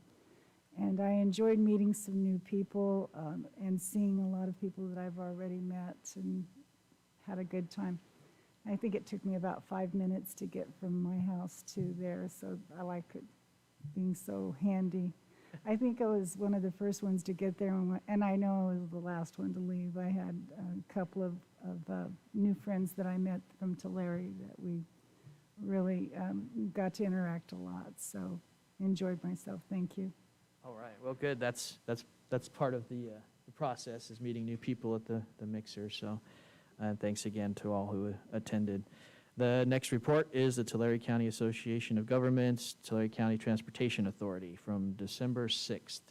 And I enjoyed meeting some new people and seeing a lot of people that I've already met and had a good time. I think it took me about 5 minutes to get from my house to there, so I like it being so handy. I think I was one of the first ones to get there, and I know I was the last one to leave. I had a couple of new friends that I met from Tulare that we really got to interact a lot, so enjoyed myself. Thank you. All right. Well, good. That's part of the process, is meeting new people at the mixer. So thanks again to all who attended. The next report is the Tulare County Association of Governments, Tulare County Transportation Authority from December 6th.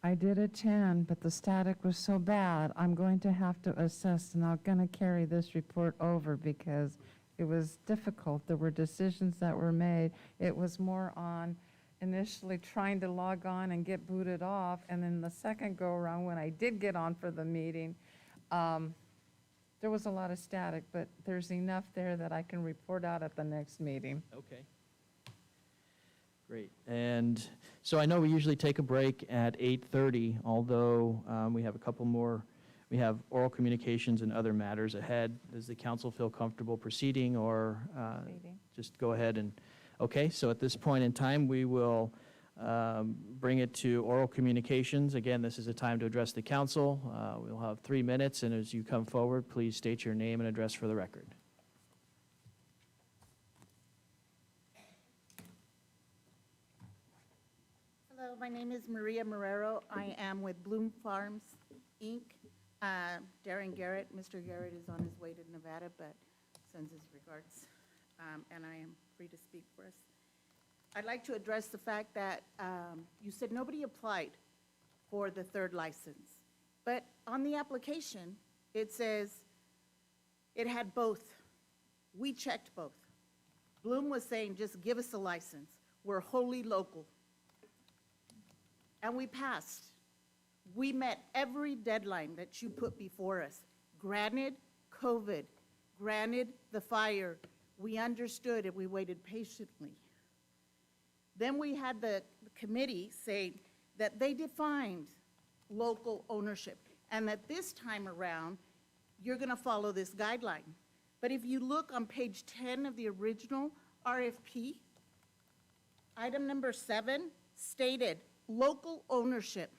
I did attend, but the static was so bad, I'm going to have to assess, and I'm going to carry this report over because it was difficult. There were decisions that were made. It was more on initially trying to log on and get booted off, and then the second go-around when I did get on for the meeting, there was a lot of static, but there's enough there that I can report out at the next meeting. Okay. Great. And so I know we usually take a break at 8:30, although we have a couple more. We have oral communications and other matters ahead. Does the council feel comfortable proceeding, or just go ahead and, okay, so at this point in time, we will bring it to oral communications. Again, this is a time to address the council. We'll have 3 minutes, and as you come forward, please state your name and address for the record. Hello, my name is Maria Marrero. I am with Bloom Farms, Inc. Darren Garrett, Mr. Garrett is on his way to Nevada, but sends his regards, and I am free to speak for us. I'd like to address the fact that you said nobody applied for the third license, but on the application, it says it had both. We checked both. Bloom was saying, just give us a license. We're wholly local. And we passed. We met every deadline that you put before us. Granted, COVID, granted, the fire. We understood and we waited patiently. Then we had the committee say that they defined local ownership and that this time around, you're going to follow this guideline. But if you look on page 10 of the original RFP, item number 7 stated local ownership.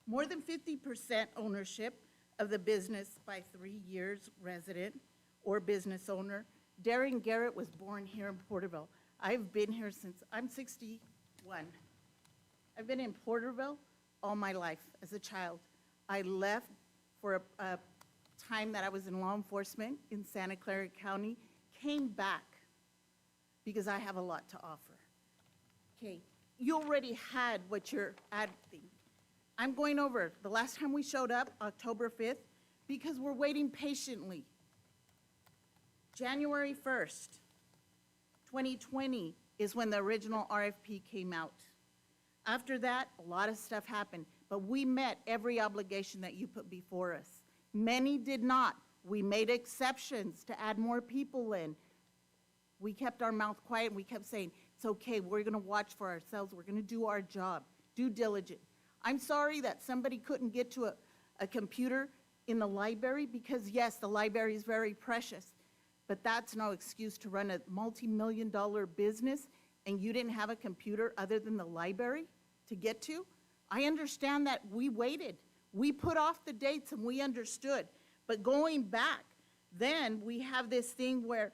More than 50% ownership of the business by 3 years resident or business owner. Darren Garrett was born here in Porterville. I've been here since I'm 61. I've been in Porterville all my life as a child. I left for a time that I was in law enforcement in Santa Clara County, came back because I have a lot to offer. Okay, you already had what you're adding. I'm going over the last time we showed up, October 5th, because we're waiting patiently. January 1st, 2020 is when the original RFP came out. After that, a lot of stuff happened, but we met every obligation that you put before us. Many did not. We made exceptions to add more people in. We kept our mouth quiet and we kept saying, it's okay, we're gonna watch for ourselves, we're gonna do our job, due diligence. I'm sorry that somebody couldn't get to a computer in the library because yes, the library is very precious, but that's no excuse to run a multi-million-dollar business and you didn't have a computer other than the library to get to. I understand that we waited. We put off the dates and we understood. But going back, then we have this thing where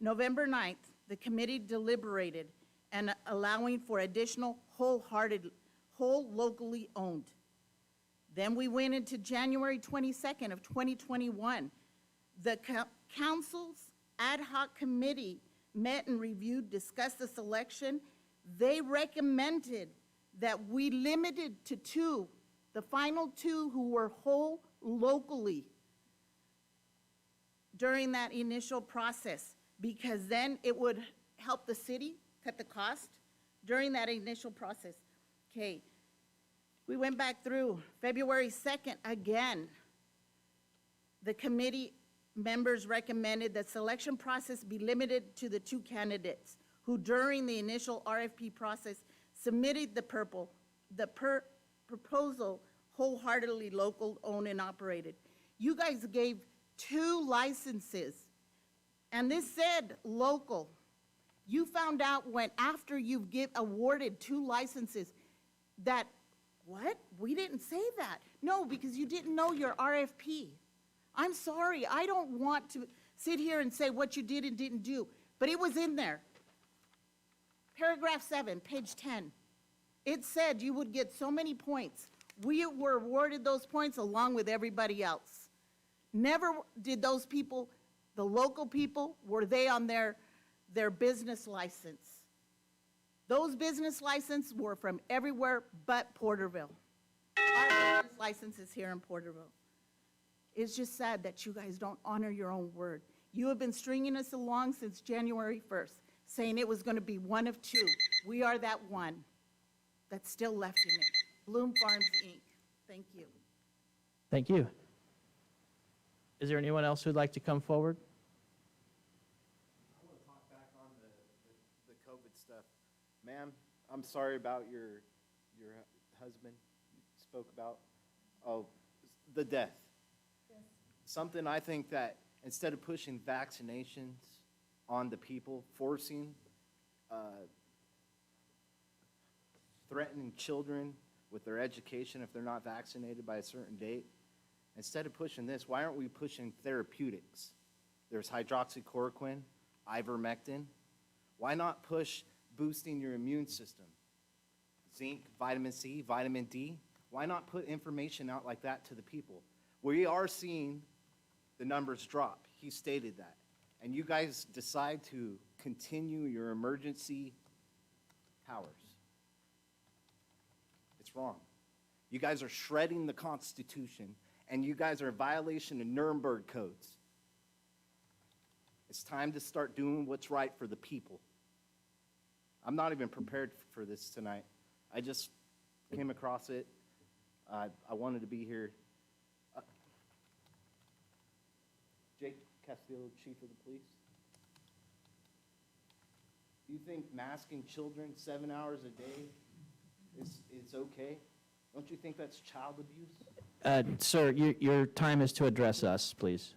November 9th, the committee deliberated and allowing for additional whole locally owned. Then we went into January 22nd of 2021. The council's ad hoc committee met and reviewed, discussed the selection. They recommended that we limited to 2, the final 2 who were whole locally during that initial process, because then it would help the city cut the cost during that initial process. Okay, we went back through February 2nd again. The committee members recommended the selection process be limited to the 2 candidates who during the initial RFP process submitted the proposal wholeheartedly local owned and operated. You guys gave 2 licenses and this said local. You found out when after you've awarded 2 licenses that, what? We didn't say that. No, because you didn't know your RFP. I'm sorry, I don't want to sit here and say what you did and didn't do, but it was in there. Paragraph 7, page 10. It said you would get so many points. We were awarded those points along with everybody else. Never did those people, the local people, were they on their business license. Those business licenses were from everywhere but Porterville. Our business license is here in Porterville. It's just sad that you guys don't honor your own word. You have been stringing us along since January 1st, saying it was going to be 1 of 2. We are that 1 that's still left in it. Bloom Farms, Inc. Thank you. Thank you. Is there anyone else who'd like to come forward? I want to talk back on the COVID stuff. Ma'am, I'm sorry about your husband you spoke about. Oh, the death. Yes. Something I think that instead of pushing vaccinations on the people, forcing, threatening children with their education if they're not vaccinated by a certain date, instead of pushing this, why aren't we pushing therapeutics? There's hydroxychloroquine, ivermectin. Why not push boosting your immune system? Zinc, vitamin C, vitamin D. Why not put information out like that to the people? We are seeing the numbers drop. He stated that. And you guys decide to continue your emergency powers. It's wrong. You guys are shredding the Constitution, and you guys are in violation of Nuremberg codes. It's time to start doing what's right for the people. I'm not even prepared for this tonight. I just came across it. I wanted to be here. Jake Castillo, Chief of the Police. Do you think masking children 7 hours a day is okay? Don't you think that's child abuse? Sir, your time is to address us, please.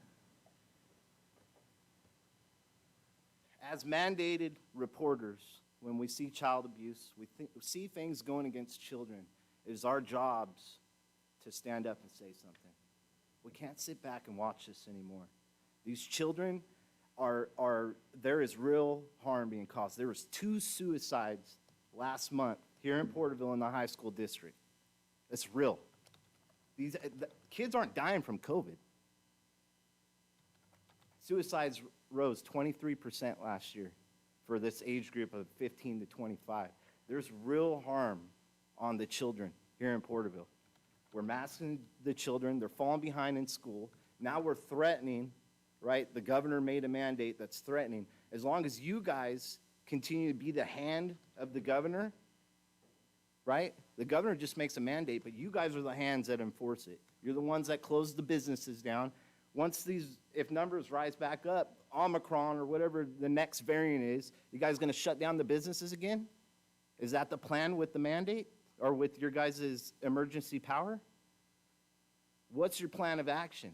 As mandated reporters, when we see child abuse, we see things going against children, it is our jobs to stand up and say something. We can't sit back and watch this anymore. These children there is real harm being caused. There was 2 suicides last month here in Porterville in the high school district. It's real. The kids aren't dying from COVID. Suicides rose 23% last year for this age group of 15 to 25. There's real harm on the children here in Porterville. We're masking the children. They're falling behind in school. Now we're threatening right? The governor made a mandate that's threatening. As long as you guys continue to be the hand of the governor, right? The governor just makes a mandate, but you guys are the hands that enforce it. You're the ones that close the businesses down. Once if numbers rise back up, Omicron or whatever the next variant is, you guys gonna shut down the businesses again? Is that the plan with the mandate or with your guys' emergency power? What's your plan of action?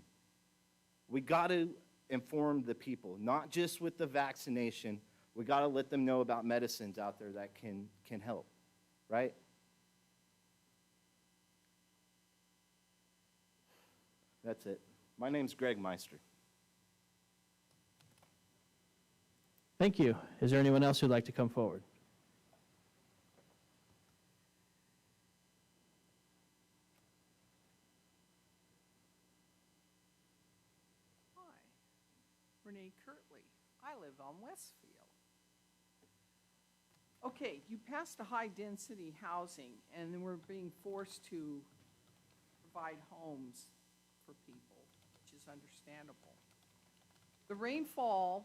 We gotta inform the people, not just with the vaccination. We gotta let them know about medicines out there that can help, right? That's it. My name's Greg Meister. Thank you. Is there anyone else who'd like to come forward? Hi, Renee Kirtley. I live on Westfield. Okay, you passed a high-density housing, and then we're being forced to provide homes for people, which is understandable. The rainfall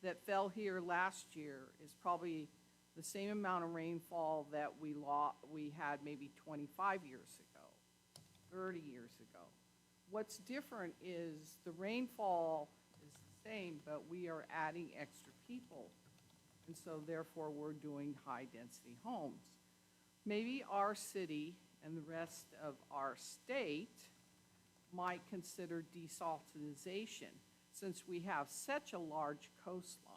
that fell here last year is probably the same amount of rainfall that we had maybe 25 years ago, 30 years ago. What's different is the rainfall is the same, but we are adding extra people. And so therefore, we're doing high-density homes. Maybe our city and the rest of our state might consider desaltinization, since we have such a large coastline.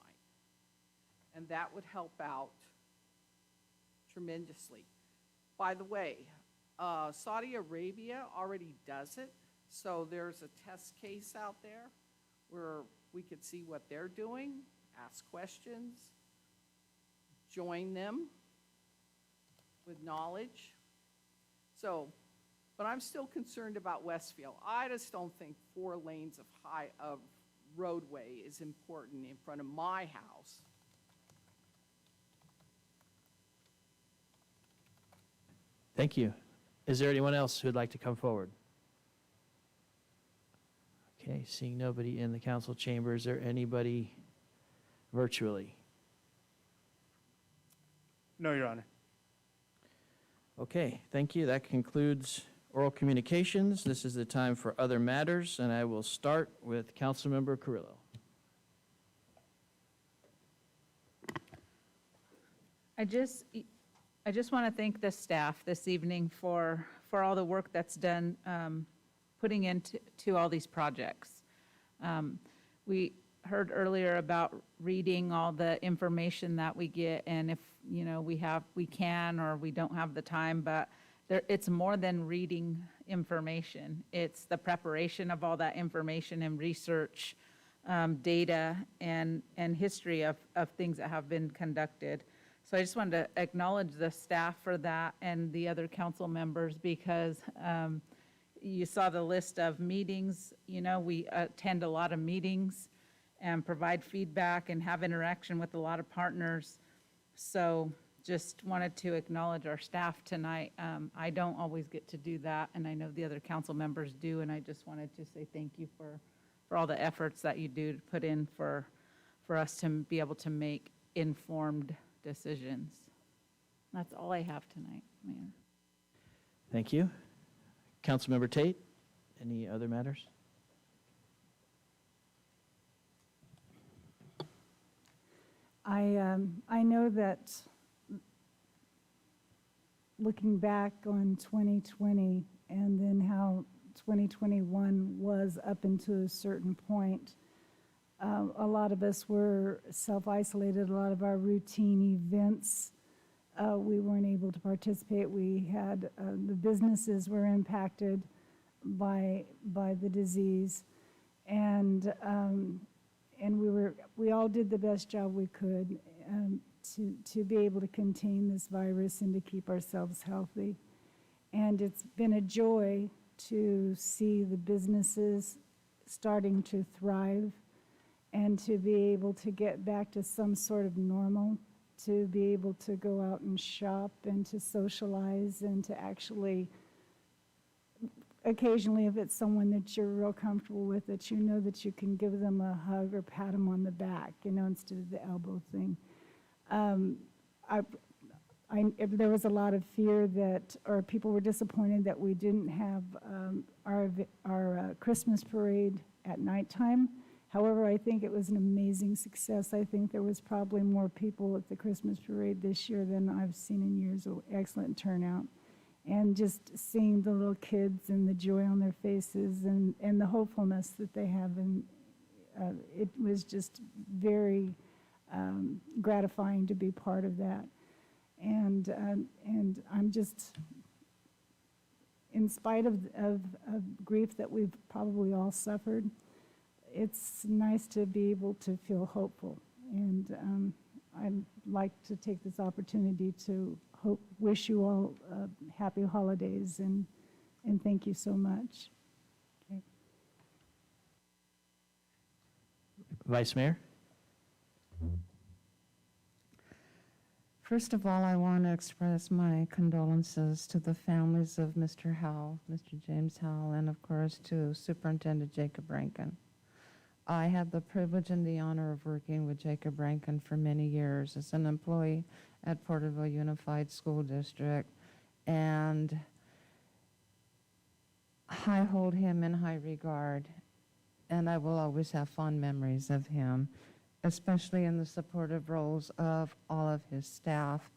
And that would help out tremendously. By the way, Saudi Arabia already does it, so there's a test case out there where we could see what they're doing, ask questions, join them with knowledge. So, but I'm still concerned about Westfield. I just don't think 4 lanes of roadway is important in front of my house. Thank you. Is there anyone else who'd like to come forward? Okay, seeing nobody in the council chamber, is there anybody virtually? No, Your Honor. Okay, thank you. That concludes oral communications. This is the time for other matters, and I will start with Councilmember Carrillo. I just want to thank the staff this evening for all the work that's done putting into all these projects. We heard earlier about reading all the information that we get, and if we can or we don't have the time, but it's more than reading information. It's the preparation of all that information and research, data, and history of things that have been conducted. So I just wanted to acknowledge the staff for that and the other council members, because you saw the list of meetings. We attend a lot of meetings and provide feedback and have interaction with a lot of partners. So just wanted to acknowledge our staff tonight. I don't always get to do that, and I know the other council members do, and I just wanted to say thank you for all the efforts that you do to put in for us to be able to make informed decisions. That's all I have tonight, Mayor. Thank you. Councilmember Tate, any other matters? I know that looking back on 2020 and then how 2021 was up until a certain point, a lot of us were self-isolated. A lot of our routine events, we weren't able to participate. We had, the businesses were impacted by the disease. And we all did the best job we could to be able to contain this virus and to keep ourselves healthy. And it's been a joy to see the businesses starting to thrive and to be able to get back to some sort of normal, to be able to go out and shop and to socialize and to actually occasionally, if it's someone that you're real comfortable with, that you know that you can give them a hug or pat them on the back, instead of the elbow thing. If there was a lot of fear or people were disappointed that we didn't have our Christmas parade at nighttime. However, I think it was an amazing success. I think there was probably more people at the Christmas parade this year than I've seen in years. Excellent turnout. And just seeing the little kids and the joy on their faces and the hopefulness that they have, and it was just very gratifying to be part of that. And I'm just, in spite of grief that we've probably all suffered, it's nice to be able to feel hopeful. And I'd like to take this opportunity to wish you all happy holidays and thank you so much. Okay. Vice Mayor? First of all, I want to express my condolences to the families of Mr. Howell, Mr. James Howell, and of course to Superintendent Jacob Rankin. I had the privilege and the honor of working with Jacob Rankin for many years as an employee at Porterville Unified School District, and I hold him in high regard, and I will always have fond memories of him, especially in the supportive roles of all of his staff.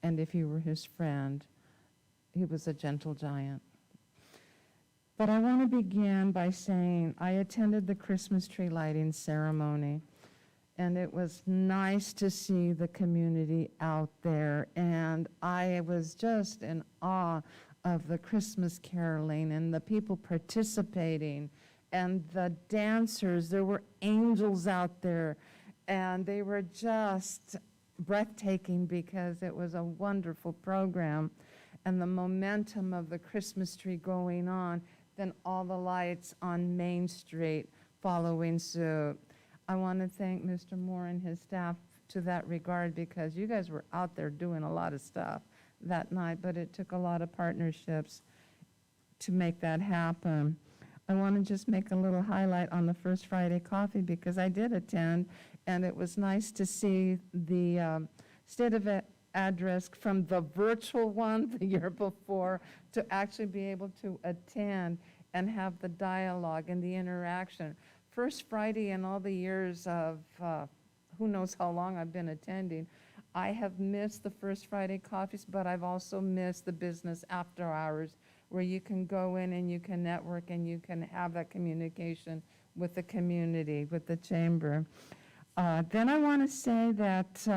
And if you were his friend, he was a gentle giant. But I want to begin by saying I attended the Christmas tree lighting ceremony, and it was nice to see the community out there. And I was just in awe of the Christmas caroling and the people participating and the dancers. There were angels out there, and they were just breathtaking because it was a wonderful program. And the momentum of the Christmas tree going on, then all the lights on Main Street following suit. I want to thank Mr. Moore and his staff to that regard, because you guys were out there doing a lot of stuff that night, but it took a lot of partnerships to make that happen. I want to just make a little highlight on the First Friday Coffee, because I did attend, and it was nice to see the state of address from the virtual one the year before to actually be able to attend and have the dialogue and the interaction. First Friday in all the years of who knows how long I've been attending, I have missed the First Friday coffees, but I've also missed the business after hours, where you can go in and you can network and you can have that communication with the community, with the chamber. Then I want to say that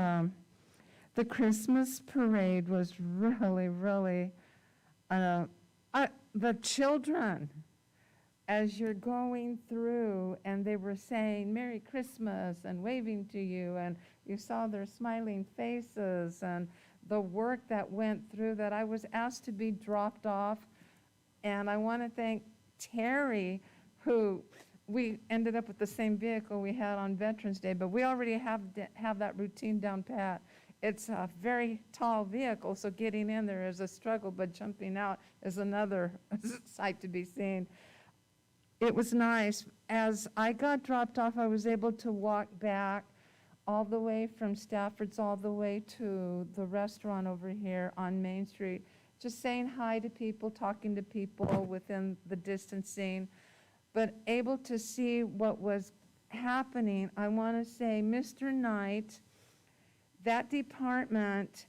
the Christmas parade was really, really, the children, as you're going through, and they were saying Merry Christmas and waving to you, and you saw their smiling faces, and the work that went through that. I was asked to be dropped off, and I want to thank Terry, who we ended up with the same vehicle we had on Veterans Day, but we already have that routine down pat. It's a very tall vehicle, so getting in there is a struggle, but jumping out is another sight to be seen. It was nice. As I got dropped off, I was able to walk back all the way from Stafford's all the way to the restaurant over here on Main Street, just saying hi to people, talking to people within the distancing, but able to see what was happening. I want to say, Mr. Knight, that department,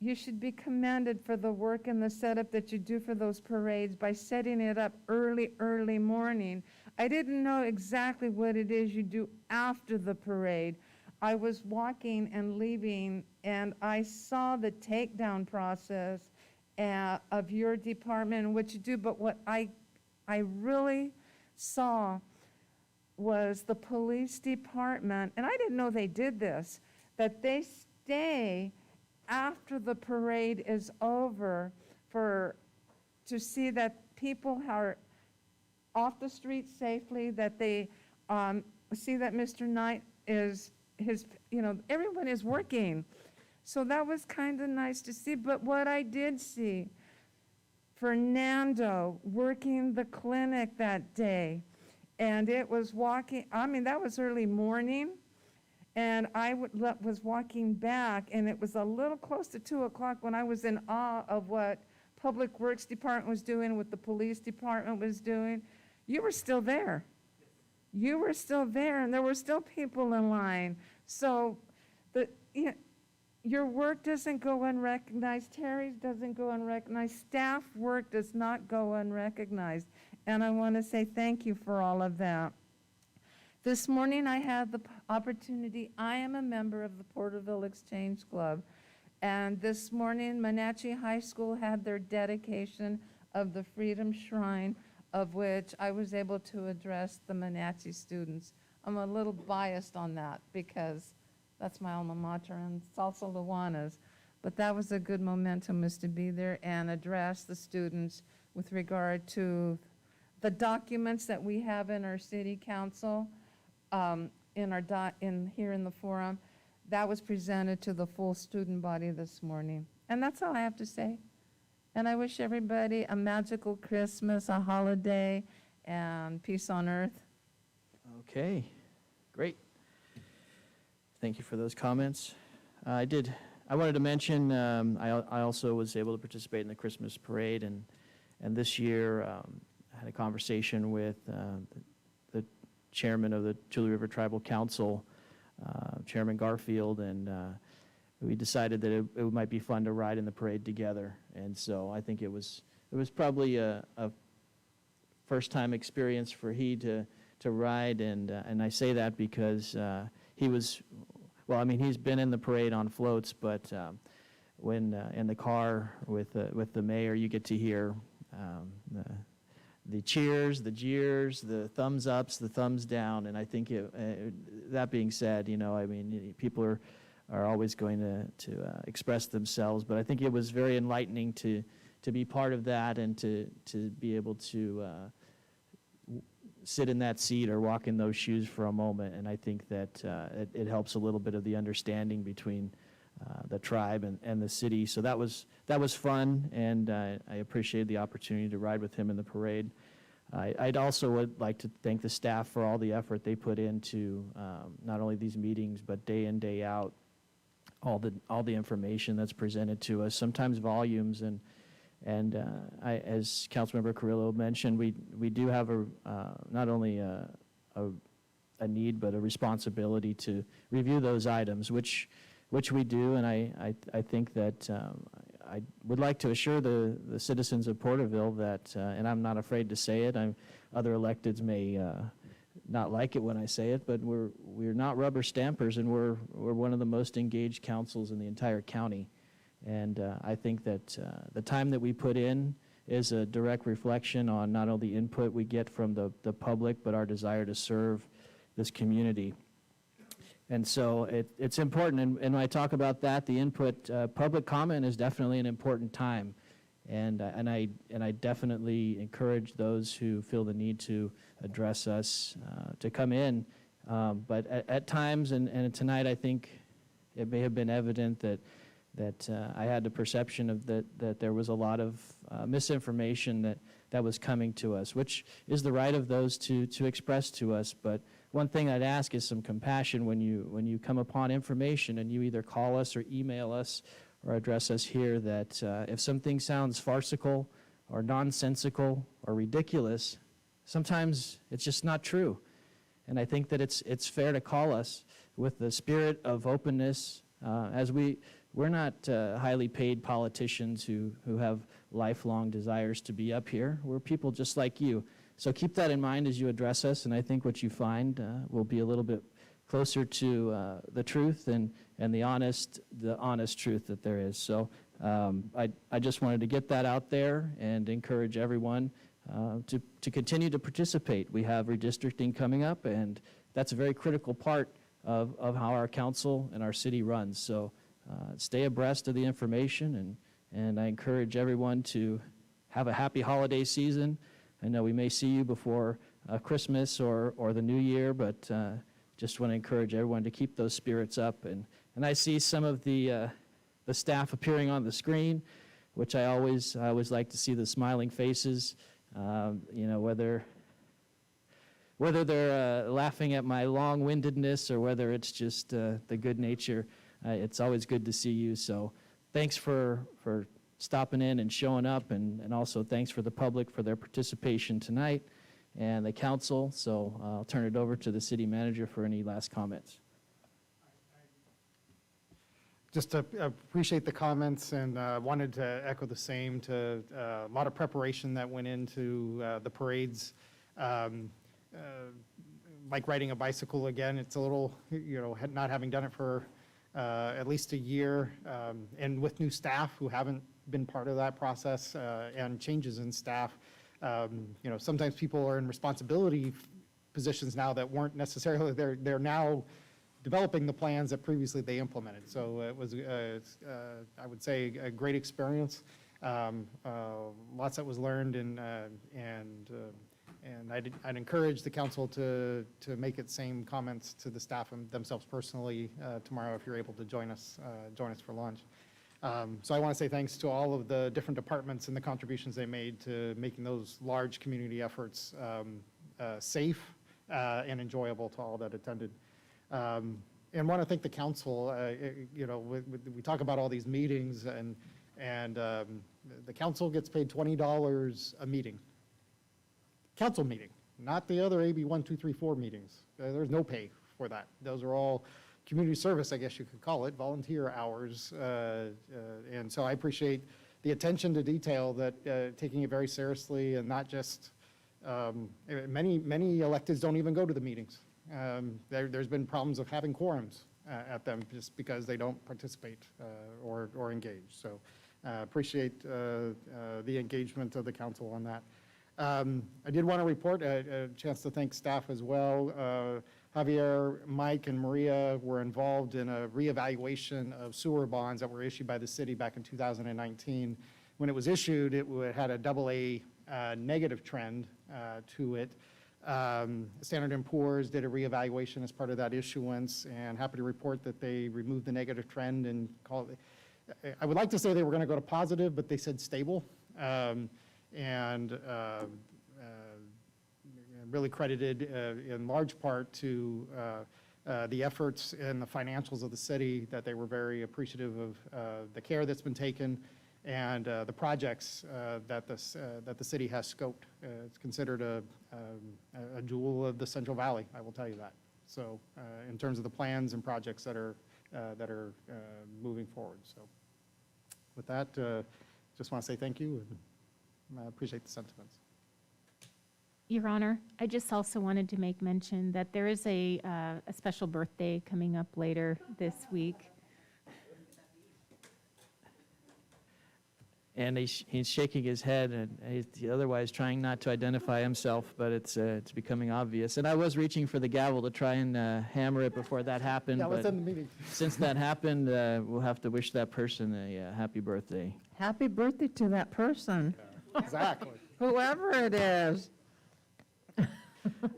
you should be commended for the work and the setup that you do for those parades by setting it up early morning. I didn't know exactly what it is you do after the parade. I was walking and leaving, and I saw the takedown process of your department and what you do, but what I really saw was the police department, and I didn't know they did this, that they stay after the parade is over to see that people are off the street safely, that they see that Mr. Knight everyone is working. So that was kind of nice to see. But what I did see Fernando working the clinic that day. And it was that was early morning. And I was walking back, and it was a little close to 2 o'clock when I was in awe of what Public Works Department was doing, what the police department was doing. You were still there. You were still there, and there were still people in line. So your work doesn't go unrecognized. Terry's doesn't go unrecognized. Staff work does not go unrecognized. And I want to say thank you for all of that. This morning I had the opportunity, I am a member of the Porterville Exchange Club, and this morning Monache High School had their dedication of the Freedom Shrine, of which I was able to address the Monache students. I'm a little biased on that because that's my alma mater and it's also Luana's, but that was a good momentum, is to be there and address the students with regard to the documents that we have in our city council. Here in the forum, that was presented to the full student body this morning. And that's all I have to say. And I wish everybody a magical Christmas, a holiday, and peace on earth. Okay, great. Thank you for those comments. I wanted to mention, I also was able to participate in the Christmas parade, and this year I had a conversation with the chairman of the Thule River Tribal Council, Chairman Garfield, and we decided that it might be fun to ride in the parade together. And so I think it was probably a first-time experience for he to ride, and I say that because he was, well, I mean, he's been in the parade on floats, but when in the car with the mayor, you get to hear the cheers, the jeers, the thumbs ups, the thumbs down, and I think that being said, I mean, people are always going to express themselves, but I think it was very enlightening to be part of that and to be able to sit in that seat or walk in those shoes for a moment, and I think that it helps a little bit of the understanding between the tribe and the city. So that was fun, and I appreciated the opportunity to ride with him in the parade. I'd also would like to thank the staff for all the effort they put into not only these meetings, but day in, day out, all the information that's presented to us, sometimes volumes, and as Councilmember Carrillo mentioned, we do have not only a need, but a responsibility to review those items, which we do, and I think that I would like to assure the citizens of Porterville that, and I'm not afraid to say it, other electeds may not like it when I say it, but we're not rubber stampers, and we're one of the most engaged councils in the entire county. And I think that the time that we put in is a direct reflection on not only the input we get from the public, but our desire to serve this community. And so it's important, and when I talk about that, the input, public comment is definitely an important time. And I definitely encourage those who feel the need to address us to come in. But at times, and tonight, I think it may have been evident that I had the perception of that there was a lot of misinformation that was coming to us, which is the right of those to express to us. But one thing I'd ask is some compassion when you come upon information and you either call us or email us or address us here, that if something sounds farcical or nonsensical or ridiculous, sometimes it's just not true. And I think that it's fair to call us with the spirit of openness, as we're not highly paid politicians who have lifelong desires to be up here. We're people just like you. So keep that in mind as you address us, and I think what you find will be a little bit closer to the truth and the honest truth that there is. So I just wanted to get that out there and encourage everyone to continue to participate. We have redistricting coming up, and that's a very critical part of how our council and our city runs. So stay abreast of the information, and I encourage everyone to have a happy holiday season. I know we may see you before Christmas or the New Year, but just want to encourage everyone to keep those spirits up. And I see some of the staff appearing on the screen. which I always like to see the smiling faces, whether they're laughing at my long-windedness or whether it's just the good nature. It's always good to see you. So thanks for stopping in and showing up, and also thanks for the public for their participation tonight and the council. So I'll turn it over to the city manager for any last comments. Just to appreciate the comments, and wanted to echo the same, to a lot of preparation that went into the parades. Like riding a bicycle again, it's a little, not having done it for at least a year, and with new staff who haven't been part of that process, and changes in staff. Sometimes people are in responsibility positions now that weren't necessarily, they're now developing the plans that previously they implemented. So it was, I would say, a great experience. Lots that was learned, and I'd encourage the council to make it same comments to the staff and themselves personally tomorrow if you're able to join us for lunch. So I want to say thanks to all of the different departments and the contributions they made to making those large community efforts safe and enjoyable to all that attended. And want to thank the council. We talk about all these meetings, and the council gets paid $20 a meeting. Council meeting, not the other AB1234 meetings. There's no pay for that. Those are all community service, I guess you could call it, volunteer hours. And so I appreciate the attention to detail, that taking it very seriously, and not just, many electeds don't even go to the meetings. There's been problems of having quorums at them just because they don't participate or engage. So appreciate the engagement of the council on that. I did want to report a chance to thank staff as well. Javier, Mike, and Maria were involved in a reevaluation of sewer bonds that were issued by the city back in 2019. When it was issued, it had a AA negative trend to it. Standard & Poor's did a reevaluation as part of that issuance, and happy to report that they removed the negative trend and called it, I would like to say they were going to go to positive, but they said stable. And really credited in large part to the efforts and the financials of the city, that they were very appreciative of the care that's been taken, and the projects that the city has scoped. It's considered a jewel of the Central Valley, I will tell you that. So in terms of the plans and projects that are moving forward. So with that, just want to say thank you, and I appreciate the sentiments. Your Honor, I just also wanted to make mention that there is a special birthday coming up later this week. And he's shaking his head, and he's otherwise trying not to identify himself, but it's becoming obvious. And I was reaching for the gavel to try and hammer it before that happened. Yeah, but let's end the meeting. Since that happened, we'll have to wish that person a happy birthday. Happy birthday to that person, Exactly. whoever it is.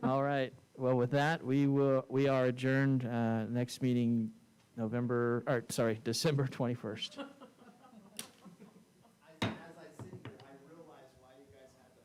All right. Well, with that, we are adjourned. Next meeting, December 21st.